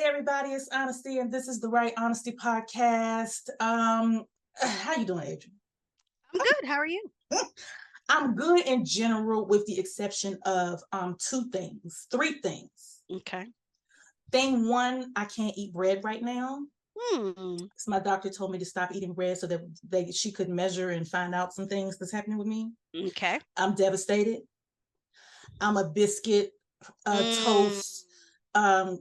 everybody, it's Honesty, and this is the Right Honesty Podcast. How you doing, Adrian? I'm good. How are you? I'm good in general, with the exception of three things. Okay. Thing one, I can't eat bread right now. Hmm. So my doctor told me to stop eating bread so that she could measure and find out some things that's happening with me. Okay. I'm devastated. I'm a biscuit, Mm. toast,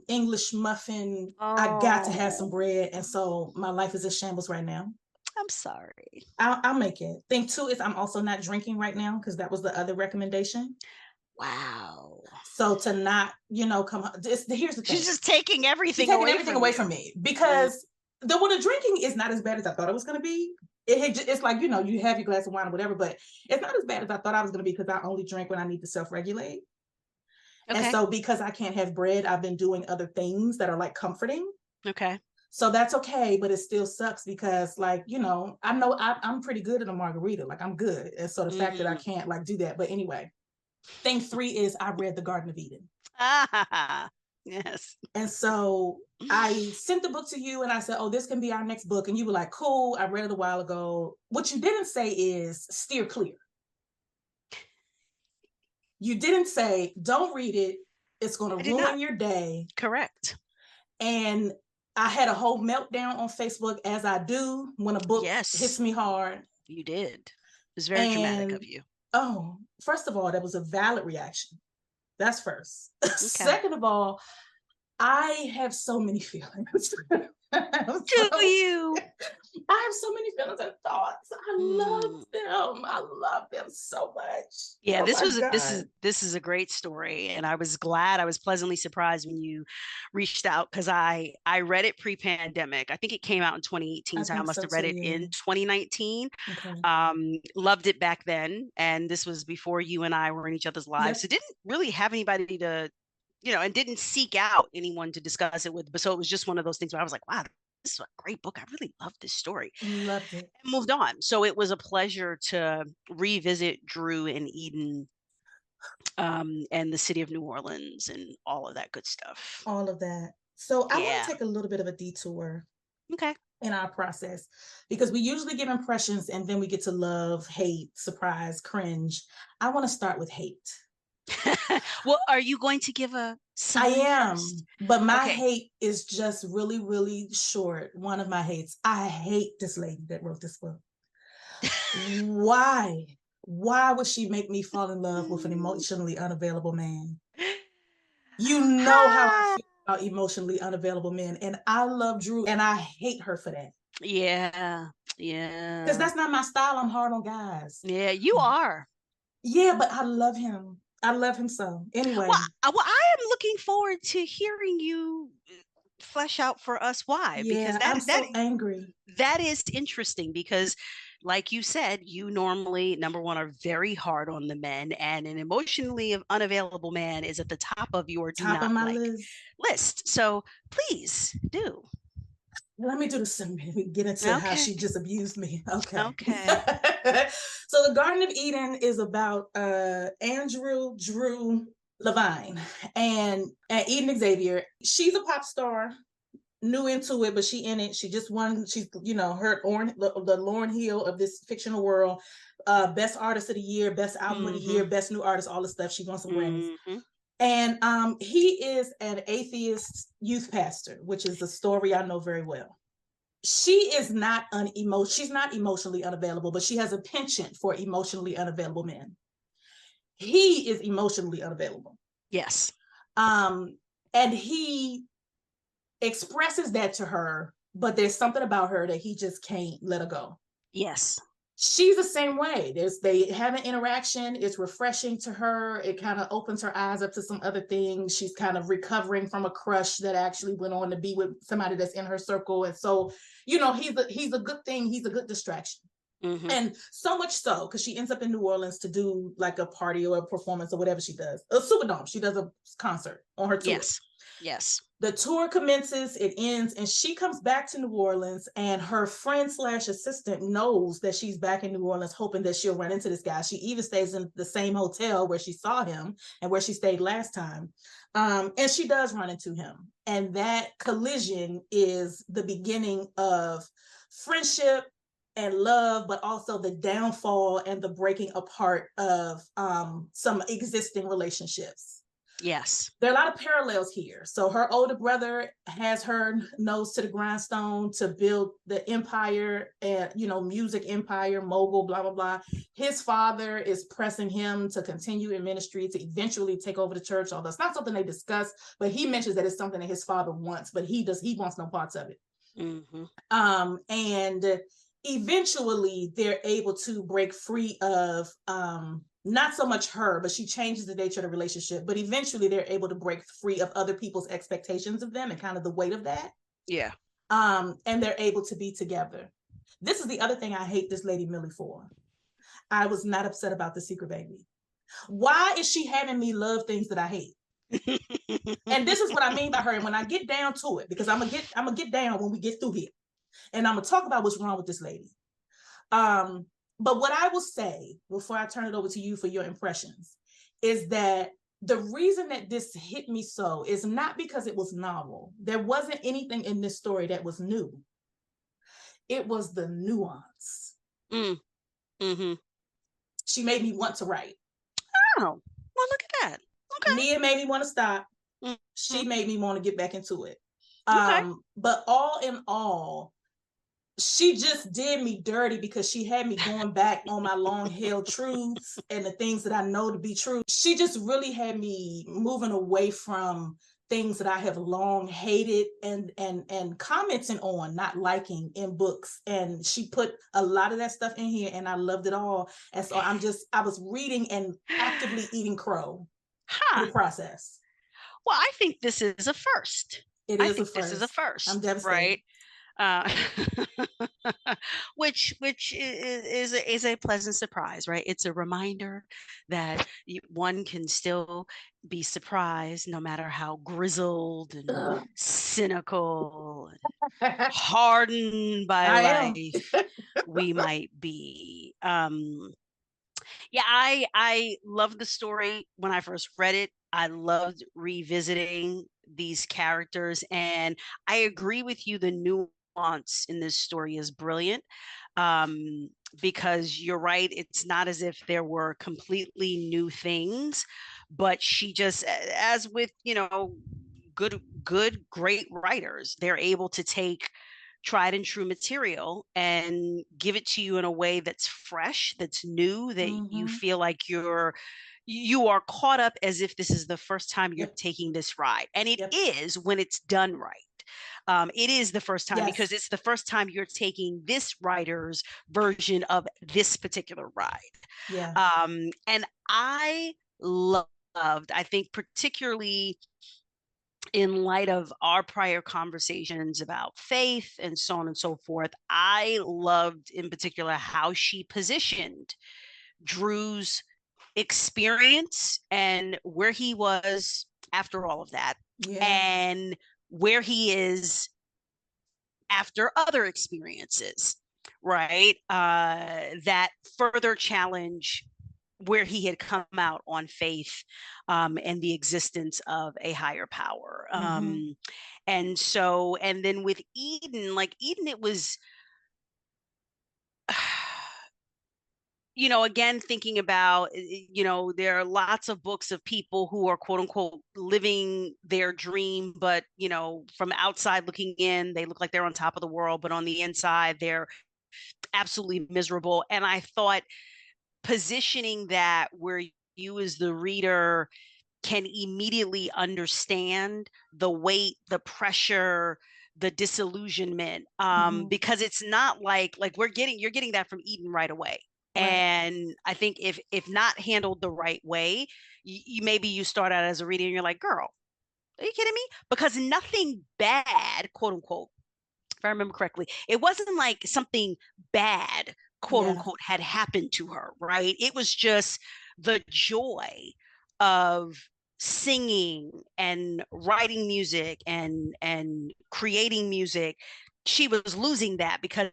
English muffin. I got to have some Oh, bread, and so my life is in shambles right now. I'm sorry. I'll make it. Thing two is I'm also not drinking right now because that was the other recommendation. Wow. So to not, come. Here's the She's thing: just taking she's everything taking away everything from away you. from me because the drinking is not as bad as I thought it was going to be. It's like you have your glass of wine or whatever, but it's not as bad as I thought I was going to be because I only drink when I need to self-regulate. And Okay. so because I can't have bread, I've been doing other things that are like comforting. Okay. So that's okay, but it still sucks because, like, I know I'm pretty good at a margarita. Like, I'm good. And so the fact that I Mm. can't, like, do that. But anyway, thing three is I read The Garden of Eden. Ah, yes. And so I sent the book to you and I said, oh, this can be our next book. And you were like, cool, I read it a while ago. What you didn't say is steer clear. You didn't say, don't read it. It's going to I did not. ruin your day. Correct. And I had a whole meltdown on Facebook, as I do when a book hits Yes, me hard. you did. It was very dramatic of And you. oh, first of all, that was a valid reaction. That's first. Okay. Second of all, I have so many feelings. Do you? I have so many feelings and thoughts. I love Mm. them. I love them so much. Yeah, Oh this my was this God. is this is a great story, and I was glad. I was pleasantly surprised when you reached out because I read it pre-pandemic. I think it came out in I 2018, so I think must so have read too, it yeah. in 2019. Okay. Loved it back then, and this was before you and I were in each other's lives. Yep. So didn't really have anybody to, and didn't seek out anyone to discuss it with. But so it was just one of those things where I was like, wow, this is a great book. I really love this story. Loved it. And moved on. So it was a pleasure to revisit Drew and Eden, and the city of New Orleans and all of that good stuff. All of that. So I want Yeah. to take a little bit of a detour Okay. in our process because we usually give impressions and then we get to love, hate, surprise, cringe. I want to start with hate. Well, are you going to give a I summary first? am, but my Okay. hate is just really, really short. One of my hates. I hate this lady that wrote this book. Why? Why would she make me fall in love with an emotionally unavailable man? You know how I Ah, feel about emotionally unavailable men, and I love Drew, and I hate her for that yeah. because Yeah. that's not my style. I'm hard on guys. Yeah, you are. Yeah, but I love him. I love him so. Well, Anyway, I am looking forward to hearing you flesh out for us why, because yeah, I'm so angry. that is interesting because like you said, you normally number one are very hard on the men, and an emotionally unavailable man is at the top of your do Top of not my like list. list. So please do. Let me do the summary. We get into how Okay. she just abused me. Okay. Okay. So the Garden of Eden is about Andrew Drew Levine and Eden Xavier. She's a pop star, new into it, but she in it. She just won. She's her the Lauryn Hill of this fictional world. Best artist of the year, best album of the Mm-hmm. year, best new artist, all the stuff. She won some Grammys. Mm-hmm. And he is an atheist youth pastor, which is a story I know very well. She is not she's not emotionally unavailable, but she has a penchant for emotionally unavailable men. He is emotionally unavailable. Yes. Um, and he expresses that to her, but there's something about her that he just can't let her go. Yes. She's the same way. They have an interaction. It's refreshing to her. It kind of opens her eyes up to some other things. She's kind of recovering from a crush that actually went on to be with somebody that's in her circle. And so, he's a good thing. He's a good distraction. Mm-hmm. And so much so, because she ends up in New Orleans to do like a party or a performance or whatever she does. A Superdome. She does a concert on her tour. Yes. Yes. The tour commences, it ends, and she comes back to New Orleans, and her friend slash assistant knows that she's back in New Orleans, hoping that she'll run into this guy. She even stays in the same hotel where she saw him and where she stayed last time. And she does run into him. And that collision is the beginning of friendship and love, but also the downfall and the breaking apart of some existing relationships. Yes. There are a lot of parallels here. So her older brother has her nose to the grindstone to build the empire and, music empire, mogul, blah, blah, blah. His father is pressing him to continue in ministry, to eventually take over the church, although it's not something they discuss, but he mentions that it's something that his father wants, but he wants no parts of it. Mm-hmm. And eventually they're able to break free of not so much her, but she changes the nature of the relationship. But eventually they're able to break free of other people's expectations of them and kind of the weight of that. Yeah. And they're able to be together. This is the other thing I hate this lady Millie for. I was not upset about the secret baby. Why is she having me love things that I hate? And this is what I mean by her. And when I get down to it, because I'm gonna get down when we get through here, and I'm gonna talk about what's wrong with this lady. But what I will say before I turn it over to you for your impressions is that the reason that this hit me so is not because it was novel. There wasn't anything in this story that was new. It was the nuance. Mm-hmm. She made me want to write. Oh, well, look at that. Okay. Nia made me want to stop. Mm-hmm. She made me want to get back into it. Okay. But all in all, she just did me dirty because she had me going back on my long held truths and the things that I know to be true. She just really had me moving away from things that I have long hated and commenting on, not liking in books. And she put a lot of that stuff in here and I loved it all. And so I was reading and actively eating crow through the process. Well, I think this is a first. This is a first. I'm devastated. Right? Which is a pleasant surprise, right? It's a reminder that one can still be surprised no matter how grizzled and cynical and hardened by life we might be. Yeah, I loved the story when I first read it. I loved revisiting these characters, and I agree with you. The nuance in this story is brilliant, because you're right. It's not as if there were completely new things, but she just, as with great writers, they're able to take tried and true material and give it to you in a way that's fresh, that's new, that you feel like you are caught up as if this is the first time you're taking this ride. And it is when it's done right. It is the first time because it's the first time you're taking this writer's version of this particular ride. Yeah. And I I think particularly in light of our prior conversations about faith and so on and so forth, I loved in particular how she positioned Drew's experience and where he was after all of that, and where he is after other experiences, right? That further challenge where he had come out on faith, and the existence of a higher power. And then with Eden, it was, again, thinking about, there are lots of books of people who are quote unquote living their dream, but, from outside looking in, they look like they're on top of the world, but on the inside, they're absolutely miserable. And I thought positioning that where you as the reader can immediately understand the weight, the pressure, the disillusionment, because it's not like you're getting that from Eden right away. And I think if not handled the right way, maybe you start out as a reader and you're like, girl, are you kidding me? Because nothing bad, quote unquote, if I remember correctly, it wasn't like something bad quote Yeah. unquote had happened to her, right? It was just the joy of singing and writing music and creating music. She was losing that because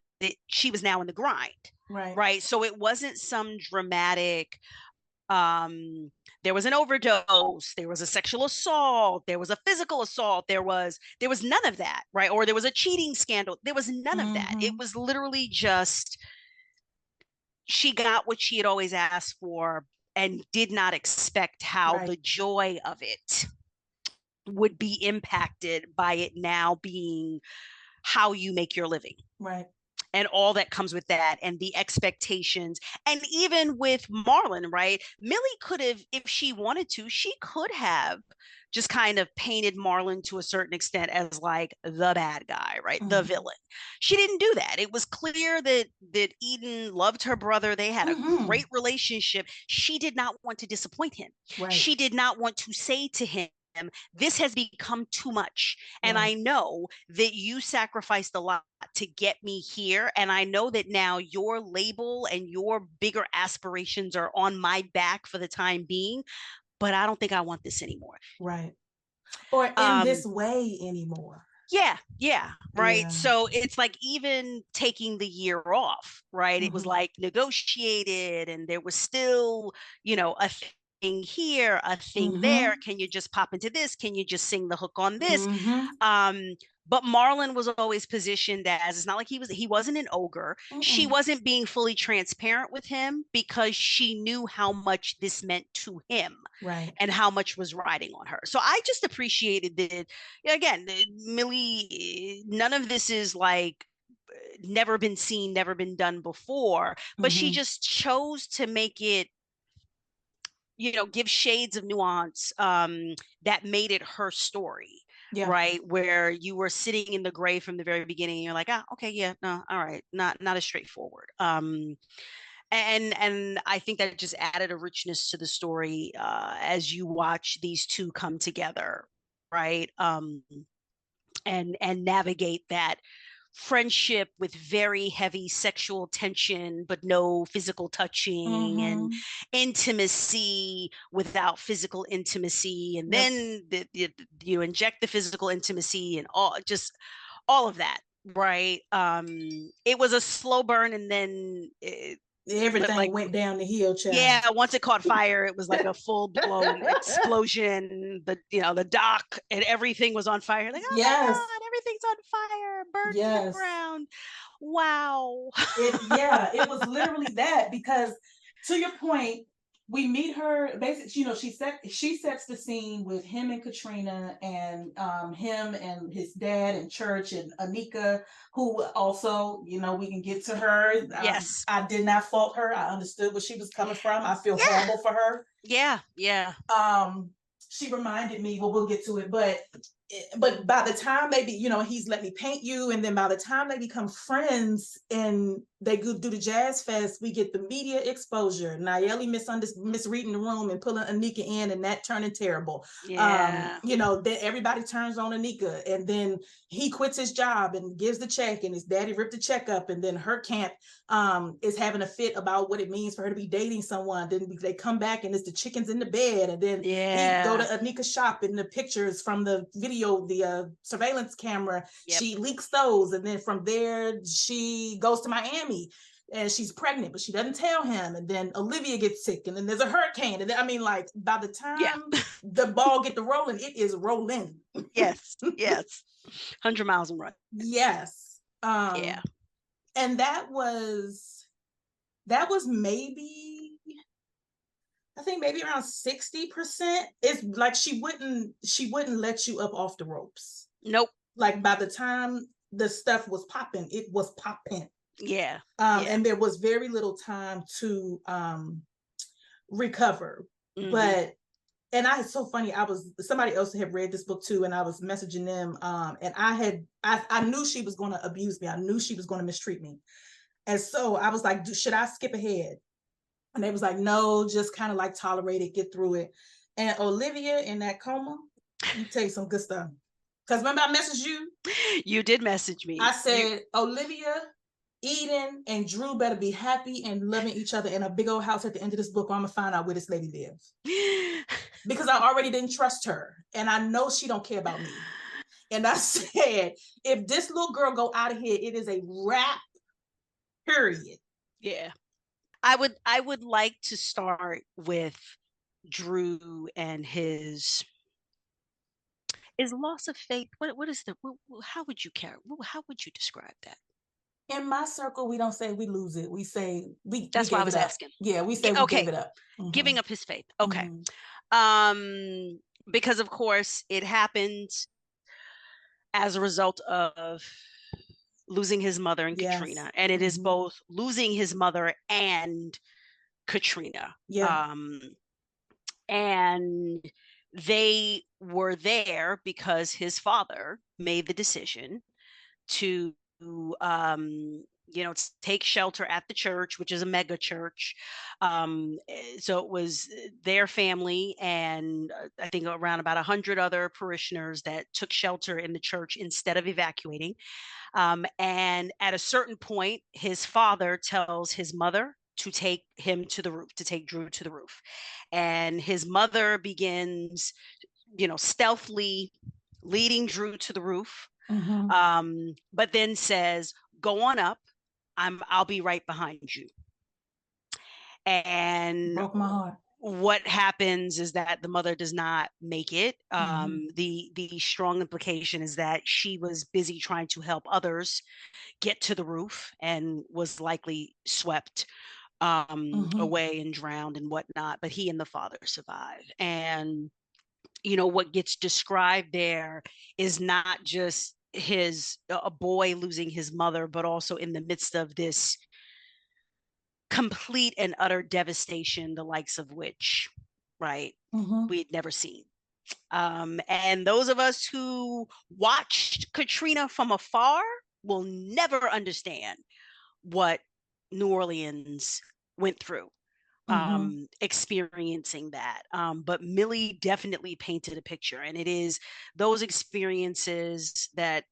she was now in the grind, Right. right? So it wasn't some dramatic there was an overdose, there was a sexual assault, there was a physical assault, there was none of that, right? Or there was a cheating scandal. There was none of that. It was literally just she got what she had always asked for and did not expect how Right. the joy of it would be impacted by it now being how you make your living. Right. And all that comes with that and the expectations. And even with Marlon, right? Millie could have, if she wanted to, she could have just kind of painted Marlon to a certain extent as like the bad guy, right? The villain. She didn't do that. It was clear that Eden loved her brother. They had a great relationship. She did not want to disappoint him. Right. She did not want to say to him, this has become too much. And Right. I know that you sacrificed a lot to get me here. And I know that now your label and your bigger aspirations are on my back for the time being, but I don't think I want this anymore. Right. Or in this way anymore. Yeah, right. Yeah. So it's like even taking the year off, right? It was like negotiated and there was still, a thing here, a thing there. Can you just pop into this? Can you just sing the hook on this? But Marlon was always positioned as, it's not like he wasn't an ogre. She wasn't being fully transparent with him because she knew how much this meant to him. Right. And how much was riding on her. So I just appreciated that. Again, Millie, none of this is like never been seen, never been done before, but she just chose to make it, give shades of nuance that made it her story. Yeah. Right, where you were sitting in the gray from the very beginning, and you're like, okay, yeah, no, all right, not as straightforward. And I think that just added a richness to the story as you watch these two come together, right? And navigate that friendship with very heavy sexual tension but no physical touching, and intimacy without physical intimacy, and then you inject the physical intimacy and all of that, right? It was a slow burn, and then everything went down the hill, child. Yeah, once it caught fire, it was like a full-blown explosion. The dock and everything was on fire. Like, oh my God, everything's on fire, burned to the ground. Wow. It was literally that, because to your point, we meet her basically, she sets the scene with him and Katrina, and him and his dad and church, and Anika, who also, we can get to her. Yes. I did not fault her. I understood where she was coming from. I feel horrible for her. Yeah. She reminded me, well, we'll get to it, but by the time he's let me paint you, and then by the time they become friends and they go do the jazz fest, we get the media exposure. Nayeli misreading the room and pulling Anika in, and that turning terrible. Yeah. Then everybody turns on Anika, and then he quits his job and gives the check, and his daddy ripped the check up, and then her camp is having a fit about what it means for her to be dating someone. Then they come back and it's the chickens in the bed, and then he go to Anika's shop, and the pictures from the video, the surveillance camera, she leaks those, and then from there she goes to Miami and she's pregnant, but she doesn't tell him, and then Olivia gets sick, and then there's a hurricane, and then, by the time the ball get to rolling, it is rolling. Yes 100 miles an hour. Yes. And that was maybe, I think maybe around 60%. It's like she wouldn't let you up off the ropes. Nope. Like by the time the stuff was popping, it was popping. Yeah. And there was very little time to recover. But it's so funny. Somebody else had read this book too, and I was messaging them. And I knew she was going to abuse me. I knew she was going to mistreat me. And so I was like, should I skip ahead? And they was like, no, just kind of like tolerate it, get through it. And Olivia in that coma, you take some good stuff. Because remember I messaged you? You did message me. I said, Olivia Eden and Drew better be happy and loving each other in a big old house at the end of this book, or I'm gonna find out where this lady lives. Because I already didn't trust her, and I know she don't care about me. And I said, if this little girl go out of here, it is a wrap. Period. Yeah. I would like to start with Drew and his loss of faith. What is the how would you how would you describe that? In my circle, we don't say we lose it. We say we That's why I gave it was up. asking. Yeah, we say we gave Okay, it up. giving up his faith. Okay. Because of course it happened as a result of losing his mother and Yes. Katrina, and it is both losing his mother and Katrina. Yeah. And they were there because his father made the decision to take shelter at the church, which is a mega church. So it was their family and I think around about 100 other parishioners that took shelter in the church instead of evacuating. And at a certain point, his father tells his mother to take him to the roof, to take Drew to the roof. And his mother begins, stealthily leading Drew to the roof. But then says, "Go on up. I'll be right behind you." And broke my heart. What happens is that the mother does not make it. The strong implication is that she was busy trying to help others get to the roof and was likely swept away and drowned and whatnot. But he and the father survive. And what gets described there is not just a boy losing his mother, but also in the midst of this complete and utter devastation, the likes of which, right, we'd never seen. And those of us who watched Katrina from afar will never understand what New Orleans went through. Experiencing that. But Millie definitely painted a picture, and it is those experiences that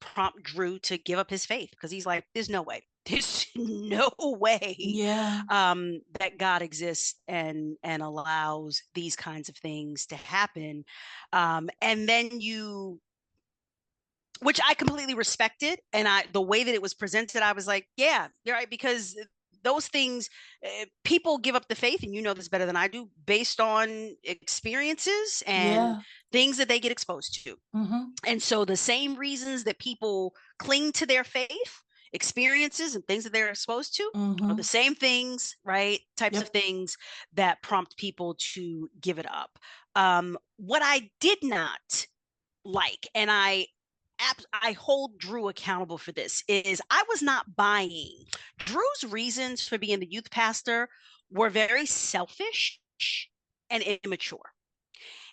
prompt Drew to give up his faith, because he's like, there's no way. There's no way that God exists and allows these kinds of things to happen. And then which I completely respected, and the way that it was presented, I was like, yeah, you're right, because those things, people give up the faith, and you know this better than I do, based on experiences and things that they get exposed to. And so the same reasons that people cling to their faith, experiences and things that they're exposed to are the same things, right? Types of things that prompt people to give it up. What I did not like, and I hold Drew accountable for this, is I was not buying Drew's reasons for being the youth pastor were very selfish and immature.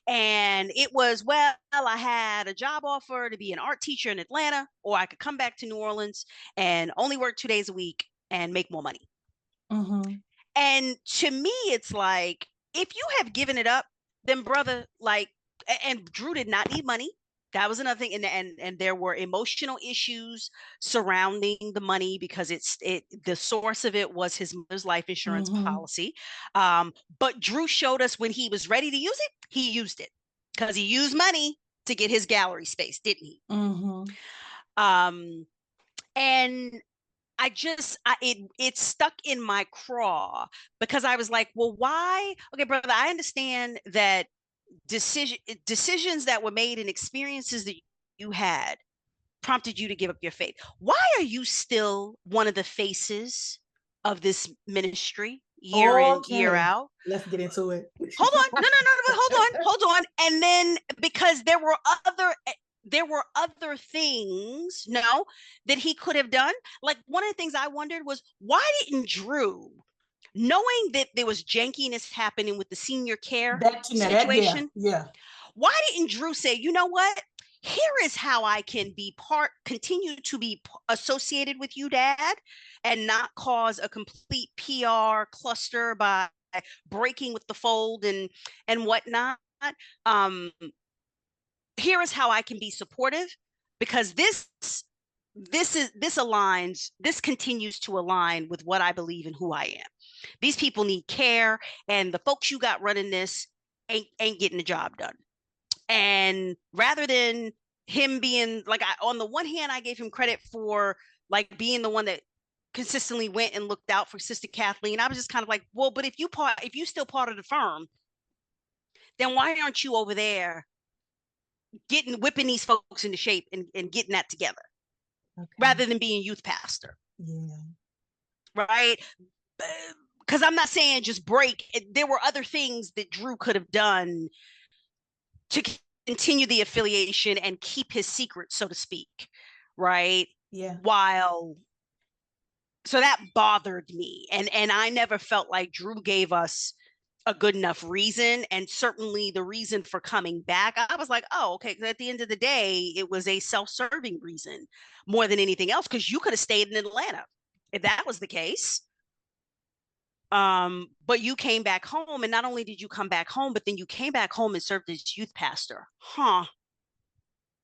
And it was, well, I had a job offer to be an art teacher in Atlanta, or I could come back to New Orleans and only work 2 days a week and make more money. And to me, it's like, if you have given it up, then brother, like, and Drew did not need money. That was another thing. And there were emotional issues surrounding the money, because the source of it was his mother's life insurance policy. But Drew showed us when he was ready to use it, he used it, because he used money to get his gallery space, didn't he? And it stuck in my craw, because I was like, well, why? Okay, brother, I understand that decisions that were made and experiences that you had prompted you to give up your faith. Why are you still one of the faces of this ministry year in, year out? Let's get into it. Hold on. No, hold on. And then, because there were other things, that he could have done. Like, one of the things I wondered was, why didn't Drew, knowing that there was jankiness happening with the senior care situation, why didn't Drew say, you know what? Here is how I can continue to be associated with you, Dad, and not cause a complete PR cluster by breaking with the fold and whatnot. Here is how I can be supportive, because this this continues to align with what I believe and who I am. These people need care, and the folks you got running this ain't getting the job done. And rather than him being like, on the one hand, I gave him credit for like being the one that consistently went and looked out for Sister Kathleen. I was just kind of like, well, but if you still part of the firm, then why aren't you over there whipping these folks into shape and getting that together, rather than being youth pastor? Yeah. Right? Because I'm not saying just break. There were other things that Drew could have done to continue the affiliation and keep his secret, so to speak. Right? Yeah. So that bothered me. And I never felt like Drew gave us a good enough reason. And certainly the reason for coming back, I was like, oh, okay. At the end of the day, it was a self-serving reason more than anything else, because you could have stayed in Atlanta if that was the case. But you came back home, and not only did you come back home, but then you came back home and served as youth pastor.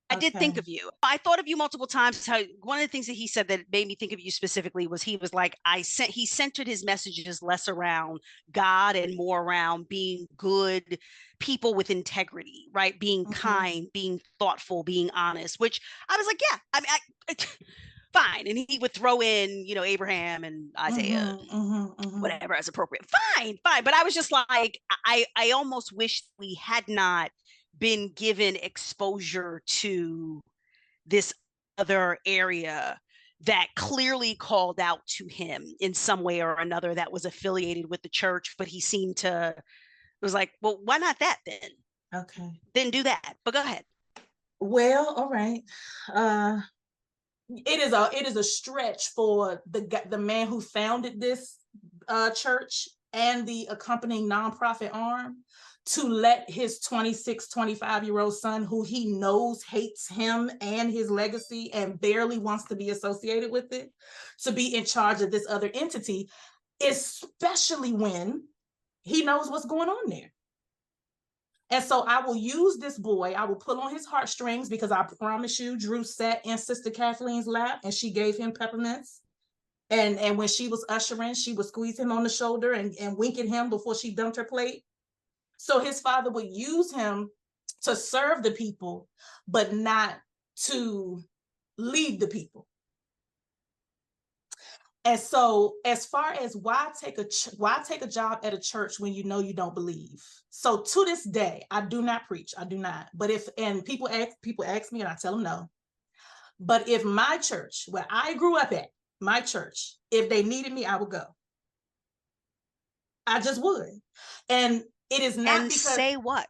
I did think of you. I thought of you multiple times. One of the things that he said that made me think of you specifically was he was like, he centered his messages less around God and more around being good people with integrity, right? Being kind, being thoughtful, being honest, which I was like, yeah, I mean, fine. And he would throw in, Abraham and Isaiah, whatever as appropriate. Fine. But I was just like, I almost wish we had not been given exposure to this other area that clearly called out to him in some way or another, that was affiliated with the church, but he seemed to, it was like, well, why not that then? Okay. Then do that. But go ahead. Well, all right. It is a stretch for the man who founded this church and the accompanying nonprofit arm to let his 26, 25-year-old son, who he knows hates him and his legacy and barely wants to be associated with it, to be in charge of this other entity, especially when he knows what's going on there. And so I will use this boy, I will pull on his heartstrings, because I promise you, Drew sat in Sister Kathleen's lap and she gave him peppermints. And when she was ushering, she would squeeze him on the shoulder and wink at him before she dumped her plate. So his father would use him to serve the people, but not to lead the people. And so, as far as why take a job at a church when you know you don't believe? So to this day, I do not preach. I do not. But people ask me, and I tell them no. But if my church, where I grew up at, my church, if they needed me, I would go. I just would. And it is not and because say what?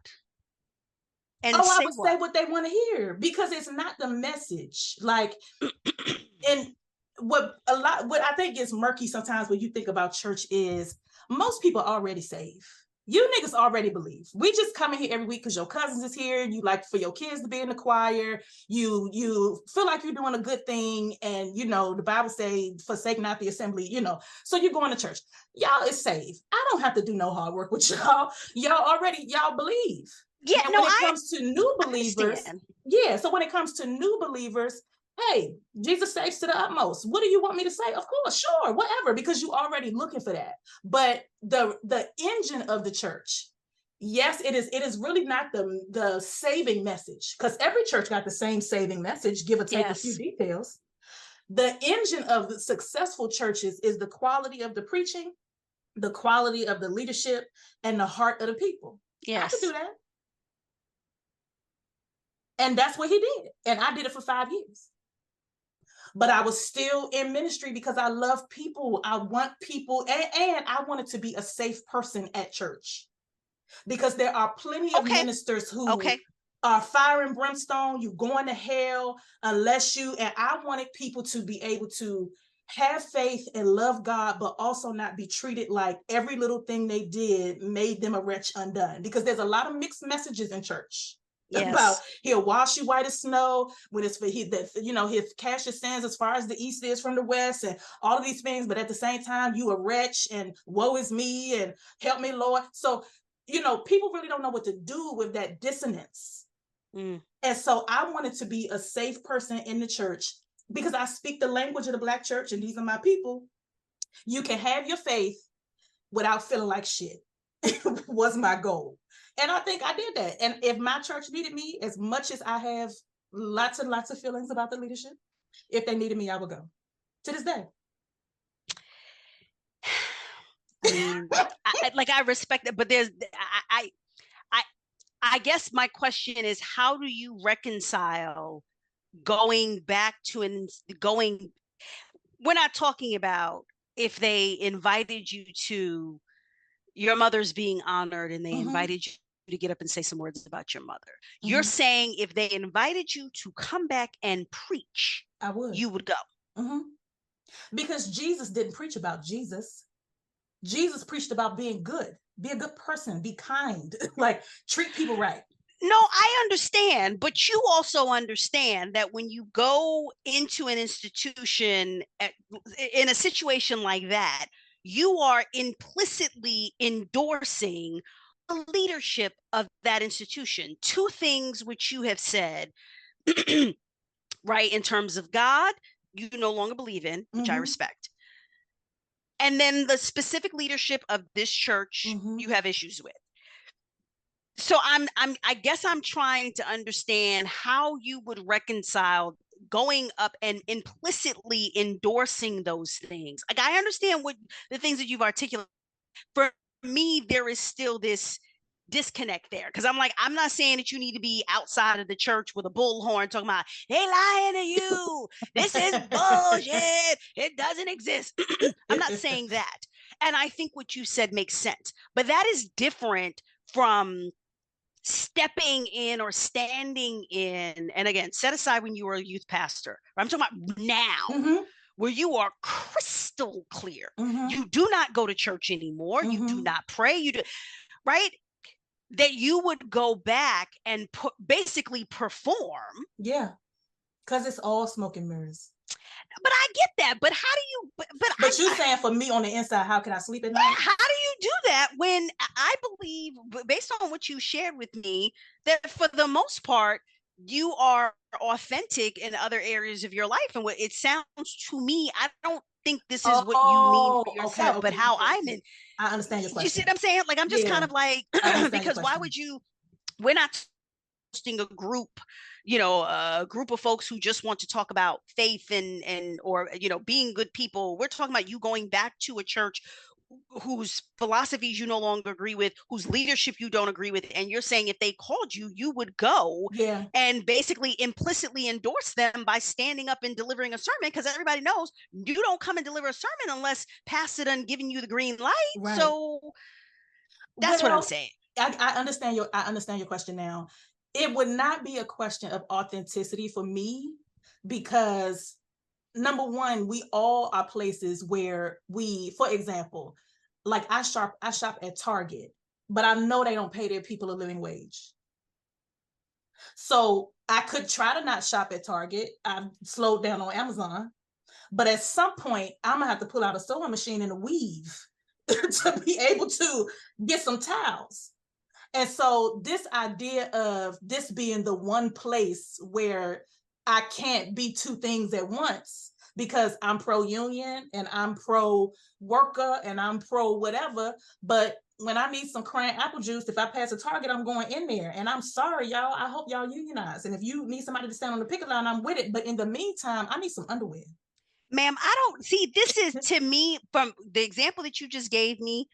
And I would say what they want to hear, because it's not the message. Like, and what I think is murky sometimes when you think about church is most people already saved. You niggas already believe. We just come in here every week because your cousins is here. You like for your kids to be in the choir. You feel like you're doing a good thing. And, the Bible say, forsake not the assembly, so you're going to church. Y'all is saved. I don't have to do no hard work with y'all. Y'all believe. Yeah, and when it comes to new believers, so when it comes to new believers, hey, Jesus saves to the utmost. What do you want me to say? Of course, sure, whatever, because you're already looking for that. But the engine of the church, yes, it is really not the saving message, because every church got the same saving message, give or take a few details. The engine of the successful churches is the quality of the preaching, the quality of the leadership, and the heart of the people. Yes. I can do that. And that's what he did. And I did it for 5 years. But I was still in ministry because I love people. I want people, and I wanted to be a safe person at church, because there are plenty of ministers who are fire and brimstone. You're going to hell unless and I wanted people to be able to have faith and love God, but also not be treated like every little thing they did made them a wretch undone, because there's a lot of mixed messages in church. Yes. About he'll wash you white as snow, when it's for he'll cast your sins as far as the east is from the west, and all of these things. But at the same time, you a wretch, and woe is me, and help me, Lord. So, people really don't know what to do with that dissonance. And so I wanted to be a safe person in the church, because I speak the language of the Black church and these are my people, you can have your faith without feeling like shit. Was my goal. And I think I did that. And if my church needed me, as much as I have lots and lots of feelings about the leadership, if they needed me, I would go. To this day. I mean, I respect it, but I guess my question is, how do you reconcile going back to we're not talking about if they invited you to your mother's being honored and they invited you to get up and say some words about your mother. You're saying if they invited you to come back and preach, I would. You would go. Because Jesus didn't preach about Jesus. Jesus preached about being good, be a good person, be kind, like treat people right. No, I understand, but you also understand that when you go into an institution in a situation like that, you are implicitly endorsing the leadership of that institution. Two things which you have said, right, in terms of God, you no longer believe in, which I respect. And then the specific leadership of this church, you have issues with. So I guess I'm trying to understand how you would reconcile going up and implicitly endorsing those things. Like, I understand what the things that you've articulated. For me, there is still this disconnect there, because I'm like, I'm not saying that you need to be outside of the church with a bullhorn talking about they lying to you, this is bullshit, it doesn't exist. I'm not saying that, and I think what you said makes sense, but that is different from stepping in or standing in, and again, set aside when you were a youth pastor, I'm talking about now, where you are crystal clear, you do not go to church anymore, you do not pray, you do, right? That you would go back and basically perform. Yeah, because it's all smoke and mirrors. But I get that. But how do you? But you're saying for me on the inside, how can I sleep at night? How do you do that when I believe, based on what you shared with me, that for the most part you are authentic in other areas of your life, and what it sounds to me, I don't think this is what you mean for yourself, but how I'm in. I understand your question. You see what I'm saying? Like, I'm just kind of like, because why would you? We're not a group, a group of folks who just want to talk about faith and or being good people. We're talking about you going back to a church whose philosophies you no longer agree with, whose leadership you don't agree with, and you're saying if they called you, you would go, and basically implicitly endorse them by standing up and delivering a sermon, because everybody knows you don't come and deliver a sermon unless pastor done giving you the green light. Right. So that's what I'm saying. I understand your question now. It would not be a question of authenticity for me, because number one, we all are places where for example, like I shop at Target, but I know they don't pay their people a living wage. So I could try to not shop at Target. I've slowed down on Amazon, but at some point I'm gonna have to pull out a sewing machine and a weave to be able to get some towels. And so this idea of this being the one place where I can't be two things at once, because I'm pro-union and I'm pro-worker and I'm pro-whatever, but when I need some crayon apple juice, if I pass a Target, I'm going in there. And I'm sorry, y'all, I hope y'all unionize. And if you need somebody to stand on the picket line, I'm with it. But in the meantime, I need some underwear. Ma'am, I don't see, this is, to me, from the example that you just gave me,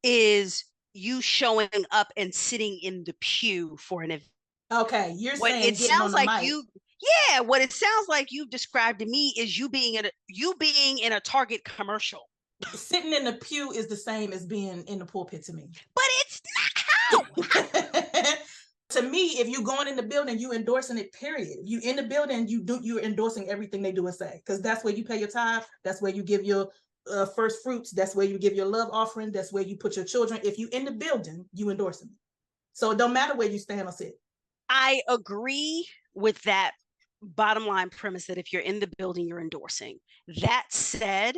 is you showing up and sitting in the pew for an event. Okay, you're saying it sounds like mic. What it sounds like you've described to me is you being in a Target commercial. Sitting in the pew is the same as being in the pulpit to me. But it's not how. To me, if you're going in the building, you endorsing it, period. You in the building, you're endorsing everything they do and say, because that's where you pay your tithe, that's where you give your first fruits, that's where you give your love offering, that's where you put your children. If you in the building, you endorsing it. So it don't matter where you stand or sit. I agree with that bottom line premise that if you're in the building, you're endorsing. That said,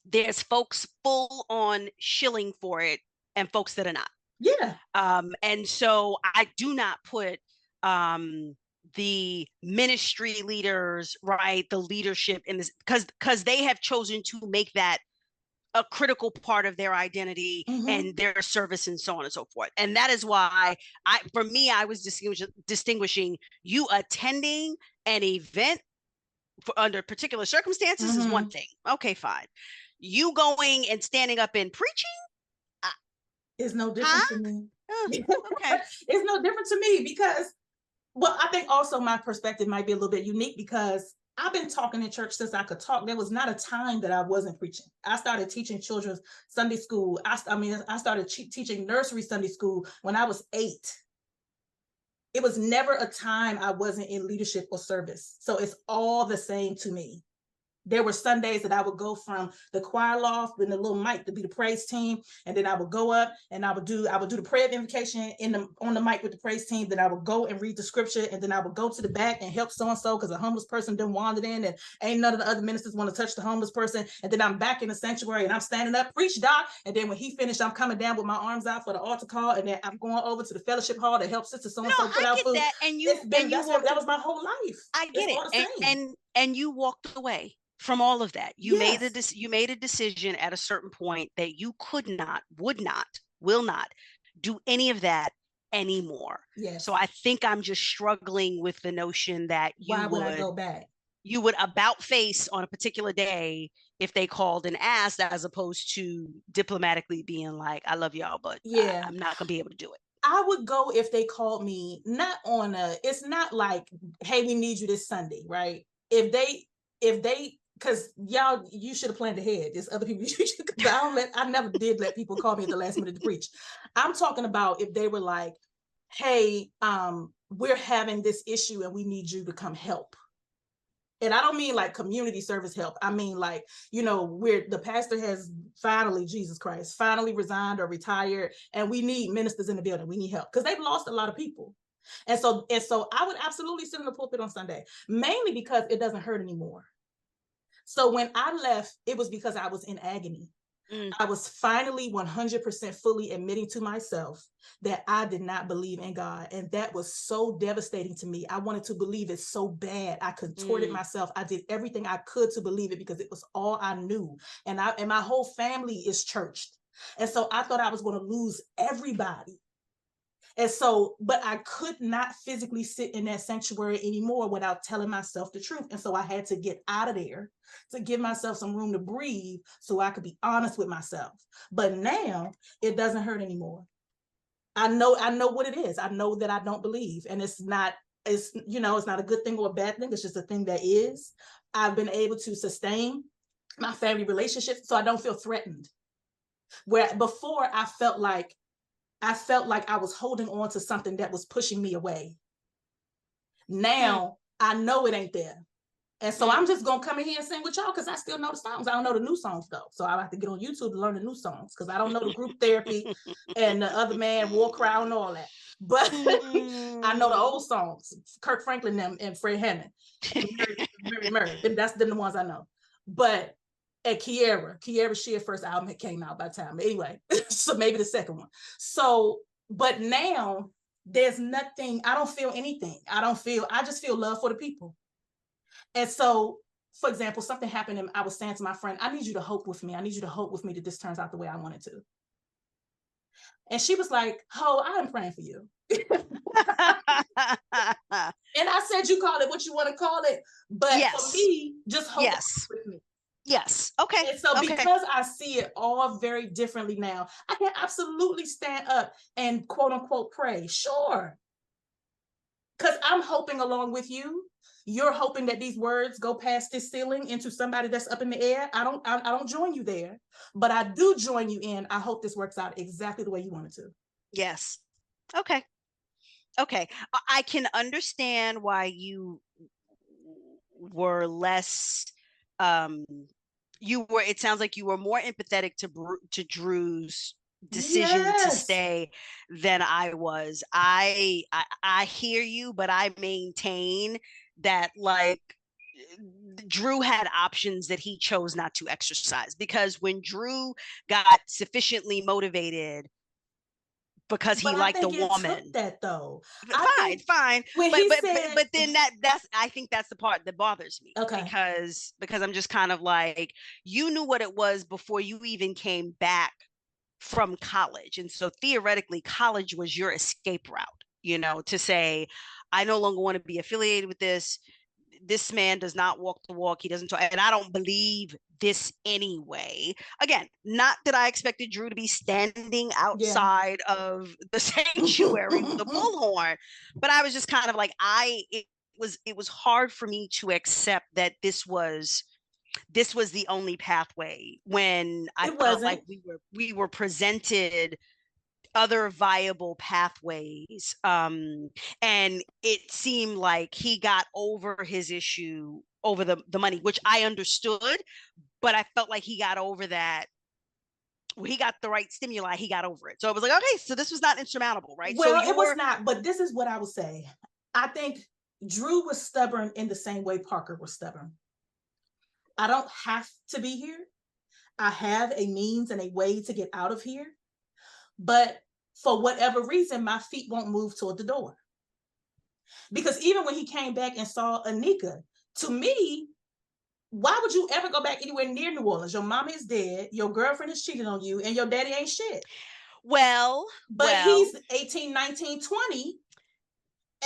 there's folks full on shilling for it and folks that are not. Yeah. And so I do not put the ministry leaders, right? The leadership in this, because they have chosen to make that a critical part of their identity and their service and so on and so forth. And that is why for me, I was distinguishing you attending an event under particular circumstances is one thing. Okay, fine. You going and standing up and preaching is no different to me. Okay. It's no different to me because, well, I think also my perspective might be a little bit unique because I've been talking in church since I could talk. There was not a time that I wasn't preaching. I started teaching children's Sunday school. I started teaching nursery Sunday school when I was 8. It was never a time I wasn't in leadership or service. So it's all the same to me. There were Sundays that I would go from the choir loft with the little mic to be the praise team, and then I would go up and I would do the prayer of invocation on the mic with the praise team. Then I would go and read the scripture, and then I would go to the back and help so and so because a homeless person done wandered in, and ain't none of the other ministers want to touch the homeless person. And then I'm back in the sanctuary and I'm standing up, preach, Doc. And then when he finished, I'm coming down with my arms out for the altar call, and then I'm going over to the fellowship hall to help sister so and so put out food. That, and that was my whole life. I get it, and you walked away from all of that. You made a decision at a certain point that you could not, would not, will not do any of that anymore. Yes. So I think I'm just struggling with the notion that why would I go back? You would about face on a particular day if they called and asked, as opposed to diplomatically being like, I love y'all, but I'm not gonna be able to do it. I would go if they called me, it's not like, hey, we need you this Sunday, right? If they, because you should have planned ahead. There's other people I never did let people call me at the last minute to preach. I'm talking about if they were like, hey, we're having this issue and we need you to come help. And I don't mean like community service help. I mean like, where the pastor has Jesus Christ, finally resigned or retired, and we need ministers in the building. We need help because they've lost a lot of people. And so I would absolutely sit in the pulpit on Sunday, mainly because it doesn't hurt anymore. So when I left, it was because I was in agony. I was finally 100% fully admitting to myself that I did not believe in God. And that was so devastating to me. I wanted to believe it so bad. I contorted myself. I did everything I could to believe it because it was all I knew. And my whole family is churched. And so I thought I was going to lose everybody. And so, but I could not physically sit in that sanctuary anymore without telling myself the truth. And so I had to get out of there to give myself some room to breathe so I could be honest with myself. But now it doesn't hurt anymore. I know what it is. I know that I don't believe, and it's not a good thing or a bad thing. It's just a thing that is. I've been able to sustain my family relationships, so I don't feel threatened. Where before I felt like I was holding on to something that was pushing me away. Now I know it ain't there. And so I'm just going to come in here and sing with y'all because I still know the songs. I don't know the new songs, though. So I have to get on YouTube to learn the new songs because I don't know the group therapy and the other man, war crowd and all that. But I know the old songs, Kirk Franklin and Fred Hammond, Mary Murray. That's the ones I know. But at Kiara Shear's first album had came out by the time. Anyway, so maybe the second one. So, but now there's nothing, I don't feel anything. I just feel love for the people. And so, for example, something happened and I was saying to my friend, I need you to hope with me. I need you to hope with me that this turns out the way I want it to. And she was like, oh, I am praying for you. And I said, you call it what you want to call it. But for me, just hope with me. Yes. Okay. And so because I see it all very differently now, I can absolutely stand up and quote unquote pray. Sure. Because I'm hoping along with you. You're hoping that these words go past this ceiling into somebody that's up in the air. I don't join you there, but I do join you in. I hope this works out exactly the way you want it to. Yes. Okay. I can understand why you were less, it sounds like you were more empathetic to Drew's decision to stay than I was. I hear you, but I maintain that like Drew had options that he chose not to exercise, because when Drew got sufficiently motivated because he But I liked a think it took woman. that though. I Fine, think fine. when But he but but said, but then that's I think that's the part that bothers me, okay, because I'm just kind of like, you knew what it was before you even came back from college. And so theoretically, college was your escape route, to say, I no longer want to be affiliated with this man does not walk the walk. He doesn't talk, and I don't believe this anyway. Again, not that I expected Drew to be standing yeah. outside of the sanctuary with a bullhorn, but I was just kind of like, it was hard for me to accept that this was the only pathway when I It felt like wasn't. we were presented other viable pathways. And it seemed like he got over his issue over the money, which I understood, but I felt like he got over that. He got the right stimuli, he got over it. So it was like, okay, so this was not insurmountable, right? So Well, it was not, but this is what I would say. I think Drew was stubborn in the same way Parker was stubborn. I don't have to be here. I have a means and a way to get out of here. But for whatever reason, my feet won't move toward the door. Because even when he came back and saw Anika, to me, why would you ever go back anywhere near New Orleans? Your mama is dead, your girlfriend is cheating on you, and your daddy ain't shit. well But well he's 18, 19, 20.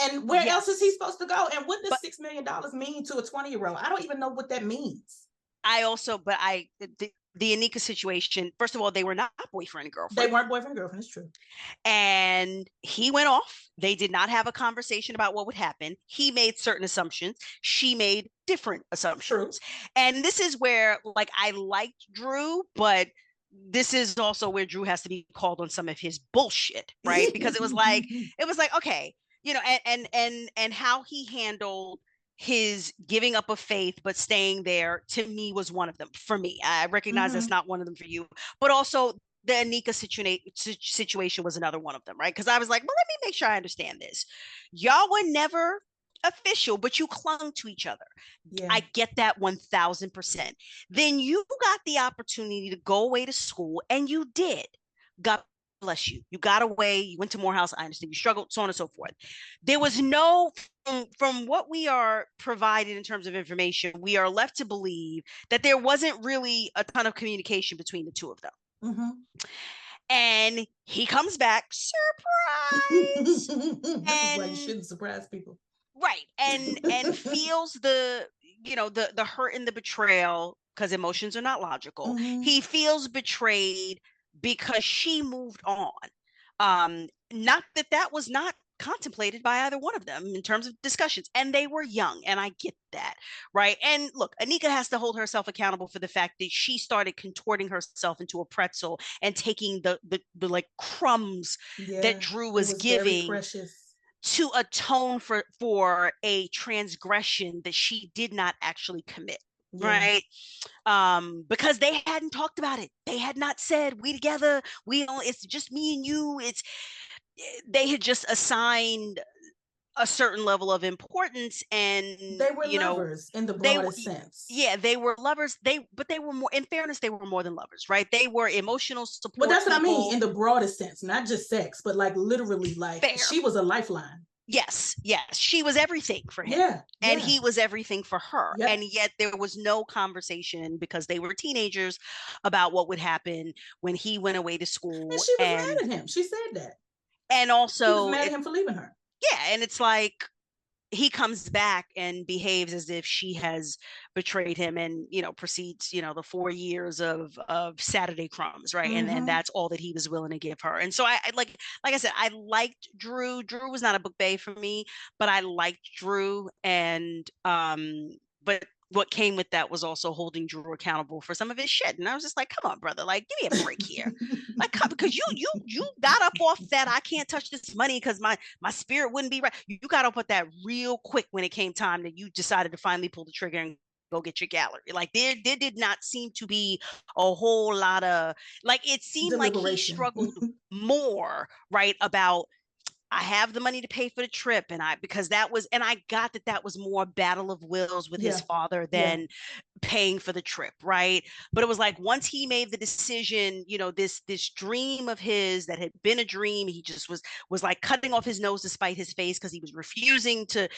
And where else is he yes, supposed to go? And what does but $6 million mean to a 20-year-old? I don't even know what that means. I also but I the Anika situation, first of all, they were not boyfriend and They girlfriend. weren't boyfriend girlfriend, it's true. And he went off. They did not have a conversation about what would happen. He made certain assumptions. She made different True. assumptions. And this is where, like, I liked Drew, but this is also where Drew has to be called on some of his bullshit, right? Because it was like, okay, and how he handled his giving up of faith but staying there, to me, was one of them. For me, I recognize that's Mm-hmm. not one of them for you, but also the Anika situation was another one of them, right? Because I was like, well, let me make sure I understand this. Y'all were never official, but you clung to each other. Yeah. I get that 1000%. Then you got the opportunity to go away to school, and you did. God bless you. You got away, you went to Morehouse. I understand you struggled, so on and so forth. There was no, from what we are provided in terms of information, we are left to believe that there wasn't really a ton of communication between the two of them. Mm-hmm. And he comes back, surprise, This is why you and shouldn't surprise people. right, and feels the hurt and the betrayal, because emotions are not logical. Mm-hmm. He feels betrayed because she moved on. Not that was not contemplated by either one of them in terms of discussions, and they were young, and I get that, right? And look, Anika has to hold herself accountable for the fact that she started contorting herself into a pretzel and taking the like crumbs that Yeah, Drew it was was very giving precious. to atone for a transgression that she did not actually commit. Yeah. Right. Because they hadn't talked about it. They had not said, we together, we don't, it's just me and you. They had just assigned a certain level of importance, and They were lovers in the they broadest sense. yeah, they were lovers. But they were more, in fairness, they were more than lovers, right? They were emotional Well, support that's what I mean, people. in the broadest sense, not just sex, but like literally, like Fair. she was a lifeline. Yes, she was everything for him. Yeah, And yeah, he was everything for her. yep. And yet there was no conversation, because they were teenagers, about what would happen when he went away to And school. she was And mad at him. She said that. She was also, mad at him for leaving her. yeah, and it's like, he comes back and behaves as if she has betrayed him, and proceeds, the 4 years of Saturday crumbs, right? And then Mm-hmm. that's all that he was willing to give her. And so I like I said, I liked Drew was not a book bae for me, but I liked Drew. And but what came with that was also holding Drew accountable for some of his shit. And I was just like, come on, brother, like, give me a break here. Like, because you got up off that I can't touch this money because my spirit wouldn't be right. You got up with that real quick when it came time that you decided to finally pull the trigger and go get your gallery. Like, there did not seem to be a whole lot of, like, it seemed like he Deliberation. struggled more, right, about I have the money to pay for the trip. And because that was, and I got that was more battle of wills with his Yeah. father than paying for the trip, right? But it was like once he made the decision, this dream of his that had been a dream, he just was like cutting off his nose to spite his face because he was refusing to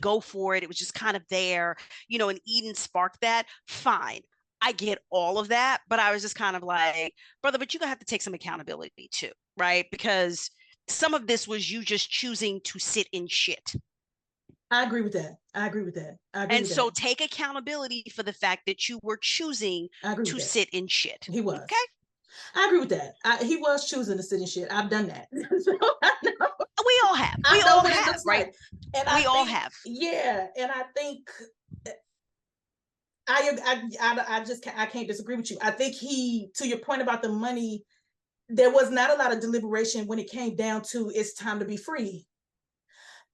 go for it. It was just kind of there, and Eden sparked that. Fine. I get all of that, but I was just kind of like, brother, but you're gonna have to take some accountability too, right? Because some of this was you just choosing to sit in shit. I agree with that. I agree with that. I agree And with so that. take accountability for the fact that you were choosing I agree with to that. sit in shit. He was. Okay. I agree with that. He was choosing to sit in shit. I've done that. So We all have. I We know all what it have, looks right? like. And We I all think, have. yeah, and I think I can't disagree with you. I think to your point about the money, there was not a lot of deliberation when it came down to it's time to be free.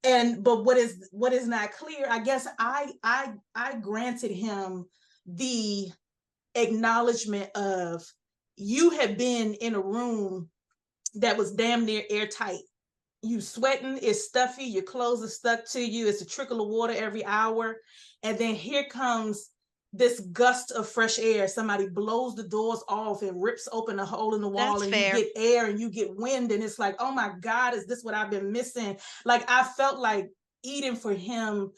But what is not clear, I guess I granted him the acknowledgement of, you have been in a room that was damn near airtight. You sweating, it's stuffy, your clothes are stuck to you, it's a trickle of water every hour. And then here comes this gust of fresh air. Somebody blows the doors off and rips open a hole in the wall. That's and fair. You get air and you get wind, and it's like, oh my God, is this what I've been missing? Like, I felt like Eden for him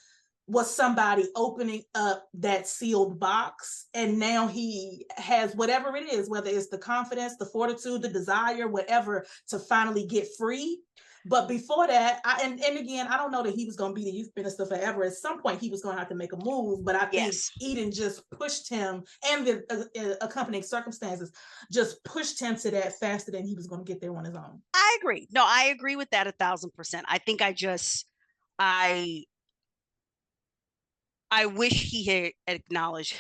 was somebody opening up that sealed box, and now he has whatever it is, whether it's the confidence, the fortitude, the desire, whatever, to finally get free. But before that, and again, I don't know that he was going to be the youth minister forever. At some point, he was going to have to make a move. But I think Eden just pushed him, and the accompanying circumstances just pushed him to that faster than he was going to get there on his own. I agree. No, I agree with that 1,000%. I think I wish he had acknowledged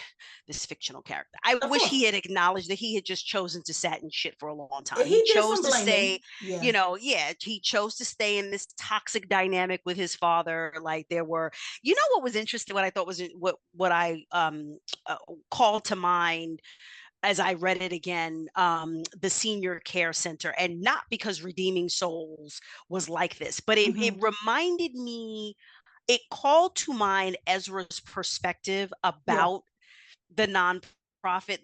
this fictional character. I wish he had acknowledged that he had just chosen to sat in shit for a long time. He chose to stay, he chose to stay in this toxic dynamic with his father. Like there were, what was interesting, what I thought was what I called to mind as I read it again, the senior care center, and not because Redeeming Souls was like this, but it reminded me, it called to mind Ezra's perspective about the nonprofit,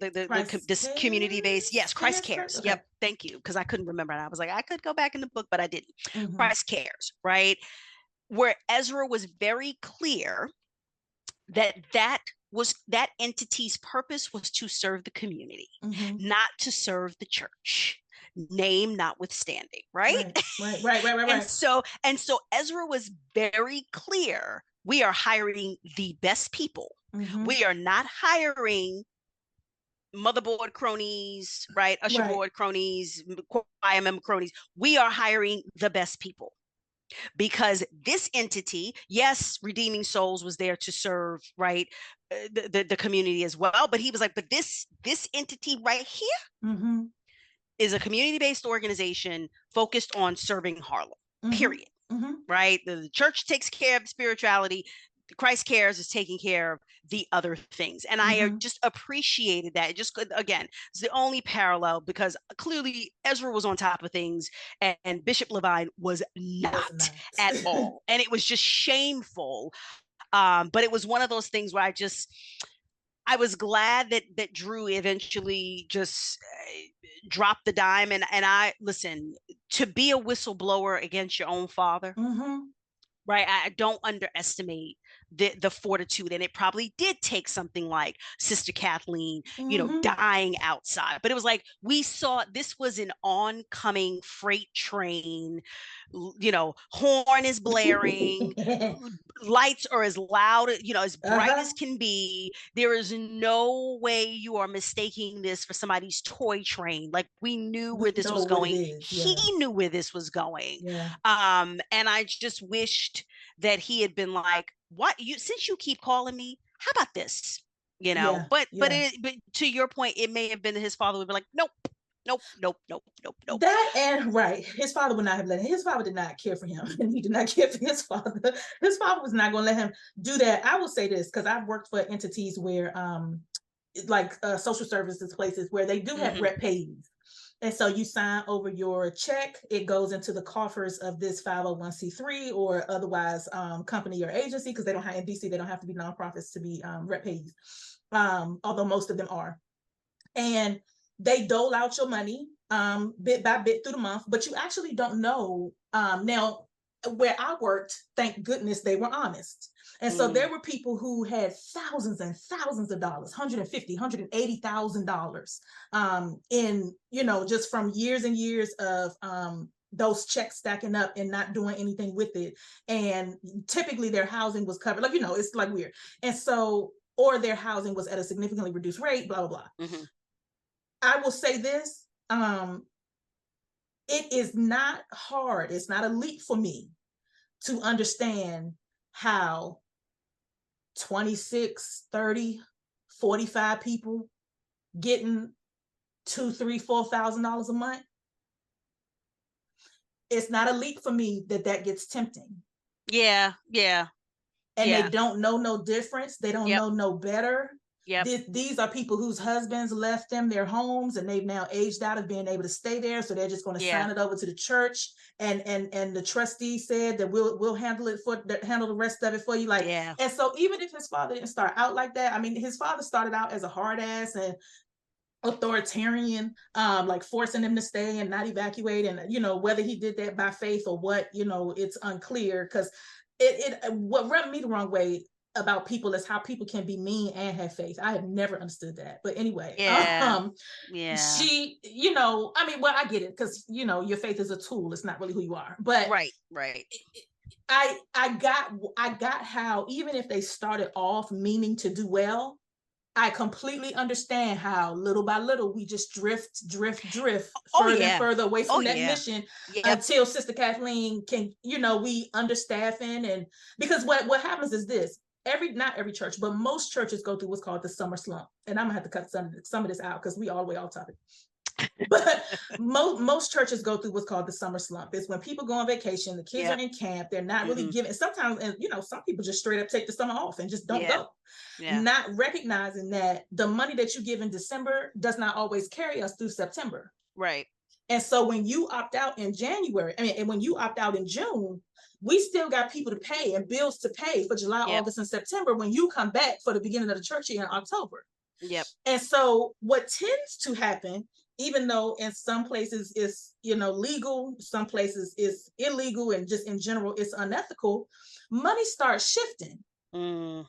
this community-based, Christ Cares. Okay. Yep, thank you, because I couldn't remember, and I was like, I could go back in the book, but I didn't. Christ Cares, right? Where Ezra was very clear that entity's purpose was to serve the community, not to serve the church. Name notwithstanding, right? Right. And so Ezra was very clear. We are hiring the best people. We are not hiring motherboard cronies, right? Usher board cronies, choir member cronies. We are hiring the best people. Because this entity, yes, Redeeming Souls was there to serve, right, the community as well. But he was like, but this entity right here is a community-based organization focused on serving Harlem, period. Right? The church takes care of spirituality. Christ Cares is taking care of the other things. And I just appreciated that. It just, again, it's the only parallel, because clearly Ezra was on top of things and Bishop Levine was not at all. And it was just shameful. But it was one of those things where I was glad that Drew eventually just dropped the dime. And I, listen, to be a whistleblower against your own father, right? I don't underestimate the fortitude. And it probably did take something like Sister Kathleen, dying outside. But it was like, we saw this was an oncoming freight train, horn is blaring, lights are as loud, as bright as can be. There is no way you are mistaking this for somebody's toy train. Like, we knew where this was going. He knew where this was going. And I just wished that he had been like, what, since you keep calling me, how about this? But to your point, it may have been his father would be like, nope. That, and right, his father would not have let him. His father did not care for him, and he did not care for his father. His father was not going to let him do that. I will say this, because I've worked for entities where, like social services places, where they do have rep pays. And so you sign over your check, it goes into the coffers of this 501c3 or otherwise company or agency, because they don't have in DC, they don't have to be nonprofits to be rep payees, although most of them are. And they dole out your money bit by bit through the month, but you actually don't know. Now, where I worked, thank goodness they were honest. And so there were people who had thousands and thousands of dollars, $150,000, $180,000 in, just from years and years of those checks stacking up and not doing anything with it. And typically their housing was covered. Like, it's like weird. And so, or their housing was at a significantly reduced rate, blah, blah, blah. I will say this, it is not hard. It's not a leap for me to understand how 26, 30, 45 people getting $2,000, $3,000, $4,000 a month. It's not a leap for me that gets tempting. Yeah. And they don't know no difference. They don't know no better. Yep. These are people whose husbands left them their homes and they've now aged out of being able to stay there. So they're just going to sign it over to the church. And the trustee said that we'll handle the rest of it for you. Like, and so even if his father didn't start out like that, I mean, his father started out as a hard ass and authoritarian, like forcing them to stay and not evacuate. And, whether he did that by faith or what, it's unclear, because what rubbed me the wrong way about people is how people can be mean and have faith. I have never understood that. But anyway, she, I mean, well, I get it, because your faith is a tool. It's not really who you are. But right. I got how even if they started off meaning to do well, I completely understand how little by little we just drift further and further away from that mission until Sister Kathleen can, we understaffing. And because what happens is this, not every church, but most churches go through what's called the summer slump. And I'm gonna have to cut some of this out because we all the way off topic. But most churches go through what's called the summer slump. It's when people go on vacation, the kids are in camp, they're not really giving. Sometimes, and some people just straight up take the summer off and just don't go. Not recognizing that the money that you give in December does not always carry us through September. Right. And so when you opt out in January, and when you opt out in June, we still got people to pay and bills to pay for July, August, and September when you come back for the beginning of the church year in October. And so what tends to happen, even though in some places it's, legal, some places it's illegal, and just in general it's unethical, money starts shifting to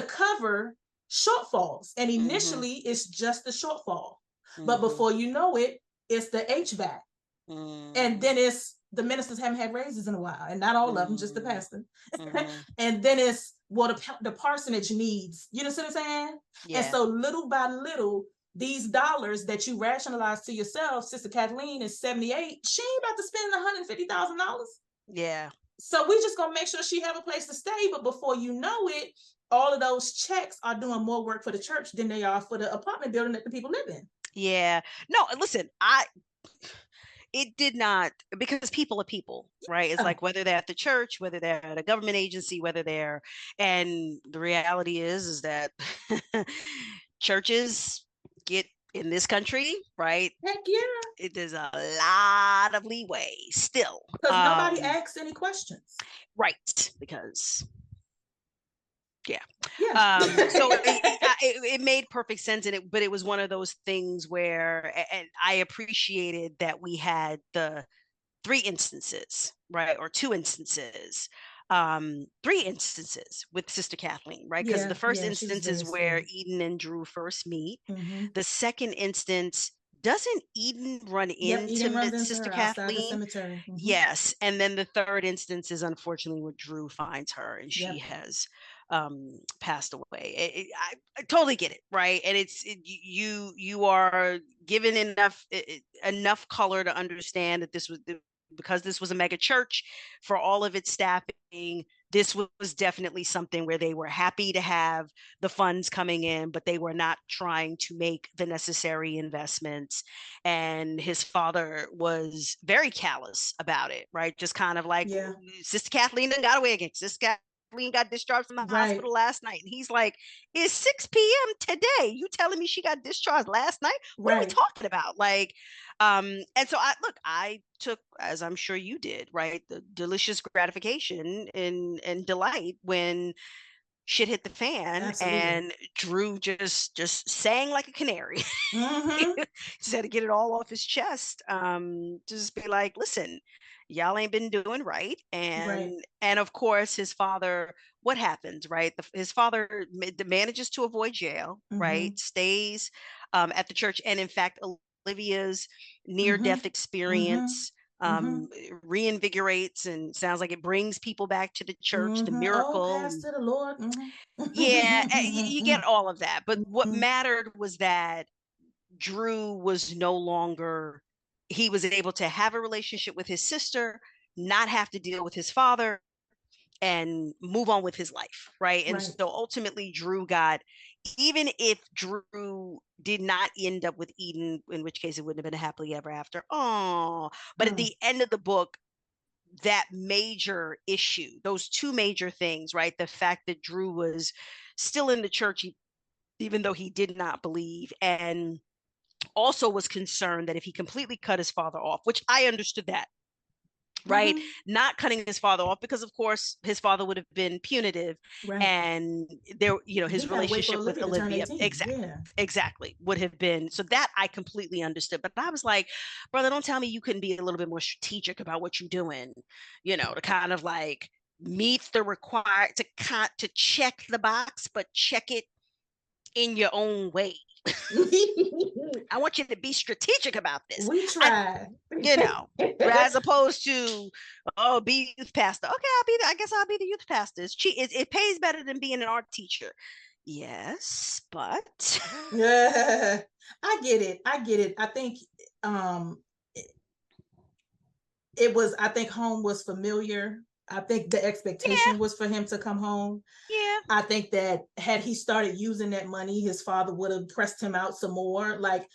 cover shortfalls. And initially it's just the shortfall. But before you know it, it's the HVAC. And then it's the ministers haven't had raises in a while, and not all of them, just the pastor. And then it's the parsonage needs, you know what I'm saying? And so little by little, these dollars that you rationalize to yourself, Sister Kathleen is 78, she ain't about to spend $150,000. So we just gonna make sure she have a place to stay. But before you know it, all of those checks are doing more work for the church than they are for the apartment building that the people live in. No, listen, it did not, because people are people, right? It's like whether they're at the church, whether they're at a government agency, and the reality is that churches get in this country, right? Heck yeah. There's a lot of leeway still. Because nobody asks any questions. Right, because so it made perfect sense, but it was one of those things where, and I appreciated that we had the 3 instances, right, or 2 instances, 3 instances with Sister Kathleen, right? Because the first instance is where Eden and Drew first meet. The second instance, doesn't Eden run into Sister Kathleen? Yes, and then the third instance is unfortunately where Drew finds her, and she has passed away. I totally get it, right? And you are given enough color to understand that this was because this was a mega church, for all of its staffing, this was definitely something where they were happy to have the funds coming in, but they were not trying to make the necessary investments. And his father was very callous about it, right? Just kind of like, Sister Kathleen done got away again. Sister Kathleen got discharged from the Right. hospital last night. And he's like, it's 6 p.m. today. You telling me she got discharged last night? What are we Right. talking about? Like, and so I took, as I'm sure you did, right, the delicious gratification and delight when shit hit the fan Absolutely. and Drew just sang like a canary. Mm-hmm. Just had to get it all off his chest. Just be like, listen, y'all ain't been doing right. Right. And of course, his father, what happens, right? His father manages to avoid jail, Mm-hmm. right? Stays at the church. And in fact, Olivia's Mm-hmm. near-death Mm-hmm. experience Mm-hmm. reinvigorates and sounds like it brings people back to the church, the Mm-hmm. Oh, miracle. pastor the Lord. Yeah, you Mm-hmm. get all of that. But what mattered was that Drew was no longer, he was able to have a relationship with his sister, not have to deal with his father, and move on with his life. Right. And Right. so ultimately, Drew got, even if Drew did not end up with Eden, in which case it wouldn't have been a happily ever after. Oh, but at Mm. the end of the book, that major issue, those two major things, right? The fact that Drew was still in the church, even though he did not believe, and also was concerned that if he completely cut his father off, which I understood that, right? Mm-hmm. Not cutting his father off because of course his father would have been punitive, Right. and there, He his got to wait for relationship with Olivia to turn Olivia, 18. Yeah. exactly would have been, so that I completely understood. But I was like, brother, don't tell me you couldn't be a little bit more strategic about what you're doing, to kind of like meet the required, to check the box, but check it in your own way. I want you to be strategic about this. We try. You know, as opposed to, oh, be youth pastor. Okay, I guess I'll be the youth pastor. It pays better than being an art teacher. Yes, but Yeah, I get it. I get it. I think um it was, I think home was familiar. I think the yeah, expectation was for him to come home. yeah, I think that had he started using that money, his father would have pressed him out some more. Like,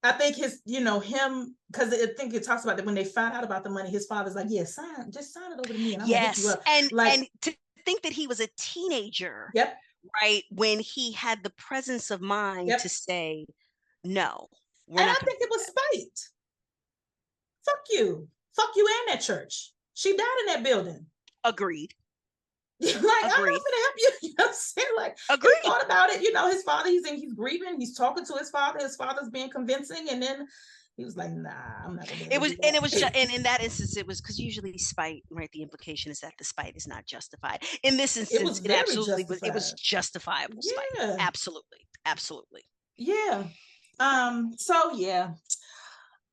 I think him, because I think it talks about that when they found out about the money, his father's like, yeah, just sign it over to me and I'm gonna hook you yes, up. and Like, to think that he was a teenager, yep, right, when he had the presence of mind to yep. say, no, we're And not I going to think do it was that. spite. Fuck you. Fuck you and that church. She died in that building. Agreed. Like, I'm not Agreed. gonna help you. You know what I'm saying? Like, he Agreed. thought about it. His father, he's grieving, he's talking to his father, his father's being convincing, and then he was like, nah, I'm not gonna be able It to was, do and it was just, that. and in that instance, it was because usually spite, right? The implication is that the spite is not justified. In this It was instance, it very absolutely was. It was justified. justifiable spite. Yeah, Absolutely, absolutely. yeah. So yeah.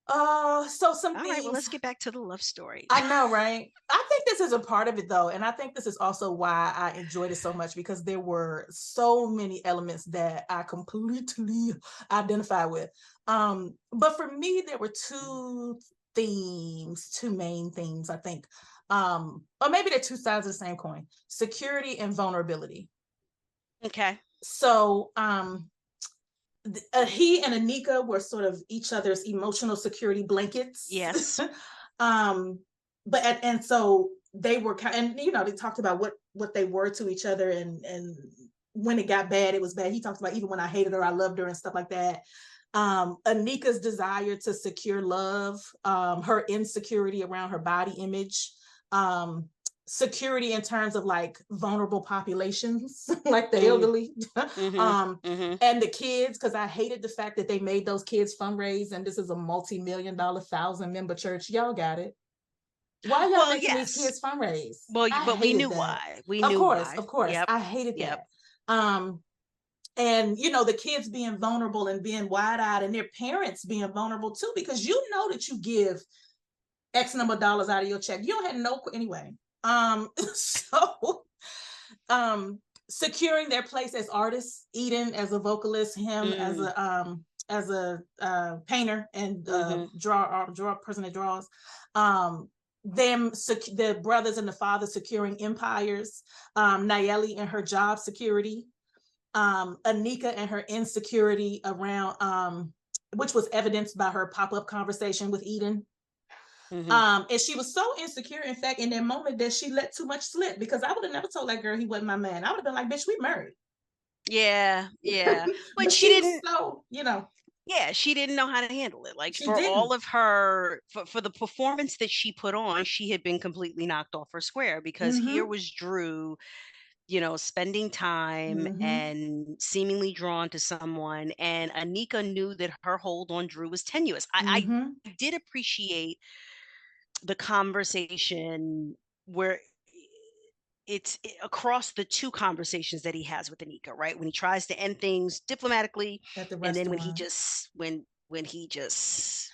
So some All right, well, things. let's get back to the love story. I know, right? I think this is a part of it though, and I think this is also why I enjoyed it so much, because there were so many elements that I completely identify with. But for me, there were two main themes, I think. Or maybe they're two sides of the same coin: security and vulnerability. Okay. So, he and Anika were sort of each other's emotional security blankets. Yes. um, and so they were and they talked about what they were to each other, and when it got bad, it was bad. He talked about even when I hated her, I loved her and stuff like that. Anika's desire to secure love, her insecurity around her body image, um, security in terms of like vulnerable populations, like the Mm, elderly, mm-hmm. um, Mm-hmm. and the kids, because I hated the fact that they made those kids fundraise, and this is a multi-million-dollar 1,000-member church. Y'all got it. Why y'all Well, making these yes. kids fundraise? Well, I but we hated knew that. why. We Of knew course, why. of course, Yep. I hated Yep. that. And the kids being vulnerable and being wide-eyed, and their parents being vulnerable too, because that you give X number of dollars out of your check. You don't have no anyway. So securing their place as artists, Eden as a vocalist, him Mm, as a painter and mm-hmm. draw person that draws. The brothers and the father securing empires, Nayeli and her job security, Anika and her insecurity around, which was evidenced by her pop-up conversation with Eden. And she was so insecure, in fact, in that moment, that she let too much slip, because I would have never told that girl he wasn't my man. I would have been like, bitch, we married. Yeah, yeah. But But she she was didn't, so, yeah, she didn't know how to handle it. Like, she for all didn't. of her, for the performance that she put on, she had been completely knocked off her square, because here Mm-hmm. was Drew, spending time Mm-hmm. and seemingly drawn to someone. And Anika knew that her hold on Drew was tenuous. I Mm-hmm. did appreciate the conversation where it's across the two conversations that he has with Anika, right? When he tries to end things diplomatically, At the and then restaurant. when he just,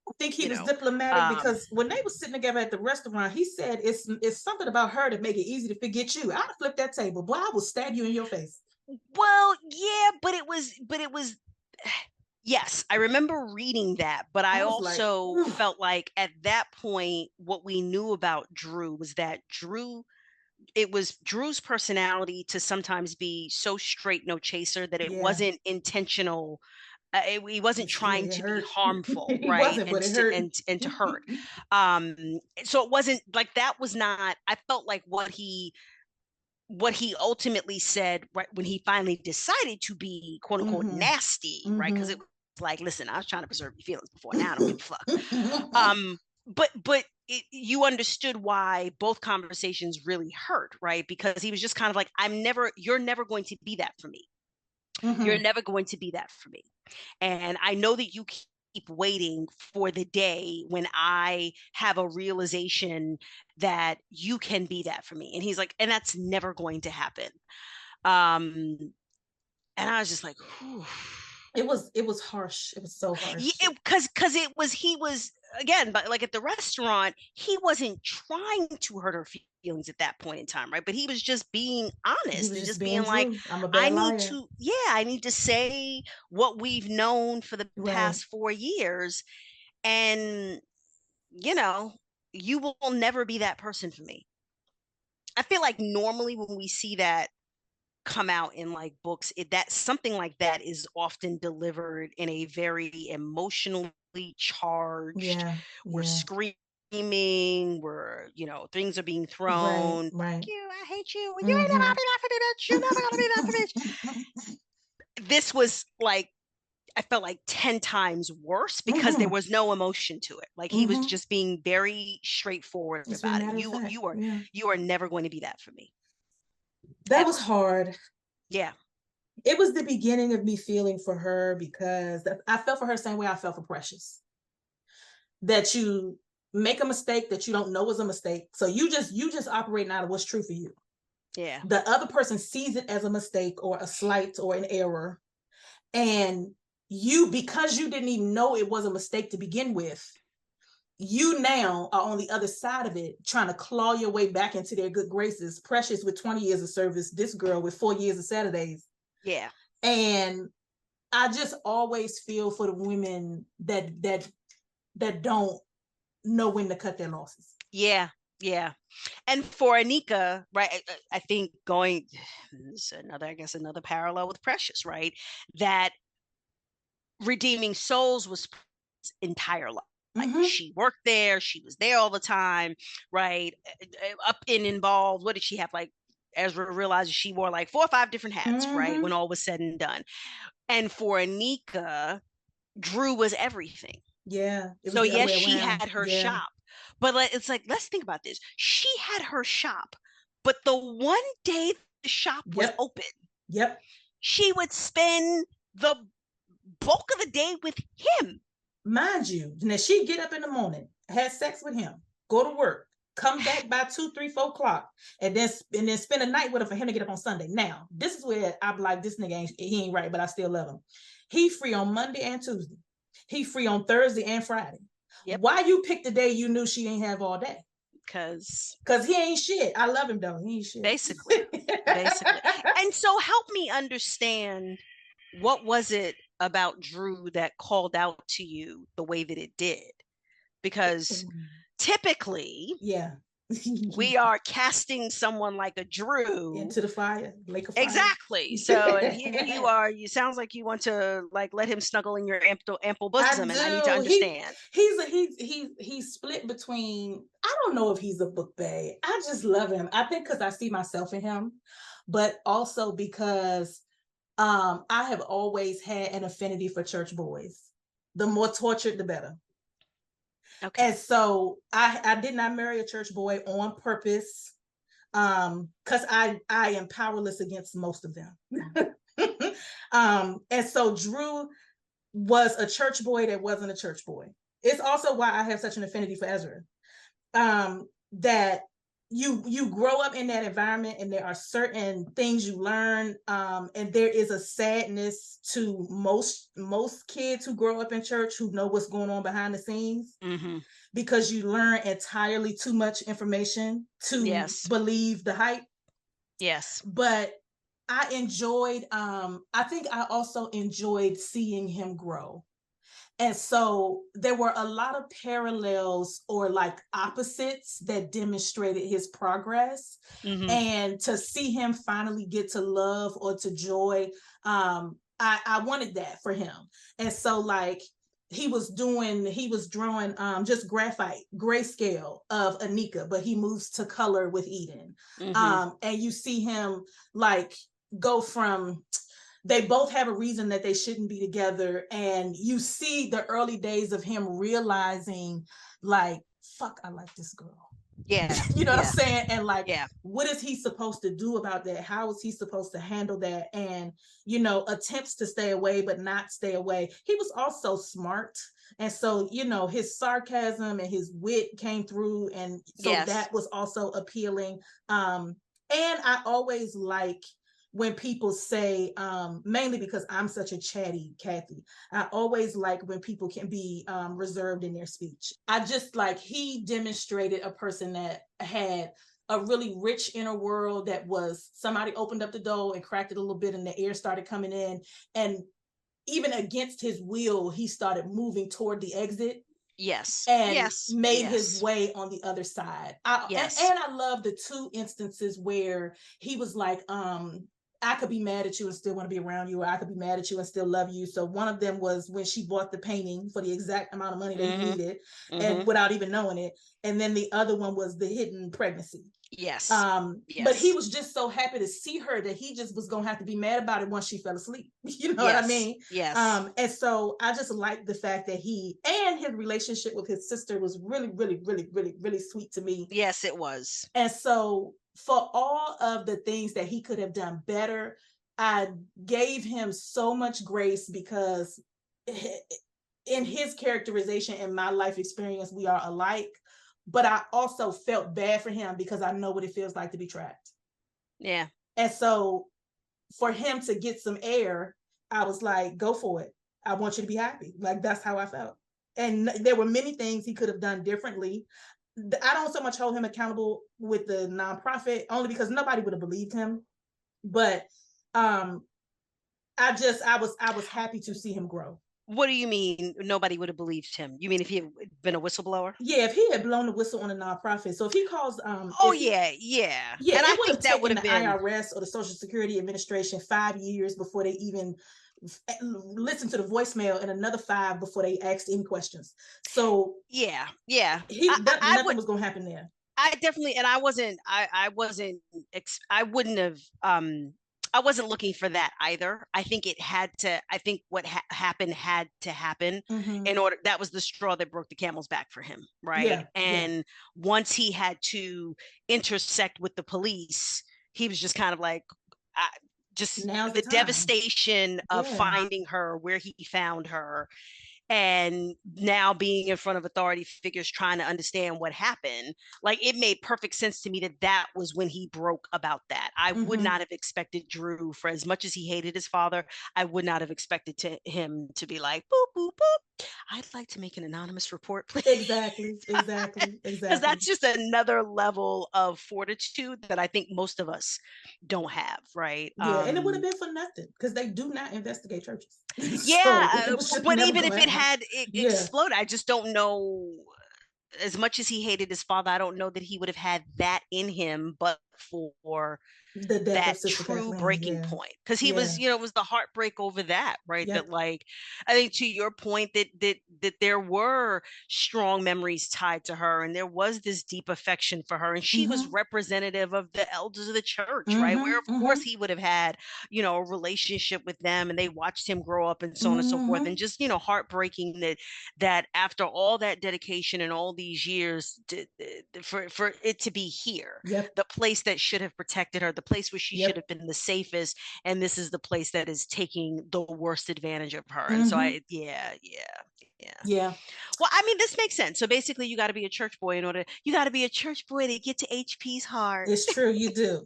I think he you was know, diplomatic, um, because when they were sitting together at the restaurant, he said it's something about her to make it easy to forget you. I'd have flipped that table. Boy, I will stab you in your face. well, yeah, but it was yes, I remember reading that, but I I was like, also felt like at that point, what we knew about Drew was that it was Drew's personality to sometimes be so straight, no chaser, that it yeah, wasn't intentional. He wasn't trying it to be hurt. harmful, He right? wasn't, And but it to hurt. and to hurt. Um, so it wasn't like that was not. I felt like what he ultimately said, right, when he finally decided to be quote unquote Mm-hmm. nasty, right? Because it Mm-hmm. was like, listen, I was trying to preserve your feelings before. Now I don't give a fuck. But you understood why both conversations really hurt, right? Because he was just kind of like, you're never going to be that for me. You're Mm-hmm. never going to be that for me. And I know that you keep waiting for the day when I have a realization that you can be that for me. And he's like, and that's never going to happen. Um, and I was just like, whew. It was harsh. It was so Yeah, harsh. because he was, again, but like at the restaurant, he wasn't trying to hurt her feelings at that point in time, right? But he was just being He honest was and just just being being like, Drew. I'm a bad liar. I need to say what we've known for the Right. past 4 years, and you know, you will never be that person for me. I feel like normally when we see that come out in like books, that something like that is often delivered in a very emotionally charged, Yeah. we're Yeah. screaming, we're, things are being Right. thrown, fuck Right. you, I hate you, you ain't never gonna Mm-hmm. be that for me, bitch, you're never gonna be that for me. This was like, I felt like 10 times worse because there Mm-hmm. was no emotion to it. Like, he was Mm-hmm. just being very straightforward Just be about it. matter of You fact. you are Yeah. you are never going to be that for me, That was ever. hard. Yeah. It was the beginning of me feeling for her, because I felt for her the same way I felt for Precious. That you make a mistake that you don't know is a mistake. So you just operating out of what's true for you. Yeah. The other person sees it as a mistake or a slight or an error. And you, because you didn't even know it was a mistake to begin with, you now are on the other side of it, trying to claw your way back into their good graces. Precious with 20 years of service, this girl with 4 years of Saturdays. Yeah. And I just always feel for the women that don't know when to cut their losses. Yeah. Yeah. And for Anika, right, I think going, this is another, I guess, another parallel with Precious, right? That redeeming souls was entire life. Mm-hmm. She worked there, she was there all the time, right? Up and involved. What did she have? Like, Ezra realizes she wore like 4 or 5 different hats, right? Mm-hmm. When all was said and done. And for Anika, Drew was everything. Yeah, it was So the other yes, way she around. had her Yeah. shop, but it's like, let's think about this. She had her shop, but the one day the shop was Yep. open, Yep. she would spend the bulk of the day with him. Mind you, now she'd get up in the morning, had sex with him, go to work, come back by 2, 3, 4 o'clock, and then spend a night with her for him to get up on Sunday. Now, this is where I'm like, this nigga he ain't right, but I still love him. He free on Monday and Tuesday. He free on Thursday and Friday. Yep. Why you pick the day you knew she ain't have all day? Because he ain't shit. I love him though. He ain't shit. basically, basically. And so help me understand, what was it about Drew that called out to you the way that it did? Because typically, Yeah. we are casting someone like a Drew into the fire, lake of fire. Exactly. So, and here you are. You sounds like you want to like let him snuggle in your ample bosom, and I need to understand. He's split between. I don't know if he's a book bag. I just love him. I think because I see myself in him, but also because I have always had an affinity for church boys. The more tortured, the better. Okay. And so I did not marry a church boy on purpose, because I am powerless against most of them. And so Drew was a church boy that wasn't a church boy. It's also why I have such an affinity for Ezra. That you grow up in that environment, and there are certain things you learn, and there is a sadness to most kids who grow up in church who know what's going on behind the scenes, because you learn entirely too much information to believe the hype. Yes. But I enjoyed, I think I also enjoyed seeing him grow. And so there were a lot of parallels or like opposites that demonstrated his progress. And to see him finally get to love or to joy, I wanted that for him. And so like he was drawing just graphite, grayscale of Anika, but he moves to color with Eden. And you see him like go from, they both have a reason that they shouldn't be together. And you see the early days of him realizing like, fuck, I like this girl. Yeah. You know what I'm saying? And like, what is he supposed to do about that? How is he supposed to handle that? And, you know, attempts to stay away, but not stay away. He was also smart. And so, you know, his sarcasm and his wit came through. And so that was also appealing. And I always like when people say, mainly because I'm such a chatty Kathy, I always like when people can be reserved in their speech. I just like, he demonstrated a person that had a really rich inner world, that was, somebody opened up the door and cracked it a little bit and the air started coming in. And even against his will, he started moving toward the exit. And made his way on the other side. And I love the two instances where he was like, I could be mad at you and still want to be around you, or I could be mad at you and still love you. So one of them was when she bought the painting for the exact amount of money that he needed, and without even knowing it. And then the other one was the hidden pregnancy. But he was just so happy to see her that he just was gonna have to be mad about it once she fell asleep. You know what I mean? And so I just like the fact that he, and his relationship with his sister was really, really, really, really, really sweet to me. Yes, it was. And so for all of the things that he could have done better, I gave him so much grace, because in his characterization and my life experience, we are alike. But I also felt bad for him because I know what it feels like to be trapped. Yeah. And so for him to get some air, I was like, go for it. I want you to be happy. Like, that's how I felt. And there were many things he could have done differently. I don't so much hold him accountable with the nonprofit, only because nobody would have believed him. But I was happy to see him grow. What do you mean nobody would have believed him? You mean if he had been a whistleblower? Yeah, if he had blown the whistle on a nonprofit. So if he calls and I think that would have been the IRS or the Social Security Administration 5 years before they even listened to the voicemail, and another 5 before they asked any questions. So nothing was gonna happen there. I definitely, and I wouldn't have I wasn't looking for that either. I think what happened had to happen in order. That was the straw that broke the camel's back for him. Right. And once he had to intersect with the police, he was just kind of like, just the devastation of finding her where he found her. And now being in front of authority figures trying to understand what happened, like, it made perfect sense to me that was when he broke about that. I would not have expected Drew, for as much as he hated his father, I would not have expected him to be like, boop, boop, boop, I'd like to make an anonymous report, please. Exactly. Because that's just another level of fortitude that I think most of us don't have, right? Yeah, and it would have been for nothing, because they do not investigate churches. Yeah, so but even if it had exploded, I just don't know. as much as he hated his father, I don't know that he would have had that in him, but for The death of that Sister true Kathleen. breaking Yeah. point, because he Yeah. was, it was the heartbreak over that, right? That, Yep. like, I think to your point, that there were strong memories tied to her, and there was this deep affection for her, and she was Mm-hmm. representative of the elders of the church, right? Mm-hmm. Where of Mm-hmm. course he would have had, a relationship with them, and they watched him grow up and so on and so forth, Mm-hmm. and just, heartbreaking that after all that dedication and all these years for it to be here, Yep. the place that should have protected her, the place where she should Yep. have been the safest, and this is the place that is taking the worst advantage of her. And so Mm-hmm. yeah. Yeah. Well, I mean, this makes sense. So basically, you got to be a church boy to get to HP's heart. It's true. You do.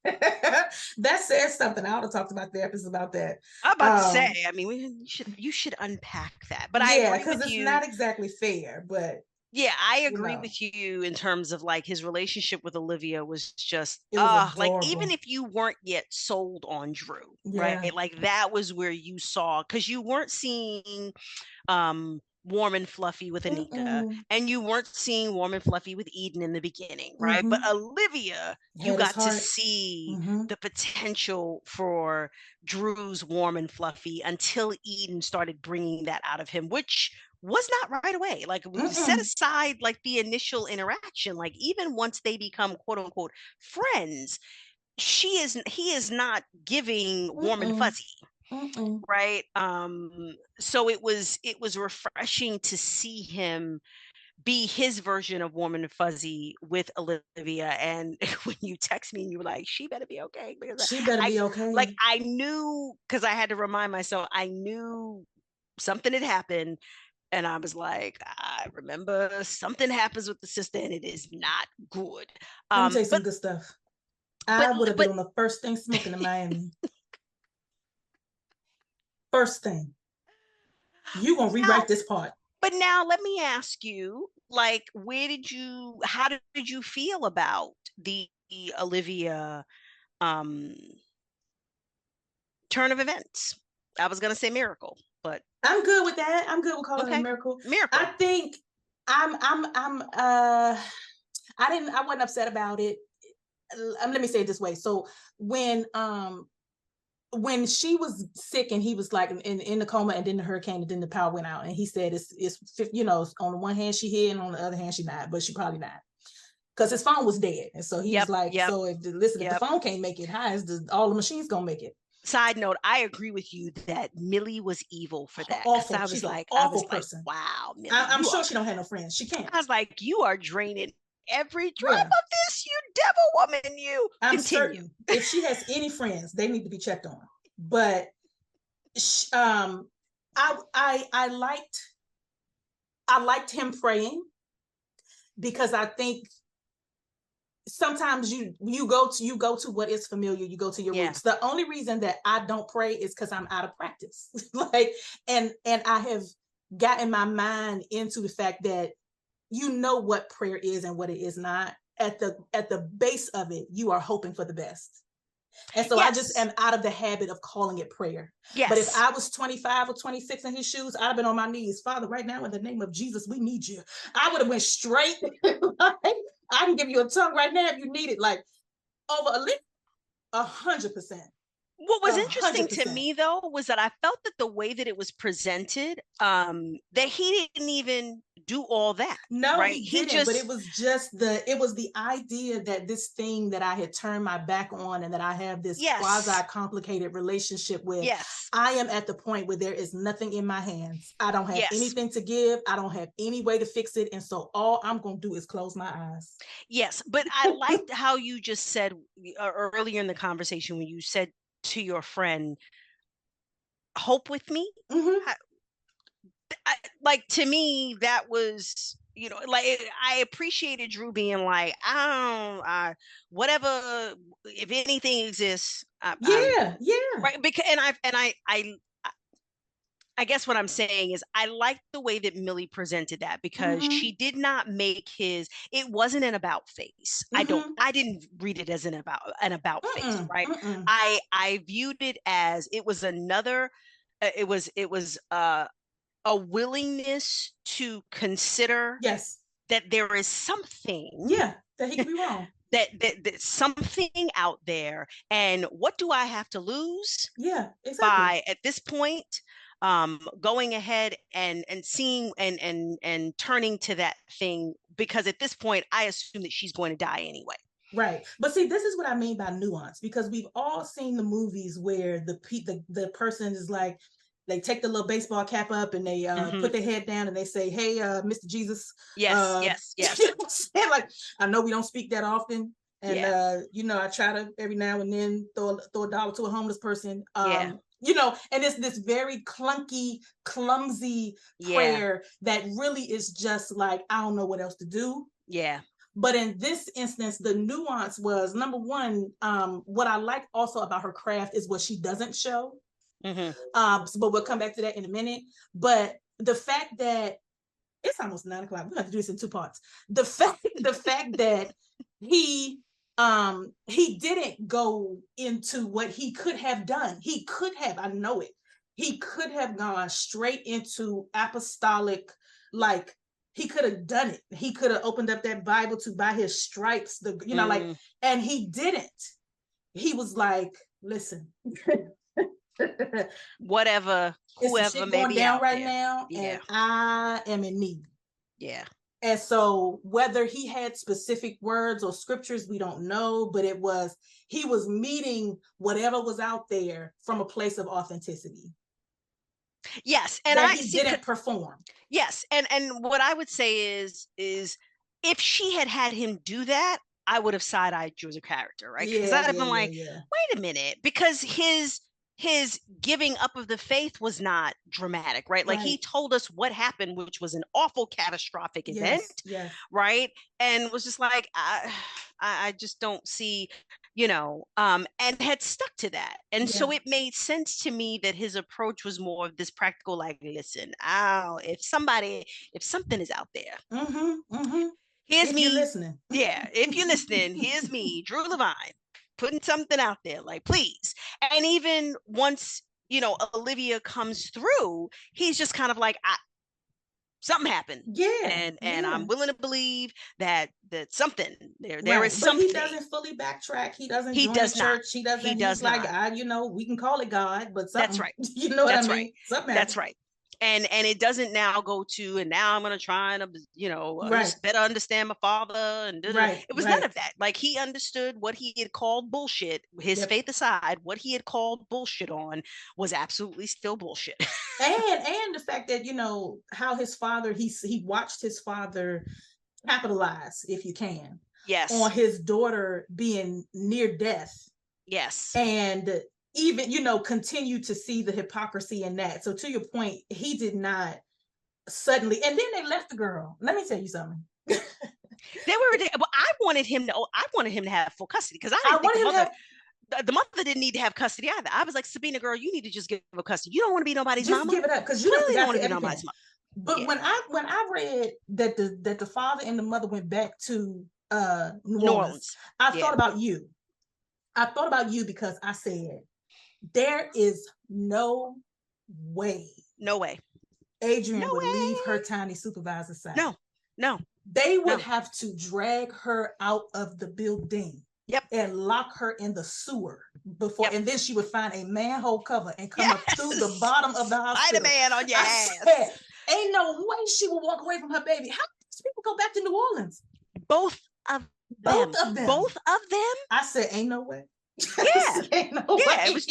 That says something. I ought to talk to my therapist about that. I'm about to say, Um, I mean, you should unpack that. But I yeah, agree because with it's you. not exactly fair, but Yeah, I you agree know, with you in terms of like his relationship with Olivia was just it was like, even adorable. if you weren't yet sold on Drew, Yeah. right? Like that was where you saw, because you weren't seeing warm and fluffy with Anika, Mm-mm. and you weren't seeing warm and fluffy with Eden in the beginning, right? But Mm-hmm. Olivia, you Had his got to heart. see Mm-hmm. the potential for Drew's warm and fluffy until Eden started bringing that out of him, which was not right away. Like, we set Mm-mm. aside like the initial interaction, like even once they become quote unquote friends, he is not giving warm and Mm-mm. fuzzy, Mm-mm. right? So it was refreshing to see him be his version of warm and fuzzy with Olivia. And when you text me and you were like, she better be okay, because She better I be like, okay. I knew, because I had to remind myself, I knew something had happened, and I was like, I remember something happens with the sister and it is not good. Let me tell you But some good stuff. but I would have been but on the first thing smoking in Miami. First thing. You gonna now rewrite this part. but now let me ask you, like, how did you feel about the Olivia um turn of events? I was gonna say miracle, but I'm good with that. I'm good with calling it a okay. miracle. I Miracle. think I'm I wasn't upset about it. Let me say it this way. So when she was sick and he was like in the coma, and then the hurricane, and then the power went out, and he said it's on the one hand she here, and on the other hand she not, but she probably not, because his phone was dead. And so he was Yep, like, yep, so if the yep. phone can't make it, how is all the machines gonna make it? Side note, I agree with you that Millie was evil for that, because Awful. She's an I awful was like, person. wow, Millie, I'm you sure are. she don't have no friends. She I can't. was like, you are draining every drop Yeah. of this, you devil woman, you. I'm Continue. certain if she has any friends, they need to be checked on. But um, I liked him praying, because I think sometimes you go to what is familiar, you go to your Yeah. roots. The only reason that I don't pray is because I'm out of practice. Like, and I have gotten my mind into the fact that you know what prayer is and what it is not. At the base of it, you are hoping for the best. And so I just Yes. am out of the habit of calling it prayer. But if Yes. I was 25 or 26 in his shoes, I'd have been on my knees. Father, right now, in the name of Jesus, we need you. I would have went straight. Like, I can give you a tongue right now if you need it. Like, over 100%. What was a interesting hundred to percent. me though was that I felt that the way that it was presented, that he didn't even do all that, No, right? he He didn't. But it just, was just the idea that this thing that I had turned my back on, and that I have this quasi yes, complicated relationship with, yes, I am at the point where there is nothing in my hands. I don't have yes, anything to give. I don't have any way to fix it. And so all I'm going to do is close my eyes. yes. But I liked how you just said earlier in the conversation when you said to your friend, hope with me. Mm-hmm. Like, to me that was, like, I appreciated Drew being like, whatever, if anything exists, Yeah, yeah. right, because I guess what I'm saying is I like the way that Millie presented that, because Mm-hmm. she did not make it wasn't an about face. Mm-hmm. I didn't read it as an about face, Mm-mm. right? Mm-mm. I viewed it as it was another it was a willingness to consider Yes. that there is something, Yeah, that he could be wrong. that something out there, and what do I have to lose Yeah, exactly. by at this point going ahead and seeing and turning to that thing, because at this point I assume that she's going to die anyway. Right. But see, this is what I mean by nuance, because we've all seen the movies where the person is like, they take the little baseball cap up and they put their head down and they say, "Hey, Mr. Jesus." Yes, yes, You yes. know what I'm saying? Like, I know we don't speak that often. And Yeah. you know, I try to every now and then throw a dollar to a homeless person. Yeah. You know, and it's this very clunky, clumsy Yeah. prayer that really is just like, I don't know what else to do. Yeah. But in this instance, the nuance was, number one, what I like also about her craft is what she doesn't show. But we'll come back to that in a minute. But the fact that it's almost 9 o'clock, we have to do this in two parts. The fact that he didn't go into what he could have done. He could have, I know it. He could have gone straight into apostolic, like, he could have done it. He could have opened up that Bible to by his stripes, like, and he didn't. He was like, listen, whatever, whoever may be down out right there. now, and I am in need. Yeah. And so whether he had specific words or scriptures, we don't know, but he was meeting whatever was out there from a place of authenticity. Yes, and that he didn't perform. Yes, and what I would say is if she had him do that, I would have side-eyed you as a character, right? Because I'd have been like, wait a minute, because his giving up of the faith was not dramatic, right? Like, he told us what happened, which was an awful catastrophic event, right? And was just like, I just don't see, and had stuck to that. And so it made sense to me that his approach was more of this practical, like, listen, if something is out there, here's if me. You're listening. Yeah, if you're listening, here's me, Drew Levine, putting something out there, like, please. And even once, Olivia comes through, he's just kind of like, something happened. And I'm willing to believe that something there is something. But he doesn't fully backtrack. He doesn't join the church. He doesn't. He's like, we can call it God, but something. That's right. You know what I mean? Right. Something. That's right. And it doesn't now go to, and now I'm going to try and, better understand my father. And it was none of that. Like, he understood what he had called bullshit, his faith aside, what he had called bullshit on was absolutely still bullshit. and the fact that, how his father, he watched his father capitalize, if you can, on his daughter being near death. Yes. And even, continue to see the hypocrisy in that. So to your point, he did not suddenly, and then they left the girl. Let me tell you something. They were, well, I wanted him to have full custody, because I didn't think the mother didn't need to have custody either. I was like, Sabina, girl, you need to just give her custody. You don't want to be nobody's mama. Just give it up, because you don't want to be nobody's mama. But when I read that the father and the mother went back to New Orleans, I thought about you. I thought about you, because I said, there is no way Adrienne would leave her tiny supervisor's side. No. They would have to drag her out of the building. And lock her in the sewer before, and then she would find a manhole cover and come up through the bottom of the hospital. Spider-Man on your ass. Said, ain't no way she will walk away from her baby. How do these people go back to New Orleans? Both of them. I said, ain't no way. Yeah. Ain't no way. It was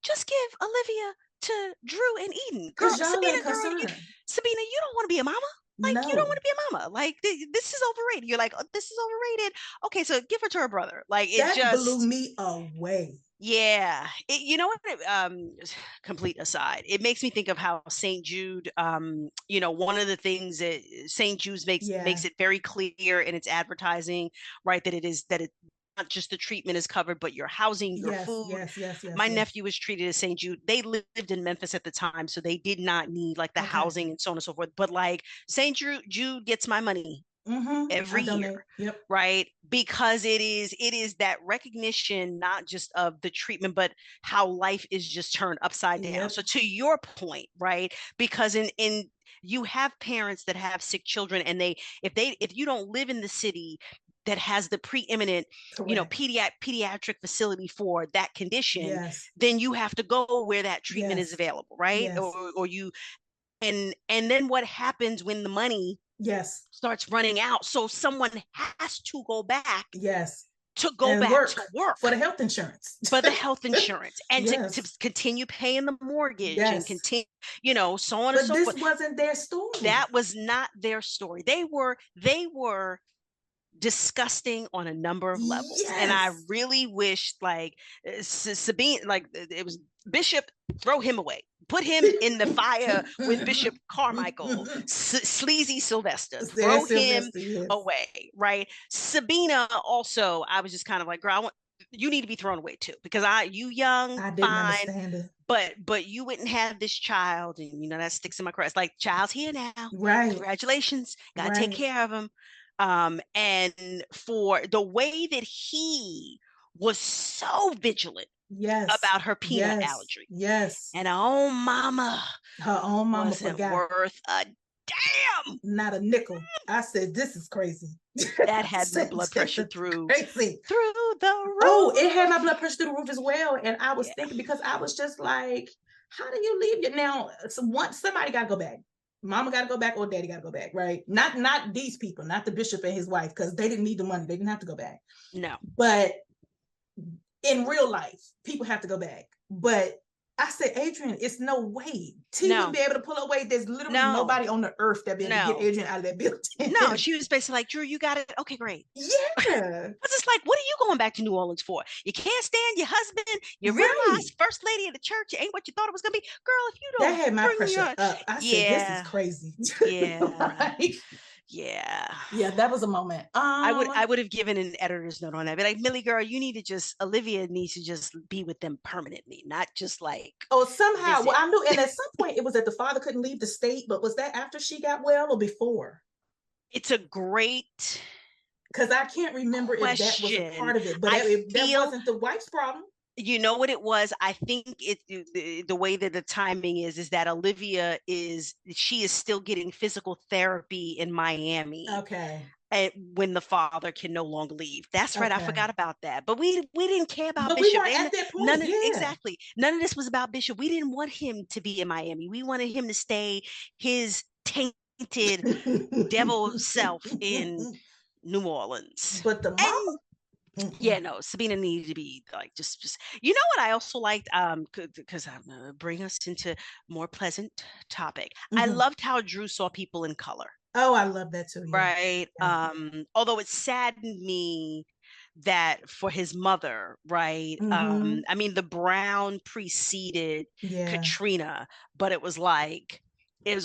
just give Olivia to Drew and Eden. Girl, Sabina, you don't want to be a mama. Like, you don't want to be a mama. Like, this is overrated. You're like, oh, this is overrated. Okay, so give her to her brother. Like, it just blew me away. Yeah. You know what? Complete aside, it makes me think of how St. Jude, one of the things that St. Jude makes it very clear in its advertising, right, that it not just the treatment is covered, but your housing, your food. Yes. My nephew was treated at St. Jude. They lived in Memphis at the time, so they did not need, like, the housing and so on and so forth. But, like, St. Jude gets my money every I donate. year, Yep. right? Because it is that recognition, not just of the treatment, but how life is just turned upside down. Yep. So to your point, right? Because in you have parents that have sick children, and if you don't live in the city that has the preeminent, Correct. pediatric facility for that condition, Yes. then you have to go where that treatment is Yes. available, right? Yes. Or you and then what happens when the money Yes. starts running out? So someone has Yes. to go And back work to for the work health insurance. for the health insurance, and to Yes. continue paying the mortgage, and Yes. continue, so on and But so this forth. wasn't their story. That was not their story. They were disgusting on a number of levels, and I Yes. really wish, like, Sabine, like, it was Bishop, throw him away, put him in the fire with Bishop Carmichael, sleazy Sylvester, There's throw him Sylvester, yes. away, right? Sabina also, I was just kind of like, girl, you need to be thrown away too, because you young, I didn't fine, understand it. but you wouldn't have this child, and that sticks in my crest. Like, child's here now. Right. Congratulations, gotta take Right. care of him. And for the way that he was so vigilant Yes. about her peanut Yes. allergy, Yes. and her own mama Her own mama wasn't forgot. worth a damn. Not a nickel. I said, this is crazy. That I had my said, blood this pressure is through crazy. the Oh, it had roof. my blood pressure through the roof as well. And I was Yeah. thinking, because I was just like, how do you leave your now? Somebody got to go back. Mama got to go back, or daddy got to go back, right? Not these people, not the bishop and his wife, because they didn't need the money. They didn't have to go back. No. But in real life, people have to go back. But I said, Adrian, it's no way. T wouldn't be able to pull away. There's literally nobody on the earth that be able to get Adrian out of that building. No, she was basically like, Drew, you got it. Okay, great. Yeah. I was just like, what are you going back to New Orleans for? You can't stand your husband. You Right. realize first lady of the church ain't what you thought it was going to be. Girl, if you don't That had my bring pressure up. I said, this is crazy. Yeah. Right? Yeah. Yeah, that was a moment. I would have given an editor's note on that. But like, Millie, girl, Olivia needs to just be with them permanently, not just like. Oh, somehow. visit. Well, I knew, and at some point it was that the father couldn't leave the state, but was that after she got well or before? It's a great, because I can't remember question. If that was a part of it, but that wasn't the wife's problem. You know what it was? I think the way that the timing is that Olivia she is still getting physical therapy in Miami. Okay. When the father can no longer leave. That's right. Okay. I forgot about that. But we didn't care about but Bishop. We weren't at that point. Exactly. None of this was about Bishop. We didn't want him to be in Miami. We wanted him to stay his tainted devil self in New Orleans. But the mom. Yeah, no, Sabina needed to be like just you know what I also liked, because I'm gonna bring us into more pleasant topic. I loved how Drew saw people in color. Oh, I love that too. Yeah. Right. Yeah. Although it saddened me that for his mother, right? I mean, the brown preceded Katrina, but it was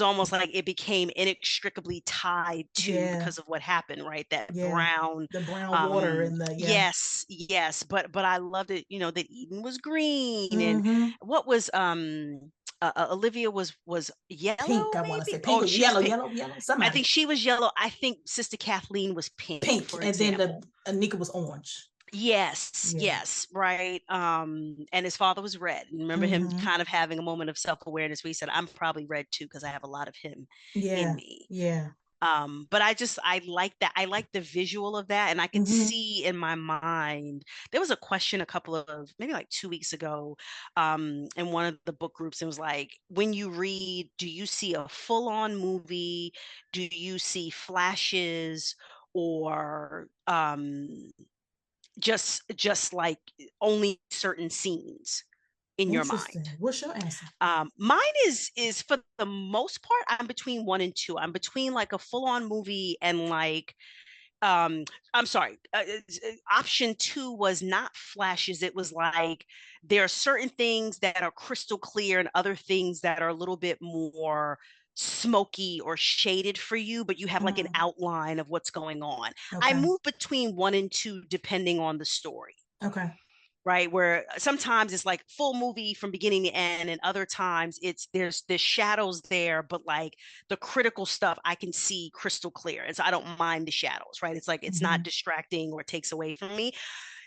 almost like it became inextricably tied to because of what happened, right? That brown, the brown water and the yes. But I loved it, that Eden was green, and what was Olivia was yellow, pink. I want to say pink or yellow. Somebody. I think she was yellow. I think Sister Kathleen was pink. For example. Then Anika was orange. Yes, right. And his father was red. Remember him kind of having a moment of self-awareness where he said, I'm probably red too, because I have a lot of him in me. Yeah. But I like that. I like the visual of that. And I can see in my mind, there was a question a couple of, maybe like 2 weeks ago, in one of the book groups. It was like, when you read, do you see a full-on movie? Do you see flashes, or just like only certain scenes in your mind? What's your answer? Mine is for the most part, I'm between 1 and 2. I'm between like a full-on movie and like I'm sorry, option 2 was not flashes. It was like there are certain things that are crystal clear and other things that are a little bit more smoky or shaded for you, but you have like an outline of what's going on. I move between 1 and 2 depending on the story. Okay. right? Where sometimes it's like full movie from beginning to end, and other times there's the shadows there, but like the critical stuff I can see crystal clear. And so I don't mind the shadows, right? It's like it's not distracting or takes away from me.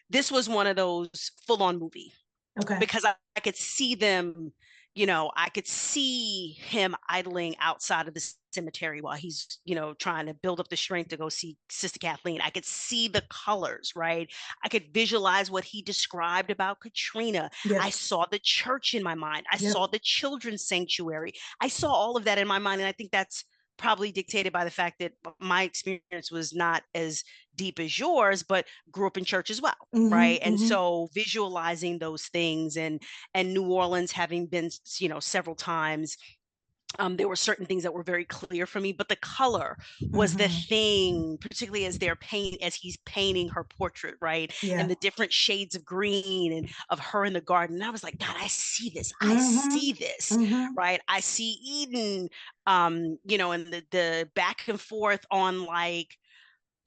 This was one of those full on movie Okay. because I could see them, I could see him idling outside of the cemetery while he's, trying to build up the strength to go see Sister Kathleen. I could see the colors, right? I could visualize what he described about Katrina. Yep. I saw the church in my mind. I Yep. saw the children's sanctuary. I saw all of that in my mind. And I think that's probably dictated by the fact that my experience was not as deep as yours, but grew up in church as well. Right. And so visualizing those things and New Orleans having been, several times, there were certain things that were very clear for me, but the color was the thing, particularly as he's painting her portrait, right? Yeah. And the different shades of green and of her in the garden. And I was like, God, I see this. I see this, right? I see Eden, and the back and forth on like,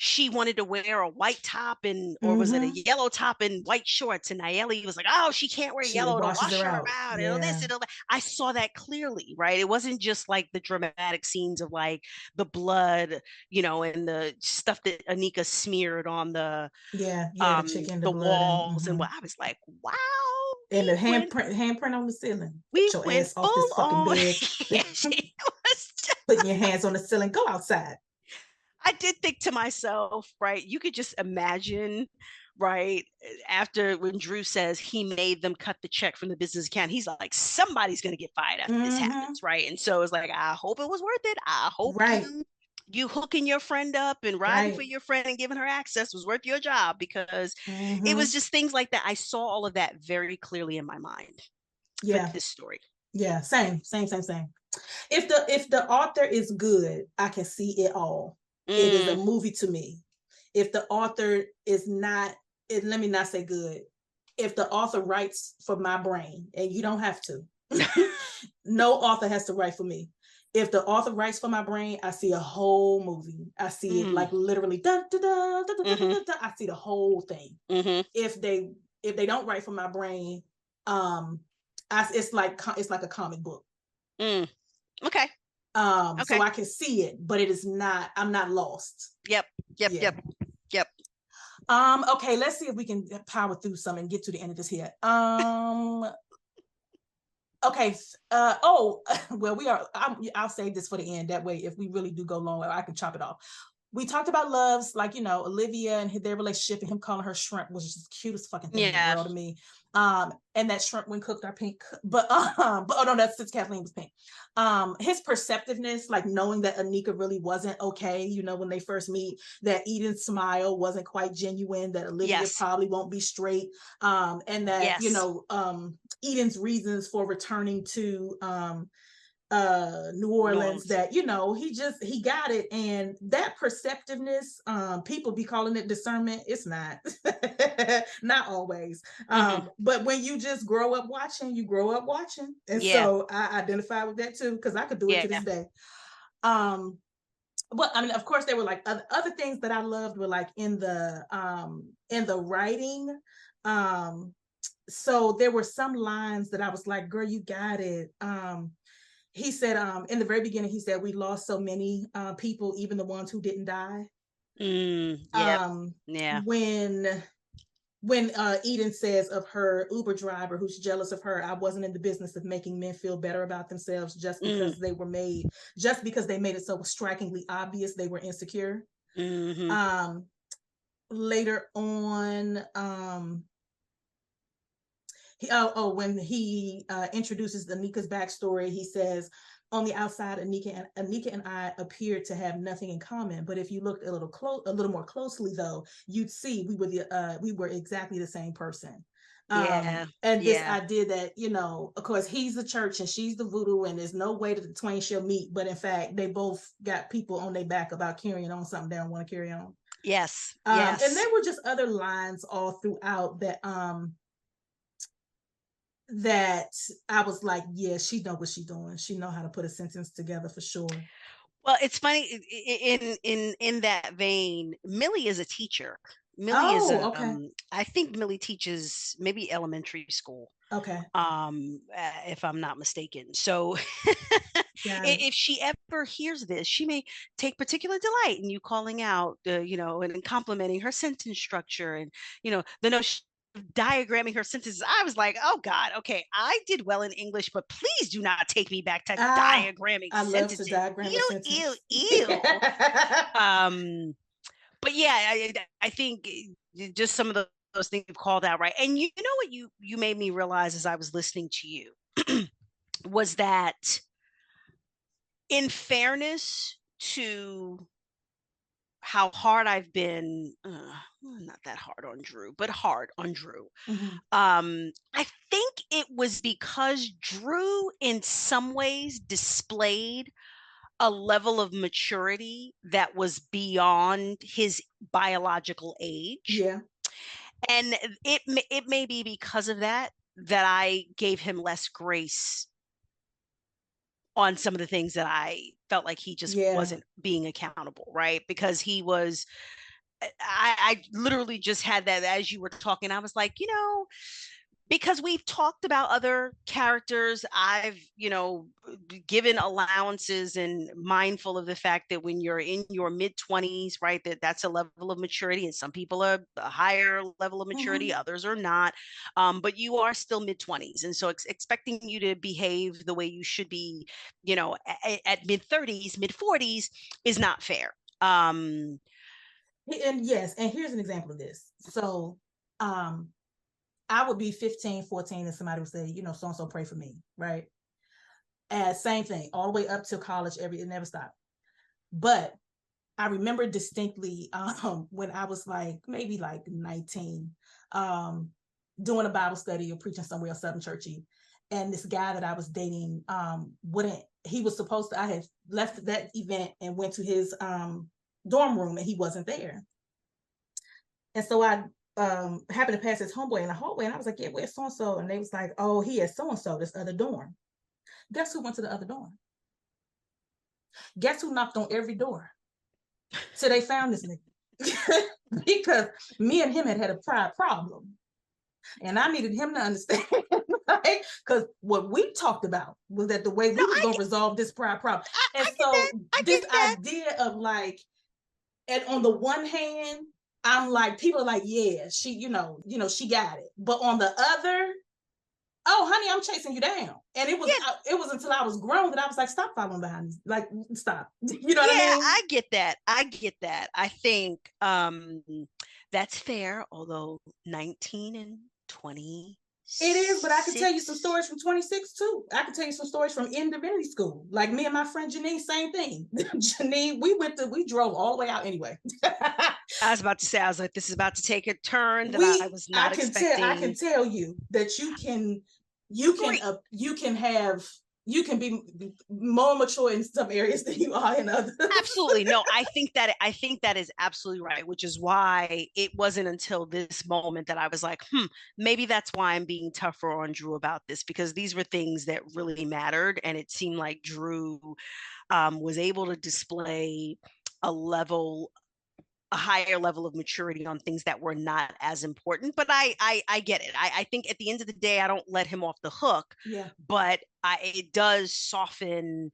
she wanted to wear a white top or was it a yellow top and white shorts? And Nayeli was like, oh, she can't wear yellow to wash her out. Yeah. This and all that. I saw that clearly, right? It wasn't just like the dramatic scenes of like the blood, and the stuff that Anika smeared on the the chicken, the walls and what I was like, wow. And the handprint on the ceiling. We Get your went ass off this fucking bed. Yeah, she was just... Putting your hands on the ceiling. Go outside. I did think to myself, right, you could just imagine, right, after when Drew says he made them cut the check from the business account, he's like, somebody's going to get fired after this happens, right? And so it's like, I hope it was worth it. I hope you hooking your friend up and riding for your friend and giving her access was worth your job, because it was just things like that. I saw all of that very clearly in my mind for this story. Yeah, same. If the author is good, I can see it all. It is a movie to me. If the author is not, let me not say good. If the author writes for my brain, and you don't have to, no author has to write for me. If the author writes for my brain, I see a whole movie. I see it like literally, da, da, da, da, da, da, da, I see the whole thing. If they don't write for my brain, it's like a comic book. Okay. So I can see it, but it is not, I'm not lost. Yep. Okay, let's see if we can power through some and get to the end of this here. Okay. Well, I'll save this for the end. That way, if we really do go long, I can chop it off. We talked about loves, like, Olivia and their relationship, and him calling her shrimp was just the cutest fucking thing in the world to me. And that shrimp when cooked are pink, but oh no, that's since Kathleen was pink. His perceptiveness, like knowing that Anika really wasn't okay, when they first meet, that Eden's smile wasn't quite genuine, that Olivia probably won't be straight, and that Eden's reasons for returning to New Orleans, that he got it. And that perceptiveness, people be calling it discernment. It's not. Not always. But when you just grow up watching, and so I identify with that too, because I could do it to this day. But I mean, of course, there were like other things that I loved were like in the writing. So there were some lines that I was like, girl, you got it. He said, in the very beginning, he said, we lost so many people, even the ones who didn't die. When Eden says of her Uber driver who's jealous of her, I wasn't in the business of making men feel better about themselves just because they made it so strikingly obvious they were insecure. Later on, when he introduces Anika's backstory, he says, on the outside, Anika and I appeared to have nothing in common, but if you looked a little more closely, though, you'd see we were exactly the same person. This idea that, of course, he's the church and she's the voodoo, and there's no way that the twain shall meet, but in fact, they both got people on their back about carrying on something they don't want to carry on. Yes. And there were just other lines all throughout that I was like, yeah, she knows what she's doing. She know how to put a sentence together for sure. Well, it's funny in that vein. Millie is a teacher, Millie is Oh, okay. I think Millie teaches maybe elementary school, Okay. if I'm not mistaken. So Got it. if she ever hears this, she may take particular delight in you calling out, and complimenting her sentence structure, and the notion of diagramming her sentences. I was like, oh God, okay, I did well in English, but please do not take me back to Ah, diagramming I love to sentences. diagram a Ew, ew, sentence. ew. Um, but yeah, I think just some of those things you've called out, right? And you know what you made me realize as I was listening to you was that, in fairness to how hard I've been, not that hard on Drew, but hard on Drew. Mhm. I think it was because Drew, in some ways, displayed a level of maturity that was beyond his biological age. Yeah. And it may be because of that that I gave him less grace on some of the things that I felt like he just Yeah. wasn't being accountable, right? Because he was, I literally just had that as you were talking. I was like, because we've talked about other characters, I've, given allowances and mindful of the fact that when you're in your mid 20s, right, that's a level of maturity, and some people are a higher level of maturity, Mhm. others are not. But you are still mid 20s. And so expecting you to behave the way you should be, at mid 30s, mid 40s is not fair. And yes, and here's an example of this. So, um, I would be 15, 14, and somebody would say, so and so pray for me, right? And same thing, all the way up to college, it never stopped. But I remember distinctly when I was like maybe like 19, um, doing a Bible study or preaching somewhere, Southern Churchy. And this guy that I was dating wouldn't, he was supposed to, I had left that event and went to his dorm room and he wasn't there. And so I happened to pass his homeboy in the hallway and I was like, yeah, where's so and so? And they was like, oh, he is so and so, this other dorm. Guess who went to the other dorm? Guess who knocked on every door? So they found this nigga because me and him had a pride problem. And I needed him to understand, right? Because what we talked about was that the way No, we was going to resolve this pride problem. And I get so that. I this get that. idea of like, and on the one hand, I'm like, people are like, yeah, she, she got it. But on the other, oh, honey, I'm chasing you down. And Yeah, it was until I was grown that I was like, stop following behind me. Like, stop. You know what I yeah, mean? I get that. I get that. I think that's fair, although 19 and It is, but I can tell you some 26. stories from 26 too. I can tell you some stories from in divinity school. Like me and my friend Janine, same thing. Janine, we drove all the way out anyway. I was about to say, I was like, this is about to take a turn that I was not I can expecting. tell you that Great. you can be more mature in some areas than you are in others. Absolutely. No, I think that is absolutely right, which is why it wasn't until this moment that I was like, maybe that's why I'm being tougher on Drew about this, because these were things that really mattered. And it seemed like Drew was able to display a higher level of maturity on things that were not as important. But I get it. I think at the end of the day, I don't let him off the hook. Yeah. But it does soften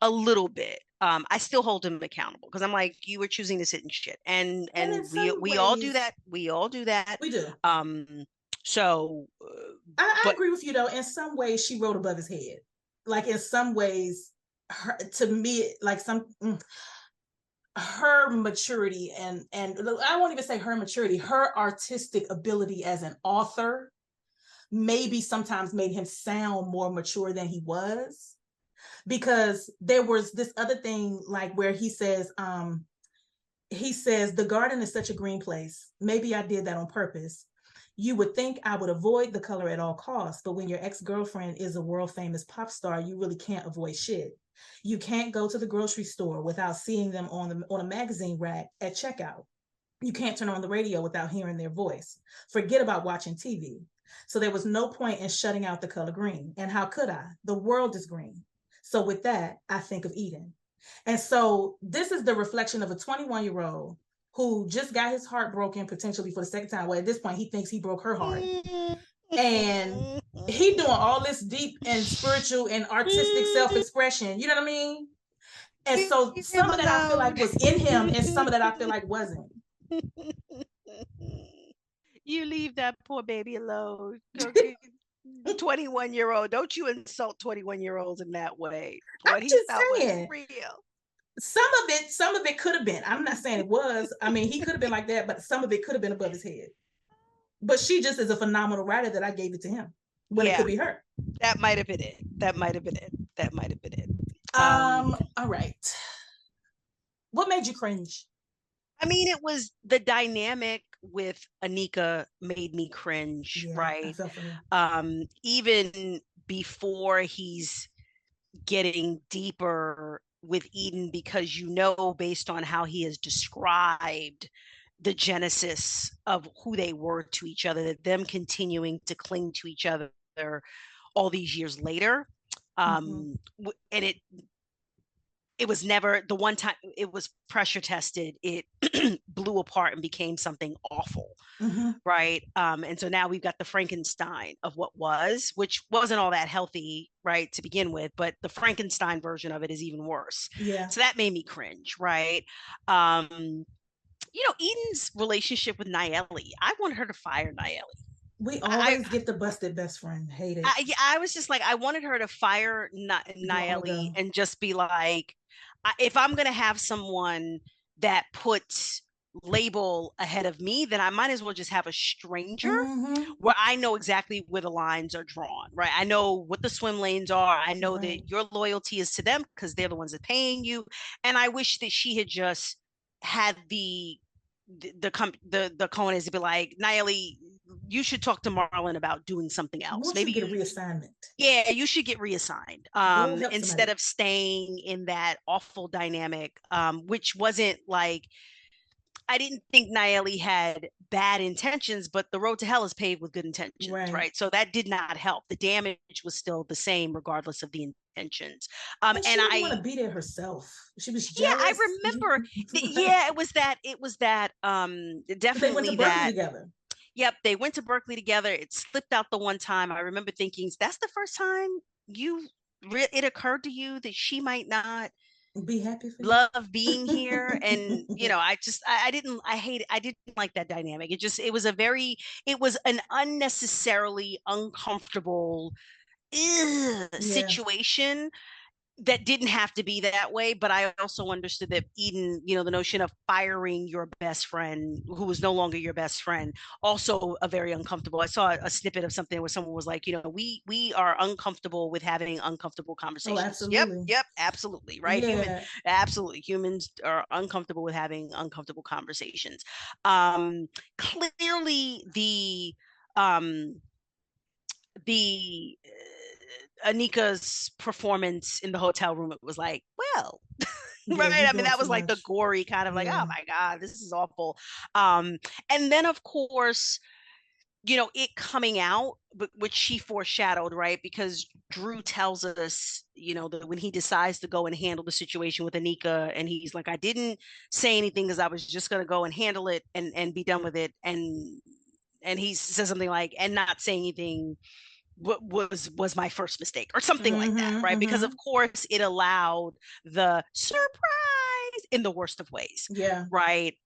a little bit. I still hold him accountable because I'm like, you were choosing to sit in shit, and And in some we all do ways, that. We all do that. we do. Um, so, I but agree with you though. In some ways, she wrote above his head. Like in some ways, to me, like her maturity and I won't even say her maturity, her artistic ability as an author maybe sometimes made him sound more mature than he was, because there was this other thing like where he says the garden is such a green place, maybe I did that on purpose. You would think I would avoid the color at all costs, but when your ex-girlfriend is a world famous pop star, you really can't avoid shit. You can't go to the grocery store without seeing them on a magazine rack at checkout. You can't turn on the radio without hearing their voice. Forget about watching TV. So there was no point in shutting out the color green. And how could I? The world is green. So with that, I think of Eden. And so this is the reflection of a 21-year-old who just got his heart broken potentially for the second time. Well, at this point, he thinks he broke her heart. And he doing all this deep and spiritual and artistic self-expression. You know what I mean? And so some of that I feel like was in him, and some of that I feel like wasn't. You leave that poor baby alone. Okay. 21-year-old. Don't you insult 21-year-olds in that way. I'm What he just felt saying. was real. Some of it could have been. I'm not saying it was. I mean, he could have been like that, but some of it could have been above his head. But she just is a phenomenal writer that I gave it to him when it could be her. That might have been it. That might have been it. That might have been it. All right. What made you cringe? I mean, it was the dynamic with Anika made me cringe, right? I felt for her. Even before he's getting deeper with Eden, because based on how he has described the genesis of who they were to each other, that them continuing to cling to each other all these years later. And it was never the one time it was pressure tested, it blew apart and became something awful. Right. And so now we've got the Frankenstein of what was, which wasn't all that healthy, right, to begin with, but the Frankenstein version of it is even worse. Yeah. So that made me cringe, right? Eden's relationship with Nayeli, I want her to fire Nayeli. We always get the busted best friend. Hate it. I was just like, I wanted her to fire Nayeli and just be like, if I'm going to have someone that puts label ahead of me, then I might as well just have a stranger where I know exactly where the lines are drawn, right? I know what the swim lanes are. I know that your loyalty is to them because they're the ones that are paying you. And I wish that she had just had the cojones to be like, Nayeli, you should talk to Marlon about doing something else. Maybe get a reassignment. Yeah, you should get reassigned instead of staying in that awful dynamic, which wasn't like, I didn't think Nayeli had bad intentions, but the road to hell is paved with good intentions, right? So that did not help. The damage was still the same, regardless of the intentions. And she didn't want to be there herself. She was jealous. Yeah, I remember. It was that. Definitely they went to Berkeley together. Yep, they went to Berkeley together. It slipped out the one time. I remember thinking, that's the first time it occurred to you that she might not be happy for love being here. And I didn't like that dynamic. It was an unnecessarily uncomfortable situation that didn't have to be that way. But I also understood that Eden, the notion of firing your best friend who was no longer your best friend, also a very uncomfortable. I saw a snippet of something where someone was like, we are uncomfortable with having uncomfortable conversations. Oh, absolutely. Yep, absolutely, right? Yeah. Humans are uncomfortable with having uncomfortable conversations. Clearly the Anika's performance in the hotel room, it was like, well, right? I mean, that was like the gory kind of like, oh my God, this is awful. And then, of course, it coming out, which she foreshadowed, right? Because Drew tells us, that when he decides to go and handle the situation with Anika, and he's like, I didn't say anything because I was just going to go and handle it and be done with it. And he says something like, and not saying anything was my first mistake or something like that, right? Because of course it allowed the surprise in the worst of ways, right?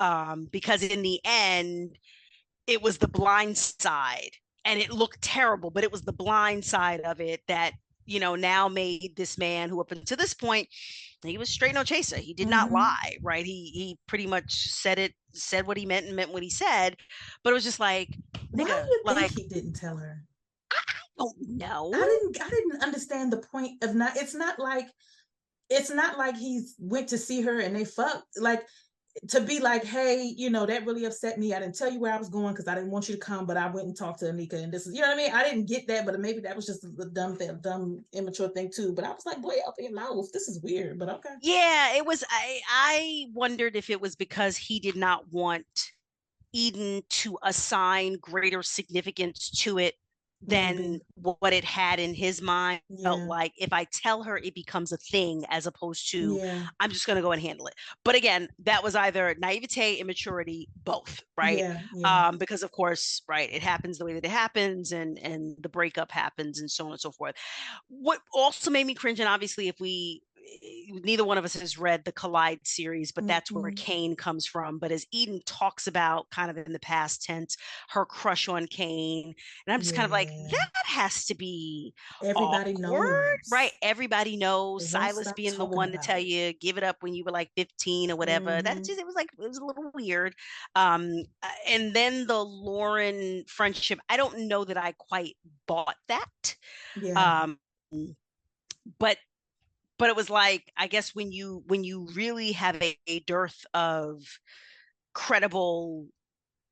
Because in the end it was the blind side and it looked terrible, but it was the blind side of it that now made this man, who up until this point he was straight no chaser, he did not lie, right? He pretty much said what he meant and meant what he said. But it was just like, why do you think he didn't tell her? Oh no, I didn't understand the point of not. It's not like he went to see her and they fucked. Like, to be like, hey, that really upset me. I didn't tell you where I was going because I didn't want you to come, but I went and talked to Anika, and this is, what I mean. I didn't get that, but maybe that was just a dumb, immature thing too. But I was like, boy, open your mouth. This is weird, but okay. Yeah, it was. I wondered if it was because he did not want Eden to assign greater significance to it than Maybe. what it had in his mind. Felt Yeah. like if I tell her, it becomes a thing, as opposed to Yeah. I'm just going to go and handle it. But again, that was either naivete, immaturity, both, right? Yeah. Yeah. Because of course, right, it happens the way that it happens, and the breakup happens, and so on and so forth. What also made me cringe, and obviously, if we neither one of us has read the Collide series, but that's where Mm-mm. Kane comes from. But as Eden talks about, kind of in the past tense, her crush on Kane, and I'm just kind of like, Yeah. that has to be Everybody awkward, right? knows. Everybody knows. They won't Silas stop being the talking one to about tell it. you, give it up when you were like 15 or whatever. That Mm-hmm. just, it was like, it was a little weird. And then the Lauren friendship, I don't know that I quite bought that. Yeah. Um, but it was like, I guess when you really have a dearth of credible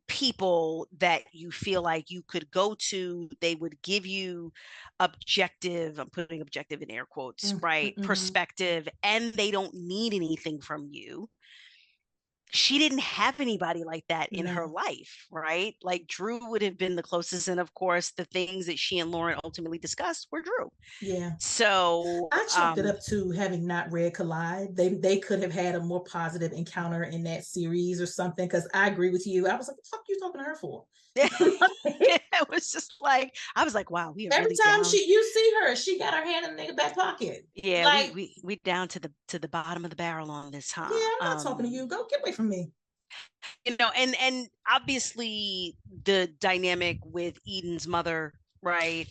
people that you feel like you could go to, they would give you objective, I'm putting objective in air quotes, right, Mm-hmm. perspective, and they don't need anything from you. She didn't have anybody like that in her No. life, right? Like Drew would have been the closest, and of course the things that she and Lauren ultimately discussed were Drew. Yeah. So I chalked it up to having not read Collide. They could have had a more positive encounter in that series or something. Because I agree with you. I was like, "What the fuck you talking to her for?" it was just like, I was like, wow, we are Every really time down. you see her, she got her hand in the nigga back pocket. Yeah, Like, we down to the bottom of the barrel on this, yeah, huh? I'm not talking to you. Go get away from me. And obviously the dynamic with Eden's mother, right?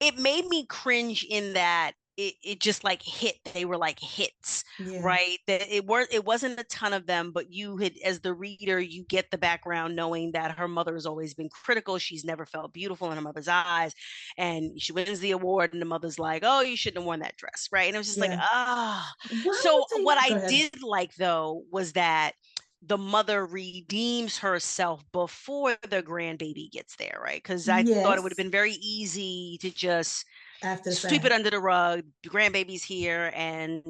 It made me cringe in that it just like hit, they were like hits, Yeah. right? That it wasn't a ton of them, but you had, as the reader, you get the background knowing that her mother has always been critical. She's never felt beautiful in her mother's eyes, and she wins the award, and the mother's like, oh, you shouldn't have worn that dress, right? And it was just like, Yeah. ah. Why So would they? what I Go ahead. did like though was that the mother redeems herself before the grandbaby gets there, right? Because I thought it would have Yes. been very easy to just After the sweep it fact, under the rug. The grandbaby's here, and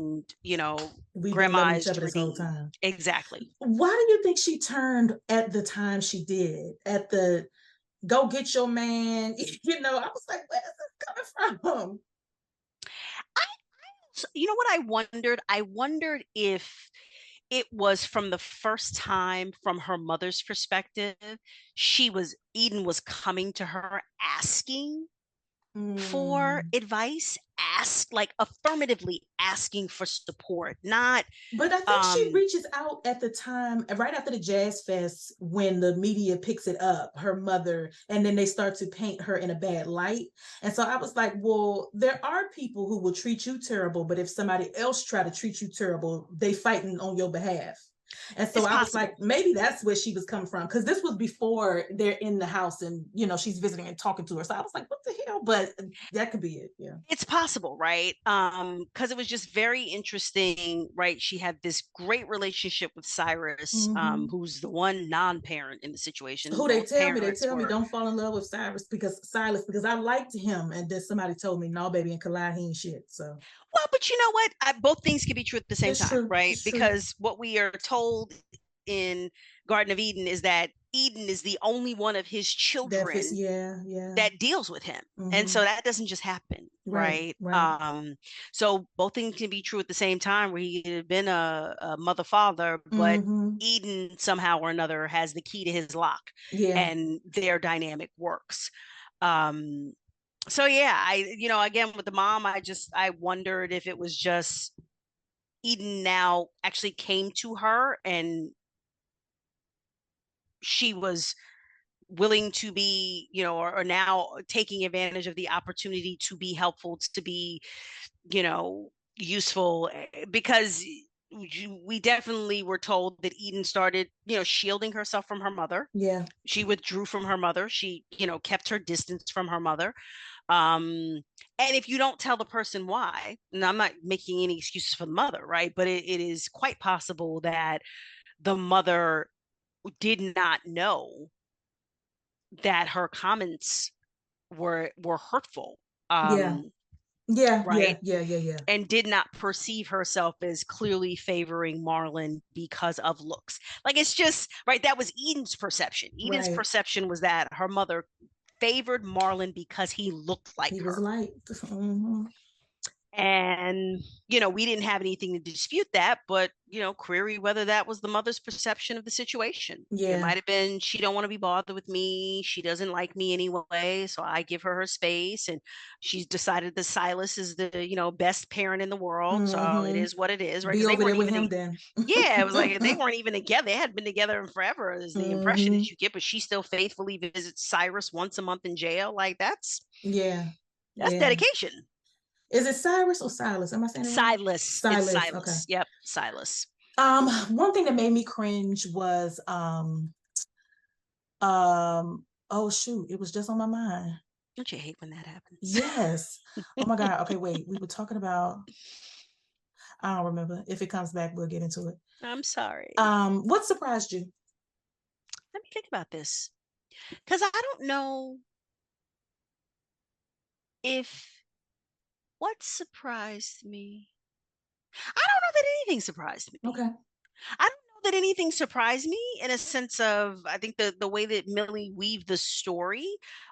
we've been grandma loving each is other this whole redeemed. time. Exactly. Why do you think she turned at the time she did? At the go get your man. I was like, where is this coming from? I, you know what I wondered? I wondered if it was from the first time, from her mother's perspective, Eden was coming to her asking for Mm. advice, ask, like affirmatively asking for support, not But I think she um reaches out at the time, right after the Jazz Fest, when the media picks it up, her mother, and then they start to paint her in a bad light. And so I was like, well, there are people who will treat you terrible, but if somebody else try to treat you terrible, they fighting on your behalf. And so it's I was possible. like, maybe that's where she was coming from. Because this was before they're in the house and, she's visiting and talking to her. So I was like, what the hell? But that could be it. Yeah. It's possible, right? Because it was just very interesting, right? She had this great relationship with Cyrus, Mm-hmm. who's the one non-parent in the situation. Who Both they parents tell me were. don't fall in love with Silas because I liked him, and then somebody told me no, baby, and Collide he ain't shit. So Well, but you know what? Both things can be true at the same it's time, true. right? It's true. Because what we are told in Garden of Eden is that Eden is the only one of his That fits. children Yeah, yeah. that deals with him. And Mm-hmm. so that doesn't just happen, Right, right? right. So both things can be true at the same time, where he had been a mother father, but Mm-hmm. Eden somehow or another has the key to his lock, Yeah, and their dynamic works. Um, so yeah, again with the mom, I wondered if it was just Eden now actually came to her, and she was willing to be, or now taking advantage of the opportunity to be helpful, to be, useful, because we definitely were told that Eden started, shielding herself from her mother. yeah, She withdrew from her mother. She, kept her distance from her mother. Um, and if you don't tell the person why, and I'm not making any excuses for the mother, right? But it is quite possible that the mother did not know that her comments were hurtful, yeah, yeah, yeah, right? yeah, yeah, yeah. And did not perceive herself as clearly favoring Marlon because of looks. Like, it's just right. That was Eden's perception. Eden's Right. perception was that her mother favored Marlon because he looked like He her. was like, mm-hmm. And, you know, we didn't have anything to dispute that, but, you know, query whether that was the mother's perception of the situation. It Yeah. might have been, she don't want to be bothered with me. She doesn't like me anyway. So I give her space. And she's decided that Silas is the, you know, best parent in the world. So it Mm-hmm. is what it is, right? Be Because they over there weren't with even, him then. yeah, it was like they weren't even together. They had been together forever, is the impression Mm-hmm. that you get, but she still faithfully visits Cyrus once a month in jail. Like that's Yeah. dedication. Is it Cyrus or Silas? Am I saying it wrong? Silas. It's Silas. Okay. Silas. Yep, Silas. One thing that made me cringe was oh shoot, it was just on my mind. Don't you hate when that happens? Yes. Oh my God. Okay, wait. We were talking about, I don't remember. If it comes back, we'll get into it. I'm sorry. What surprised you? Let me think about this. Because I don't know if what surprised me. I don't know that anything surprised me. Okay. I don't know that anything surprised me in a sense of, I think the way that Millie weaved the story.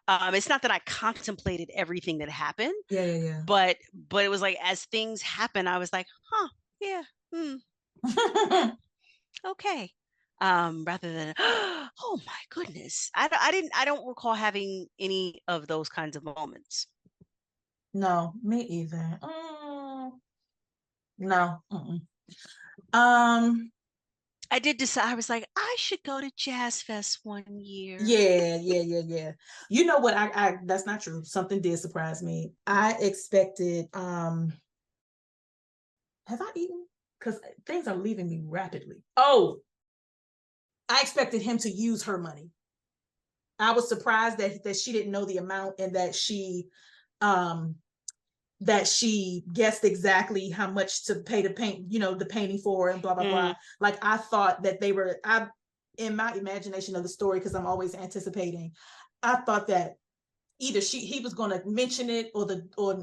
It's not that I contemplated everything that happened. Yeah. But it was like as things happen, I was like, huh, yeah, okay. Rather than, oh my goodness, I don't recall having any of those kinds of moments. No, me either. No. I did decide. I was like, I should go to Jazz Fest one year. Yeah. You know what? I that's not true. Something did surprise me. I expected. Have I eaten? Because things are leaving me rapidly. Oh, I expected him to use her money. I was surprised that she didn't know the amount and um that she guessed exactly how much to pay to paint, the painting for and blah blah blah. Like I thought that they were in my imagination of the story, because I'm always anticipating. I thought that either he was going to mention it, or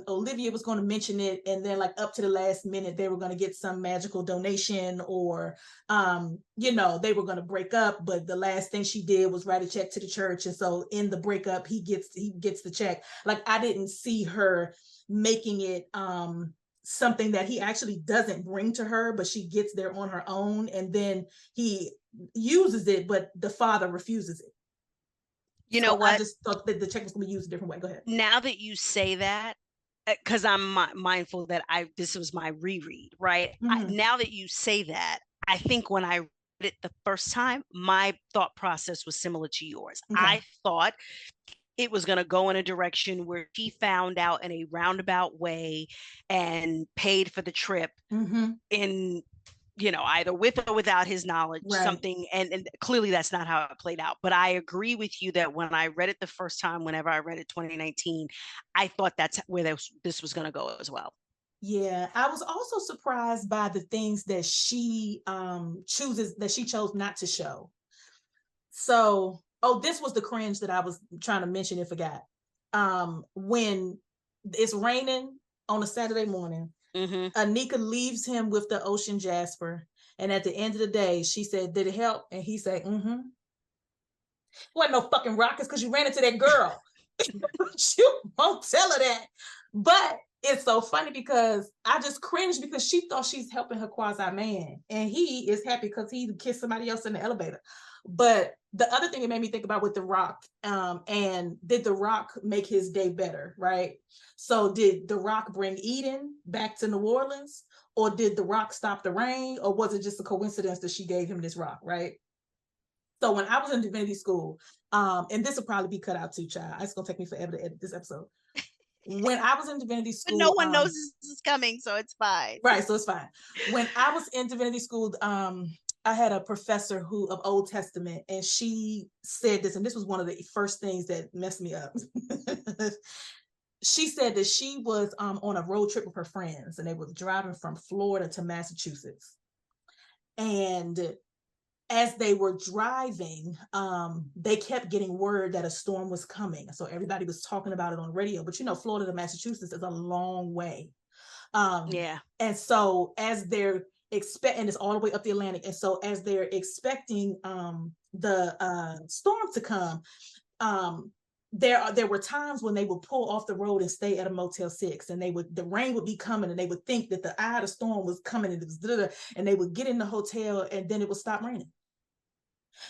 Olivia was going to mention it, and then like up to the last minute they were going to get some magical donation, or they were going to break up, but the last thing she did was write a check to the church, and so in the breakup he gets the check. Like I didn't see her making it something that he actually doesn't bring to her, but she gets there on her own, and then he uses it, but the father refuses it. You know what? I just thought that the check was going to be used a different way. Go ahead. Now that you say that, because I'm mindful that this was my reread, right? Mm-hmm. Now that you say that, I think when I read it the first time, my thought process was similar to yours. Okay. I thought it was going to go in a direction where she found out in a roundabout way and paid for the trip in, either with or without his knowledge, right. Something. And clearly that's not how it played out. But I agree with you that when I read it the first time, whenever I read it 2019, I thought that's where this was going to go as well. Yeah, I was also surprised by the things that she chose not to show. So, this was the cringe that I was trying to mention and forgot. When it's raining on a Saturday morning, Anika leaves him with the ocean jasper, and at the end of the day, she said, "Did it help?" And he said, "Wasn't no fucking rockets because you ran into that girl." You won't tell her that. But it's so funny because I just cringed because she thought she's helping her quasi man, and he is happy because he kissed somebody else in the elevator. But the other thing it made me think about with The Rock, and did The Rock make his day better, right? So did The Rock bring Eden back to New Orleans, or did The Rock stop the rain, or was it just a coincidence that she gave him this rock, right? So when I was in divinity school, and this will probably be cut out too, child. It's gonna take me forever to edit this episode. When I was in divinity school, but no one knows this is coming, so it's fine. Right, so it's fine. When I was in divinity school, I had a professor of Old Testament, and she said this, and this was one of the first things that messed me up. She said that she was on a road trip with her friends, and they were driving from Florida to Massachusetts. And as they were driving, they kept getting word that a storm was coming. So everybody was talking about it on the radio. But Florida to Massachusetts is a long way. Yeah. And so as they're and it's all the way up the Atlantic. And so as they're expecting the storm to come, there were times when they would pull off the road and stay at a Motel 6, and the rain would be coming, and they would think that the eye of the storm was coming, and it was, and they would get in the hotel, and then it would stop raining.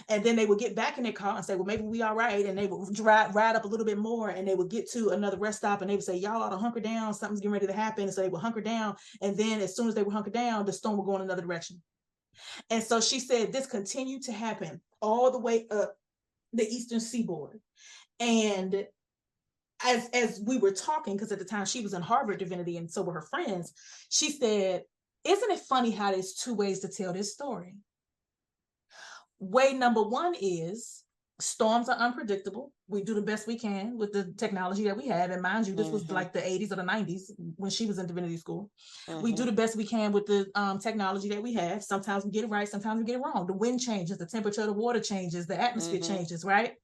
And then they would get back in their car and say, well, maybe we all right. And they would ride up a little bit more, and they would get to another rest stop, and they would say, y'all ought to hunker down. Something's getting ready to happen. And so they would hunker down. And then as soon as they would hunker down, the storm would go in another direction. And so she said this continued to happen all the way up the Eastern Seaboard. And as we were talking, because at the time she was in Harvard Divinity and so were her friends, she said, isn't it funny how there's two ways to tell this story? Way number one is storms are unpredictable. We do the best we can with the technology that we have. And mind you, this was like the 80s or the 90s when she was in divinity school. We do the best we can with the technology that we have. Sometimes we get it right, sometimes we get it wrong. The wind changes, the temperature of the water changes, the atmosphere changes, right?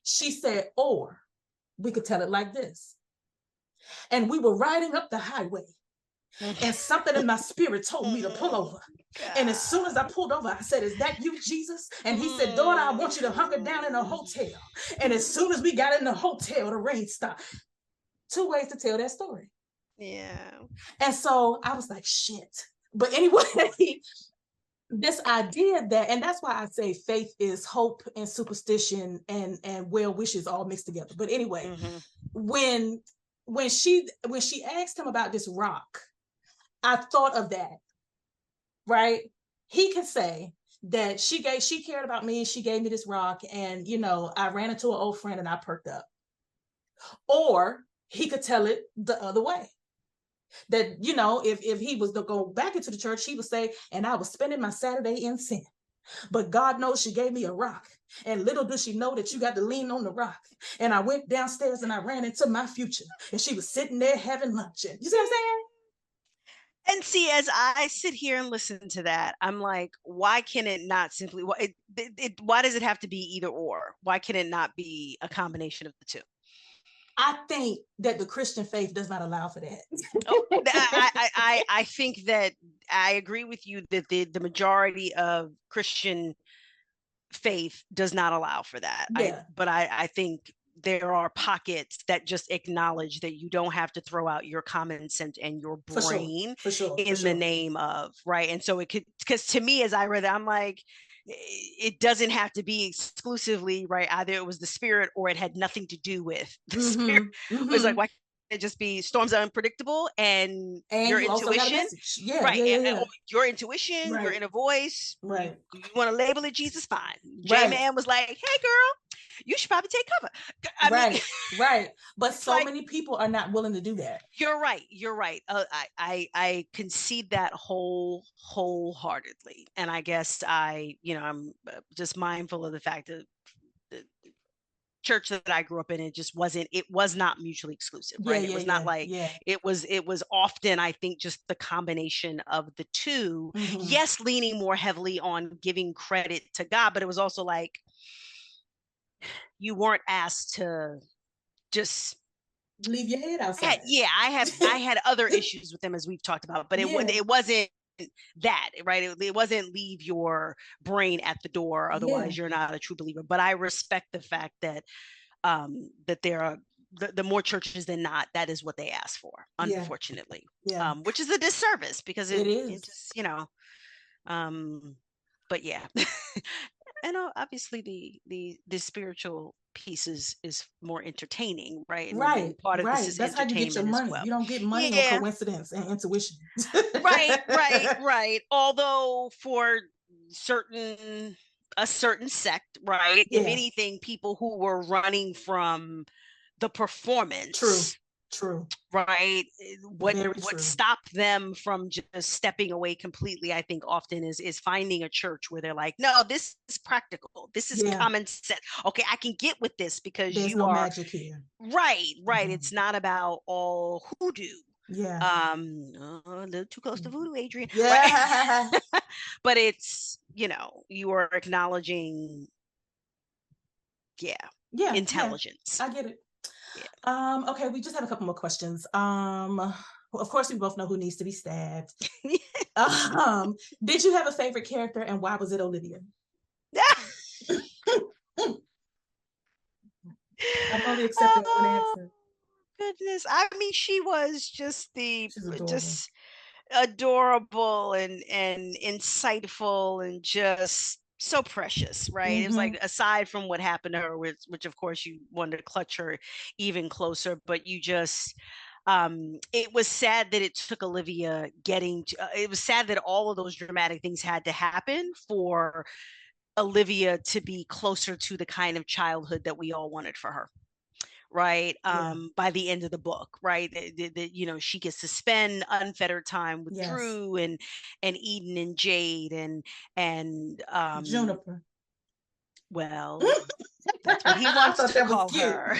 She said, or we could tell it like this. And we were riding up the highway, and something in my spirit told me to pull over. God. And as soon as I pulled over, I said, is that you, Jesus? And he said, daughter, I want you to hunker down in a hotel. And as soon as we got in the hotel, the rain stopped. Two ways to tell that story. Yeah. And so I was like, shit. But anyway, this idea that, and that's why I say faith is hope and superstition and well wishes all mixed together. But anyway, when she asked him about this rock, I thought of that, right? He can say that she cared about me, she gave me this rock, and I ran into an old friend and I perked up. Or he could tell it the other way. That, if he was to go back into the church, he would say, and I was spending my Saturday in sin. But God knows she gave me a rock. And little does she know that you got to lean on the rock. And I went downstairs and I ran into my future. And she was sitting there having lunch. And you see what I'm saying? And see, as I sit here and listen to that, I'm like, why can it not simply, why does it have to be either or? Why can it not be a combination of the two? I think that the Christian faith does not allow for that. I think that I agree with you that the majority of Christian faith does not allow for that. Yeah. But I think there are pockets that just acknowledge that you don't have to throw out your common sense and your brain in the name of, right? And so it could, because to me, as I read it, I'm like, it doesn't have to be exclusively, right? Either it was the spirit or it had nothing to do with the spirit. It was like, why can't it just be storms are unpredictable and your intuition? Yeah. Your intuition, your inner voice. Right. You want to label it Jesus, fine. J-Man was like, hey girl, you should probably take cover. I mean, right. But so many people are not willing to do that. You're right. I concede that wholeheartedly. And I guess I'm just mindful of the fact that the church that I grew up in, it was not mutually exclusive, right? It was not it was often, I think, just the combination of the two. Yes, leaning more heavily on giving credit to God, but it was also like, you weren't asked to just leave your head outside. I had other issues with them, as we've talked about, but it wasn't that, right? It wasn't leave your brain at the door, otherwise you're not a true believer. But I respect the fact that that there are the more churches than not, that is what they ask for, unfortunately. Which is a disservice, because it is just, but yeah. And obviously the spiritual piece is more entertaining, right? And part of this is that's how you get your money. Well. You don't get money on coincidence and intuition. right. Although for a certain sect, right? If anything, people who were running from the performance. True. Right. What stopped them from just stepping away completely, I think often is finding a church where they're like, no, this is practical. This is common sense. Okay, I can get with this because there's no magic here. Right. It's not about all hoodoo. Yeah. A little too close to voodoo, Adrian. Yeah. Right? But it's, you are acknowledging intelligence. I get it. Okay, we just have a couple more questions. Of course, we both know who needs to be stabbed. Did you have a favorite character, and why was it Olivia? I'm only accepting one Oh answer. goodness. I mean, she was She's adorable. just adorable and insightful and just so precious, right? It was like, Mm-hmm. aside from what happened to her, which of course you wanted to clutch her even closer, but you just it was sad that it took Olivia getting to, it was sad that all of those dramatic things had to happen for Olivia to be closer to the kind of childhood that we all wanted for her, right? Yeah. By the end of the book, right? You know, she gets to spend unfettered time with Yes. Drew and Eden and Jade and Juniper. well, that's what he I wants thought to that was call cute. her.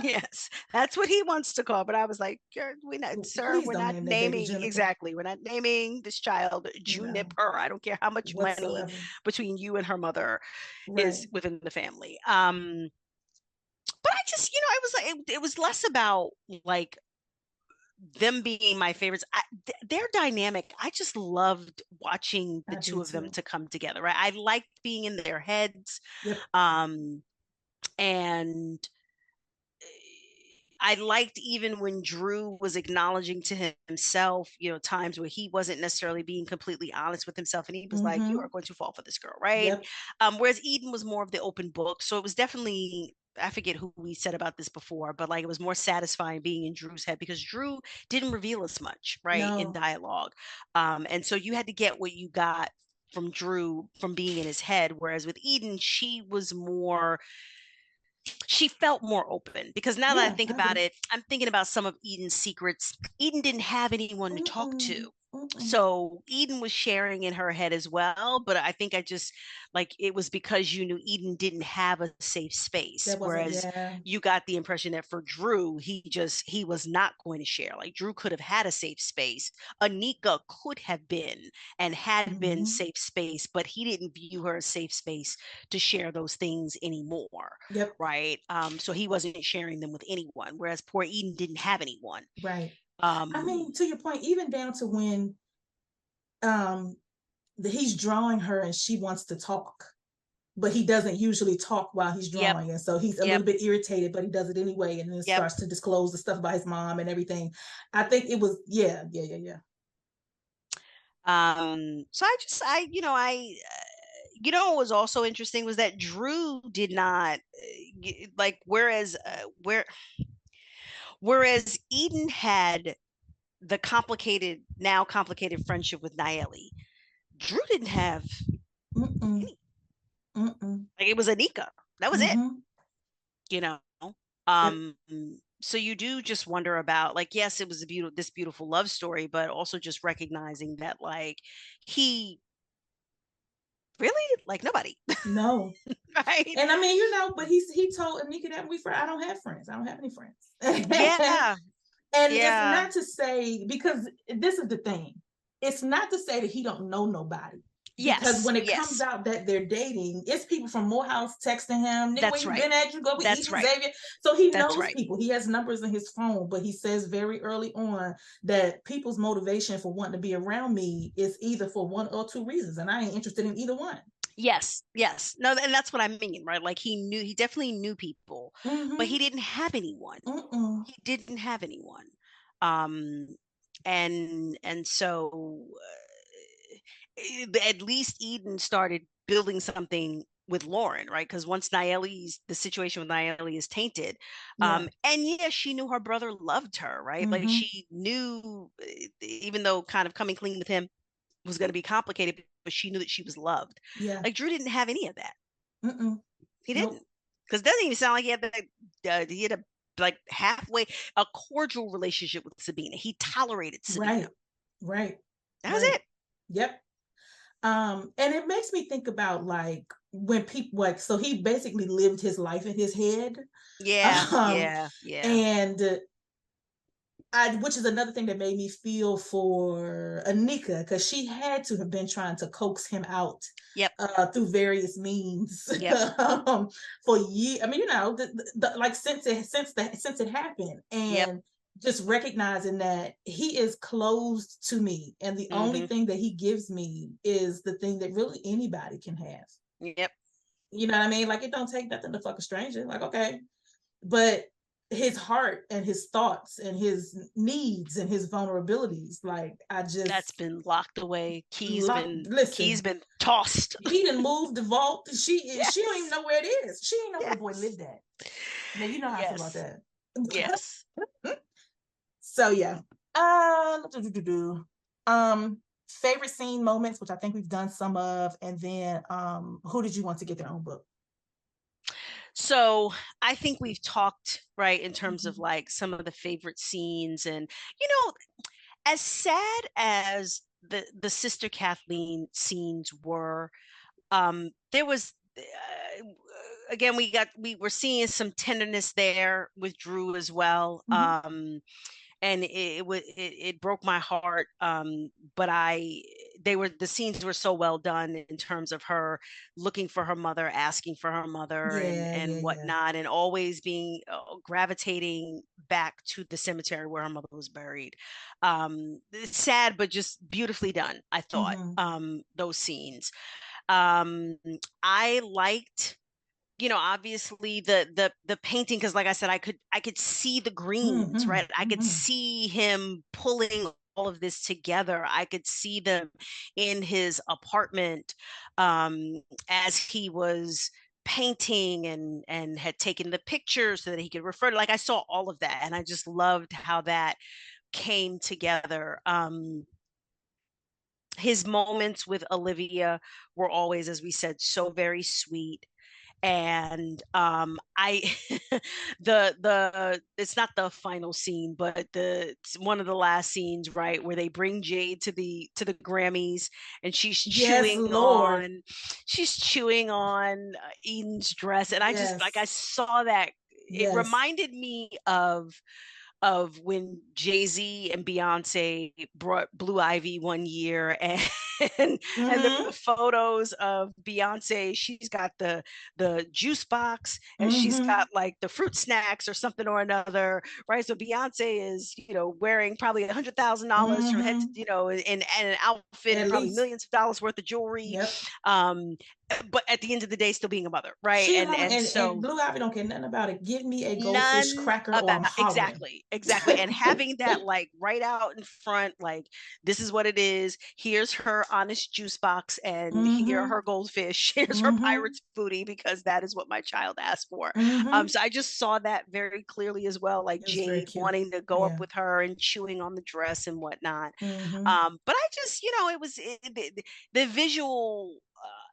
Yes, that's what he wants to call. But I was like, we're not, sir, Please we're don't not name that baby naming Juniper. exactly. We're not naming this child No, Juniper. I don't care how much money whatsoever. between you and her mother is Right. within the family. But I just, it was like it was less about like them being my favorites. Their dynamic, I just loved watching the I two did of them too. to come together. Right, I liked being in their heads, Yep. um, and I liked even when Drew was acknowledging to himself, times where he wasn't necessarily being completely honest with himself, and he was like, "You are Mm-hmm. going to fall for this girl," right? Yep. Whereas Eden was more of the open book, so it was definitely. I forget who we said about this before, but like it was more satisfying being in Drew's head because Drew didn't reveal as much, right, in No. dialogue, and so you had to get what you got from Drew from being in his head. Whereas with Eden, she felt more open because now that I Yeah, think I about agree. it, I'm thinking about some of Eden's secrets. Eden didn't have anyone to talk Mm-mm. to. Mm-mm. So Eden was sharing in her head as well. But I think I just like it was because you knew Eden didn't have a safe space. That wasn't, Whereas yeah. you got the impression that for Drew, he was not going to share. Like Drew could have had a safe space. Anika could have been and had been Mm-hmm. safe space, but he didn't view her as safe space to share those things anymore, Yep. right? So he wasn't sharing them with anyone, whereas poor Eden didn't have anyone. Right. I Um, mean, to your point, even down to when um he's drawing her and she wants to talk, but he doesn't usually talk while he's yep, drawing, and so he's a yep, little bit irritated, but he does it anyway, and then yep. starts to disclose the stuff about his mom and everything. I think it was, yeah, yeah, yeah, yeah. So what was also interesting was that Drew did not like, whereas Eden had the now complicated friendship with Naeli. Drew didn't have Mm-mm. any. Mm-mm. Like it was Anika. That was it. Mm-hmm. You know. Yep. Um, so you do just wonder about, like, yes, it was this beautiful love story, but also just recognizing that like he really like nobody, No. right? And I mean, but he told Anika that I don't have friends. I don't have any friends. Yeah, And it's yeah, not to say, because this is the thing. It's not to say that he don't know nobody. Because yes, when it comes yes, out that they're dating, it's people from Morehouse texting him, nigga, where that's you right, been at? You go with that's Eden right, Xavier. So he that's knows right. people. He has numbers in his phone, but he says very early on that people's motivation for wanting to be around me is either for one or two reasons, and I ain't interested in either one. Yes, yes. No, and that's what I mean, right? Like he definitely knew people, but Mm-hmm. he didn't have anyone. Mm-mm. He didn't have anyone. Um, and so at least Eden started building something with Lauren, right? Because once the situation with Naeli is tainted, Yeah. and yes, she knew her brother loved her, right? Like Mm-hmm. she knew, even though kind of coming clean with him was going to be complicated, but she knew that she was loved. Yeah. Like Drew didn't have any of that. Mm-mm. He didn't, Nope. because it doesn't even sound like he had a like halfway a cordial relationship with Sabina. He tolerated Sabina. Right. Right. That was Right. it. Yep. And it makes me think about like when people like, so he basically lived his life in his head. Yeah, Um, yeah, yeah. and which is another thing that made me feel for Anika, because she had to have been trying to coax him out Yep, through various means yep, for years. I mean, like since it happened, yep. and just recognizing that he is closed to me, and the only Mm-hmm. thing that he gives me is the thing that really anybody can have. Yep. You know what I mean? Like it don't take nothing to fuck a stranger. Like, okay, but his heart and his thoughts and his needs and his vulnerabilities, like I That's just been locked away. Keys listen. been tossed. He didn't move the vault. She don't even Yes. know where it is. She ain't know where the boy Yes. lived at. Now you know how I feel about Yes. that. Yes. So yeah. Um, favorite scene moments, which I think we've done some of, and then who did you want to get their own book? So I think we've talked, right, in terms of Mhm. like some of the favorite scenes. And, you know, as sad as the Sister Kathleen scenes were, there was again, we were seeing some tenderness there with Drew as well. Mhm. And it broke my heart. But the scenes were so well done in terms of her looking for her mother, asking for her mother, Yeah, and yeah, yeah. whatnot, and always being gravitating back to the cemetery where her mother was buried. It's sad, but just beautifully done, I thought. Mm-hmm. Those scenes. um I liked, obviously the painting, because like I said, I could see the greens, Mm-hmm. right? I could Mm-hmm. see him pulling all of this together. I could see them in his apartment, as he was painting and had taken the pictures so that he could refer to, like, I saw all of that, and I just loved how that came together. His moments with Olivia were always, as we said, so very sweet. And I the it's not the final scene, but it's one of the last scenes, right, where they bring Jade to the Grammys, and Yes, Lord. she's chewing on Eden's dress, and I just, like, I Yes. saw that. It Yes. reminded me of when Jay-Z and Beyonce brought Blue Ivy one year, and there were the Mm-hmm. photos of Beyonce. She's got the juice box, and she's Mm-hmm. got like the fruit snacks or something or another, right? So Beyonce is, wearing probably $100,000 from head to, Mm-hmm. and an outfit At and probably least. millions of dollars worth of jewelry. Yep. Um, but at the end of the day, still being a mother, right? She And alone, and and so Blue Ivy don't care nothing about it. Give me a goldfish none cracker or about, I'm hollering. exactly, and having that, like, right out in front, like, this is what it is. Here's her honest juice box, and here are Mm-hmm. her goldfish. Here's her Mm-hmm. pirate's booty, because that is what my child asked for. Mm-hmm. So I just saw that very clearly as well, like It was very Jade cute. wanting to go up Yeah. with her and chewing on the dress and whatnot. Mm-hmm. But I just, the visual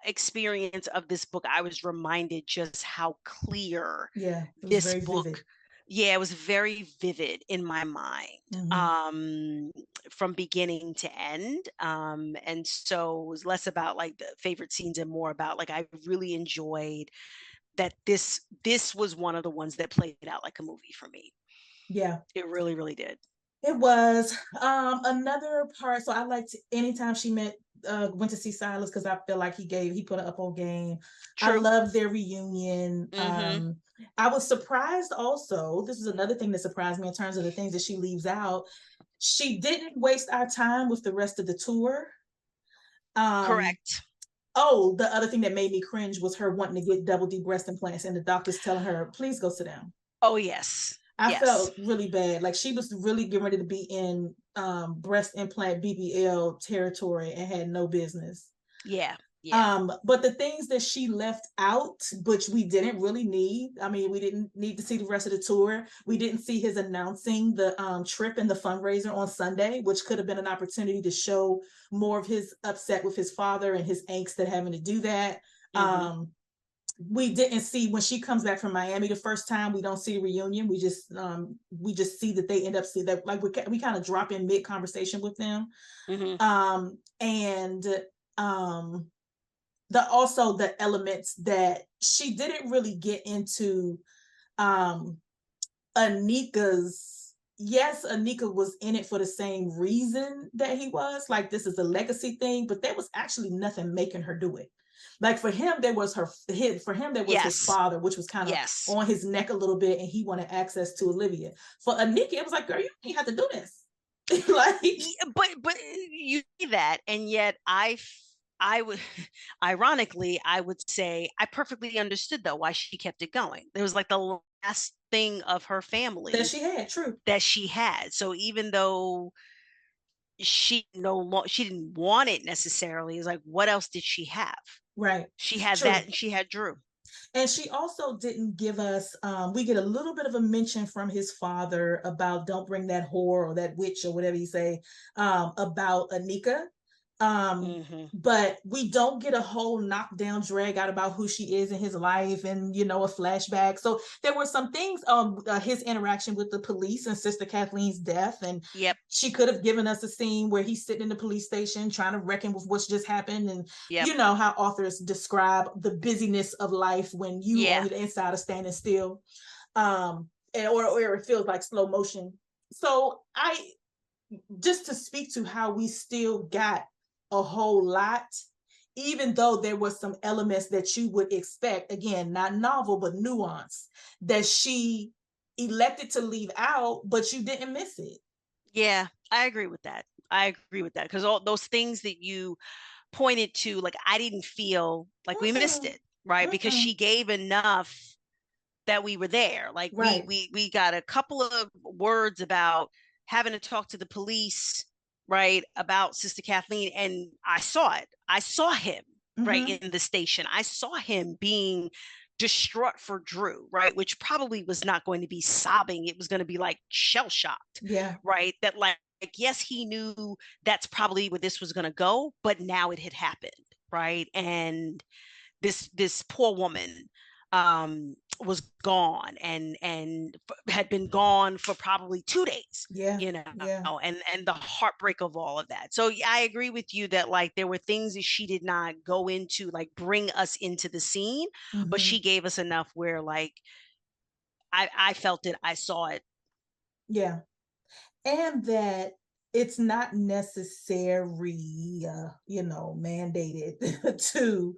experience of this book, I was reminded just how clear Yeah. It was this very book, vivid. yeah, it was very vivid in my mind, Mm-hmm. um from beginning to end. And so it was less about like the favorite scenes and more about, like, I really enjoyed that this was one of the ones that played out like a movie for me. Yeah. It really, really did. It was another part. So I liked anytime she went to see Silas because I feel like he put an up on game. I True. loved their reunion. Mm-hmm. I was surprised also. This is another thing that surprised me in terms of the things that she leaves out. She didn't waste our time with the rest of the tour. Um, Correct. oh, the other thing that made me cringe was her wanting to get double D breast implants and the doctors telling her, please go sit down. Oh, yes. I Yes. felt really bad. Like she was really getting ready to be in breast implant BBL territory and had no business. Yeah. Yeah. But the things that she left out, which we didn't really need. I mean, we didn't need to see the rest of the tour. We didn't see his announcing the trip and the fundraiser on Sunday, which could have been an opportunity to show more of his upset with his father and his angst at having to do that. Mm-hmm. We didn't see when she comes back from Miami the first time. We don't see a reunion. We just see that they end up see that, like, we kind of drop in mid conversation with them. Mm-hmm. And the also the elements that she didn't really get into. um Anika's, yes, Anika was in it for the same reason that he was. Like, this is a legacy thing, but there was actually nothing making her do it. Like for him, there was for him, there was his Yes. father, which was kind of Yes. on his neck a little bit, and he wanted access to Olivia. For Anika, it was like, girl, you ain't have to do this. Like, But you see that, and yet I would, ironically, I would say I perfectly understood though why she kept it going. There was like the last thing of her That family she had, true. that she had. So even though she didn't want it necessarily, it's like, what else did she have? Right. She had that, True. and she had Drew. And she also didn't give us, we get a little bit of a mention from his father about don't bring that whore or that witch or whatever you say, about Anika. But we don't get a whole knockdown drag out about who she is in his life and, you know, a flashback. So there were some things, his interaction with the police and Sister Kathleen's death. And Yep. she could have given us a scene where he's sitting in the police station trying to reckon with what's just happened. And Yep. you know how authors describe the busyness of life when you Yeah. on the inside are standing still, or it feels like slow motion. So I just to speak to how we still got a whole lot, even though there was some elements that you would expect, again, not novel, but nuance, that she elected to leave out, but you didn't miss it. Yeah, I agree with that. I agree with that, because all those things that you pointed to, like, I didn't feel like we missed it, right? Because she gave enough that we were there. Like, right. we got a couple of words about having to talk to the police, right, about Sister Kathleen, and I saw it. I saw him right in the station. I saw him being distraught for Drew, right, which probably was not going to be sobbing. It was going to be like shell shocked. Yeah. Right. That, like, yes, he knew that's probably where this was going to go, but now it had happened. Right. And this poor woman was gone and had been gone for probably 2 days. Yeah. You know, yeah. and the heartbreak of all of that. So yeah, I agree with you that, like, there were things that she did not go into, like, bring us into the scene, but she gave us enough where, like, I felt it, I saw it. Yeah. And that it's not necessary, you know, mandated to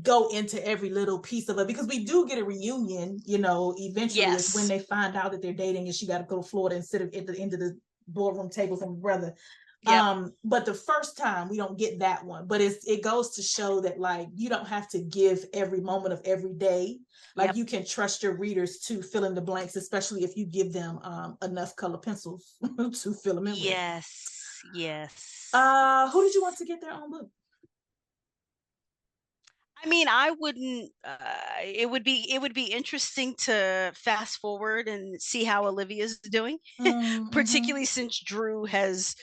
go into every little piece of it, because we do get a reunion, you know, eventually. It's when Yes. they find out that they're dating and she got to go to Florida and sit at the end of the boardroom table with her brother. Yep. But the first time we don't get that one, but it goes to show that, like, you don't have to give every moment of every day. Like, Yep. you can trust your readers to fill in the blanks, especially if you give them enough color pencils to fill them in with. Yes. Yes. Who did you want to get their own book? I mean, I wouldn't. It would be interesting to fast forward and see how Olivia's doing, particularly since Drew has,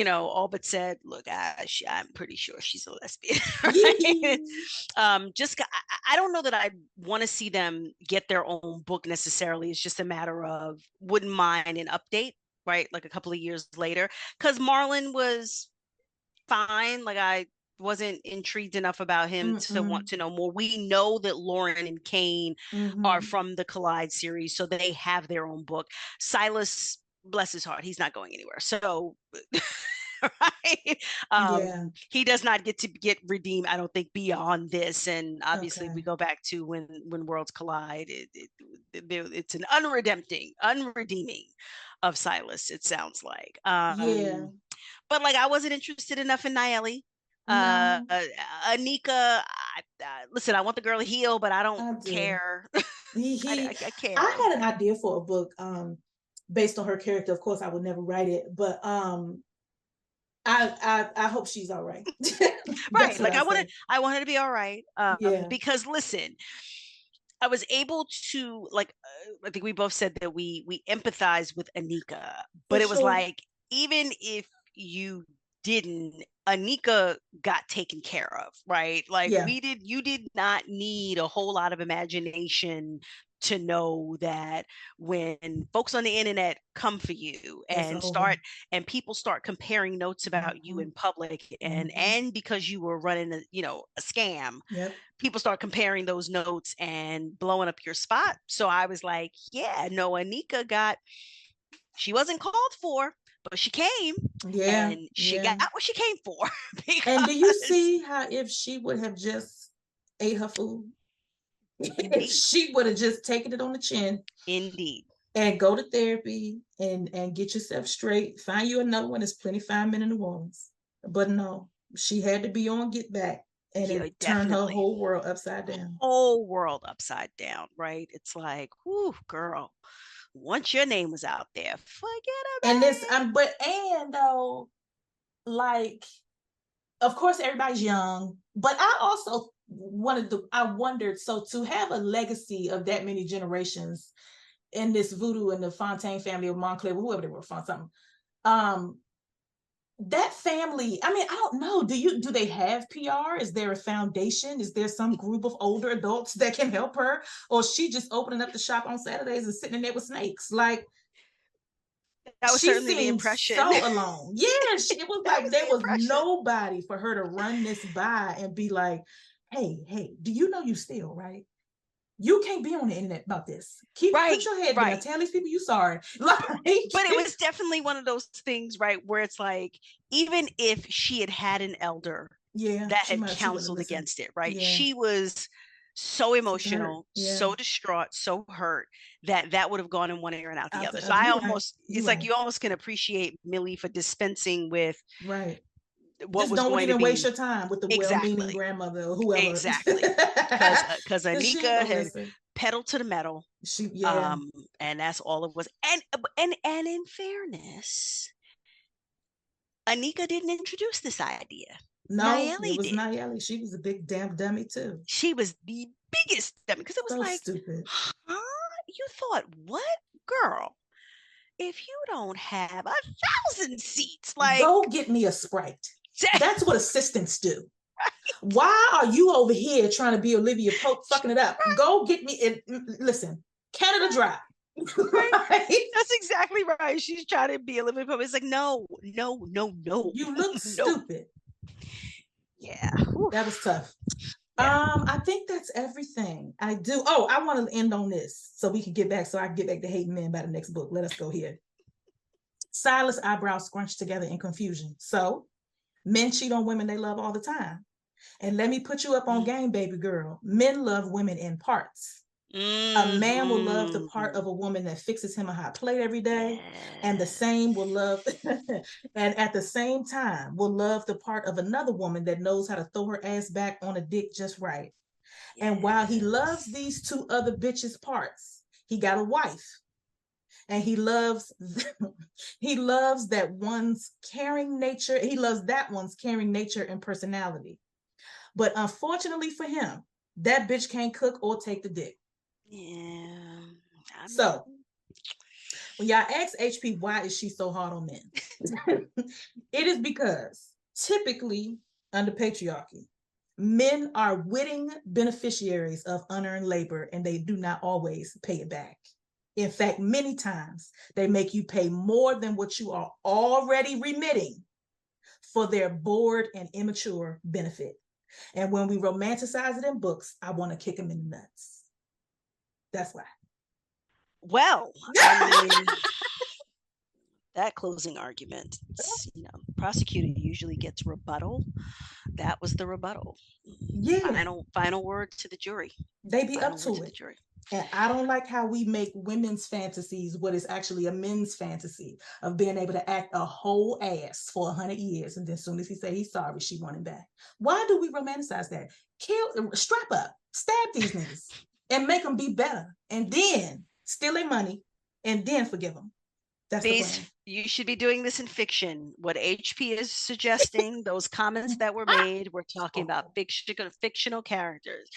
all but said, "Look, I'm pretty sure she's a lesbian." Right? I don't know that I want to see them get their own book necessarily. It's just a matter of, wouldn't mind an update, right? Like a couple of years later, because Marlon was fine. Like, I wasn't intrigued enough about him to want to know more. We know that Lauren and Kane are from the Collide series, so they have their own book. Silas, bless his heart, he's not going anywhere. So right. He does not get redeemed, I don't think, beyond this. And obviously we go back to when worlds collide. It's an unredeeming of Silas, it sounds like. But, like, I wasn't interested enough in Nayeli. No. Anika, listen, I want the girl to heal, but I don't care. I care. I had an idea for a book based on her character. Of course, I would never write it, but I hope she's all right. Right. Like, I want her to be all right. Yeah. Because, listen, I was able to, like, I think we both said that we empathize with Anika, but it was like, even if you didn't, Anika got taken care of, right? Like, you did not need a whole lot of imagination to know that when folks on the internet come for you and people start comparing notes about you in public, and because you were running a scam, people start comparing those notes and blowing up your spot. So I was like, yeah, no, Anika she wasn't called for, but she came, and she got what she came for. And do you see how, if she would have just ate her food, if she would have just taken it on the chin, indeed, and go to therapy and get yourself straight, find you another one. There's plenty fine men in New Orleans, but no, she had to be on Get Back. And Yeah, it turned her definitely. whole world upside down. Whole world upside down, right? It's like, whoo, girl, once your name was out there, forget And about this, it. and though, like, of course, everybody's young, but I also I wondered, so to have a legacy of that many generations in this voodoo and the Fontaine family of Montclair, whoever they were, something, um, that family, I mean, I don't know, do they have PR? Is there a foundation? Is there some group of older adults that can help her, or she just opening up the shop on Saturdays and sitting in there with snakes? Like, That was she certainly the seemed impression. so alone. Yeah, it was That like was there the was impression. nobody for her to run this by and be like, hey, do you know you steal, right? You can't be on the internet about this. Put Right, your head together. right. Tell these people you sorry. Like, But it was definitely one of those things, right, where it's like, even if she had had an elder yeah, that had she wouldn't have counseled listened. against it, right? Yeah, She was so super hurt. emotional, Yeah, so distraught, so hurt that that would have gone in one ear and out the out other. the So other. I You right. almost, You it's like right. you almost can appreciate Millie for dispensing with Right. what Just was don't going to even waste be your time with the well-meaning exactly, grandmother or whoever. exactly. Because She ain't Anika gonna had listen. pedaled to the metal, Yeah. and that's all it was. And in fairness, Anika didn't introduce this idea. No, it Nayeli was did. Nayeli. She was a big damn dummy too. She was the biggest dummy because it was So like, stupid. huh? You thought what, girl? If you don't have 1,000 seats, like, Go get me a Sprite. That's what assistants do. Why are you over here trying to be Olivia Pope fucking it up? Go get me it. Listen, Canada right, Dry. right. Right? That's exactly right. She's trying to be a living puppet. It's like, no, no, no, no, You look no. stupid. Yeah. That was tough. Yeah. I think that's everything. I do. Oh, I want to end on this so we can get back. So I can get back to hating men by the next book. Let us go here. Silas' eyebrows scrunched together in confusion. So men cheat on women they love all the time. And let me put you up on game, baby girl. Men love women in parts. A man will love the part Mm-hmm. of a woman that fixes him a hot plate every day, and the Yeah. same will love, and at the same time will love the part of another woman that knows how to throw her ass back on a dick just right. And while he loves Yes. these two other bitches' parts, he got a wife, and he loves he loves that one's caring nature. He loves that one's caring nature and personality. But unfortunately for him, that bitch can't cook or take the dick. Yeah. I mean, So when y'all ask HP why is she so hard on men, it is because typically under patriarchy, men are witting beneficiaries of unearned labor and they do not always pay it back. In fact, many times they make you pay more than what you are already remitting for their bored and immature benefit. And when we romanticize it in books, I want to kick them in the nuts. That's why. well, I mean, that closing argument, prosecutor usually gets rebuttal. That was the rebuttal. Yeah, Final word to the jury. they be up Final word to to the it. jury. And I don't like how we make women's fantasies what is actually a men's fantasy of being able to act a whole ass for 100 years. And then as soon as he say he's sorry, she want him back. Why do we romanticize that? Strap up, stab these niggas and make them be better. And then steal their money and then forgive them. That's the plan. You should be doing this in fiction. What HP is suggesting, those comments that were made, we're talking about fictional characters.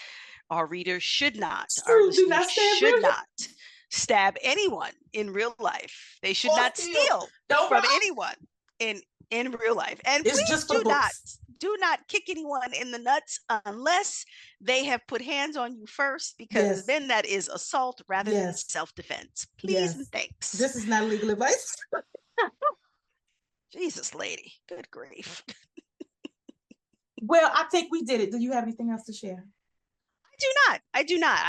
Our readers should not, our Do listeners not stab should women not stab anyone in real life. They should or not steal. steal Don't from rob. anyone in real life. And It's please just for the books. do not kick anyone in the nuts unless they have put hands on you first, because Yes. then that is assault rather than Yes. self-defense. Please and Yes. thanks. This is not legal advice. Jesus, lady. Good grief. Well, I think we did it. Do you have anything else to share? I do not.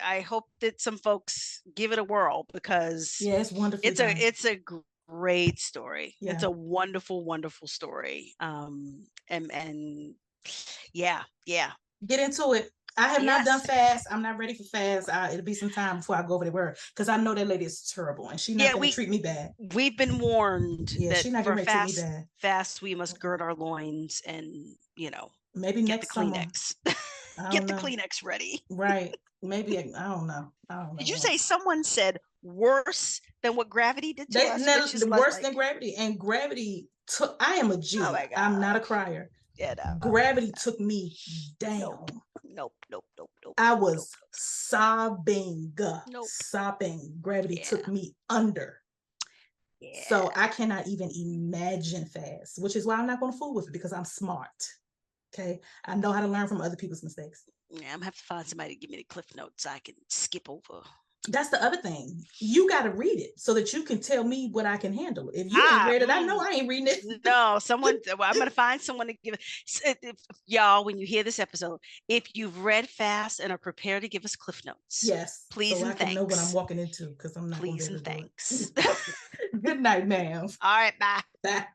I hope that some folks give it a whirl, because Yeah, it's wonderfully done. it's a great story. Yeah. It's a wonderful, wonderful story. And yeah. Get into it. I have not done Yes. fast. I'm not ready for fast. It'll be some time before I go over the word because I know that lady is terrible and she's not Yeah, going to treat me bad. we've been warned Yeah, that she's not for going to treat me bad. fast we must gird our loins and Maybe Get the next summer. Kleenex. I Get don't the know. Kleenex ready. Right. Maybe I don't know. Did you say someone said worse than what gravity did to us? No, Which is worse like, than gravity. And gravity took. I am a G. oh my God. I'm not a crier. Yeah, no. Gravity took me down. Nope. I was sobbing. Nope. Sobbing. Gravity took me under. Yeah. So I cannot even imagine fast, which is why I'm not going to fool with it, because I'm smart. Okay. I know how to learn from other people's mistakes. Yeah, I'm gonna have to find somebody to give me the cliff notes so I can skip over. That's the other thing. You got to read it so that you can tell me what I can handle. If you ain't read it, I know I ain't reading it. No, someone. Well, I'm gonna find someone to give it. Y'all, when you hear this episode, if you've read fast and are prepared to give us cliff notes, yes, please so and I can thanks. know what I'm walking into, because I'm not please gonna be able and to do thanks. it. Good night, ma'am. All right, bye. Bye.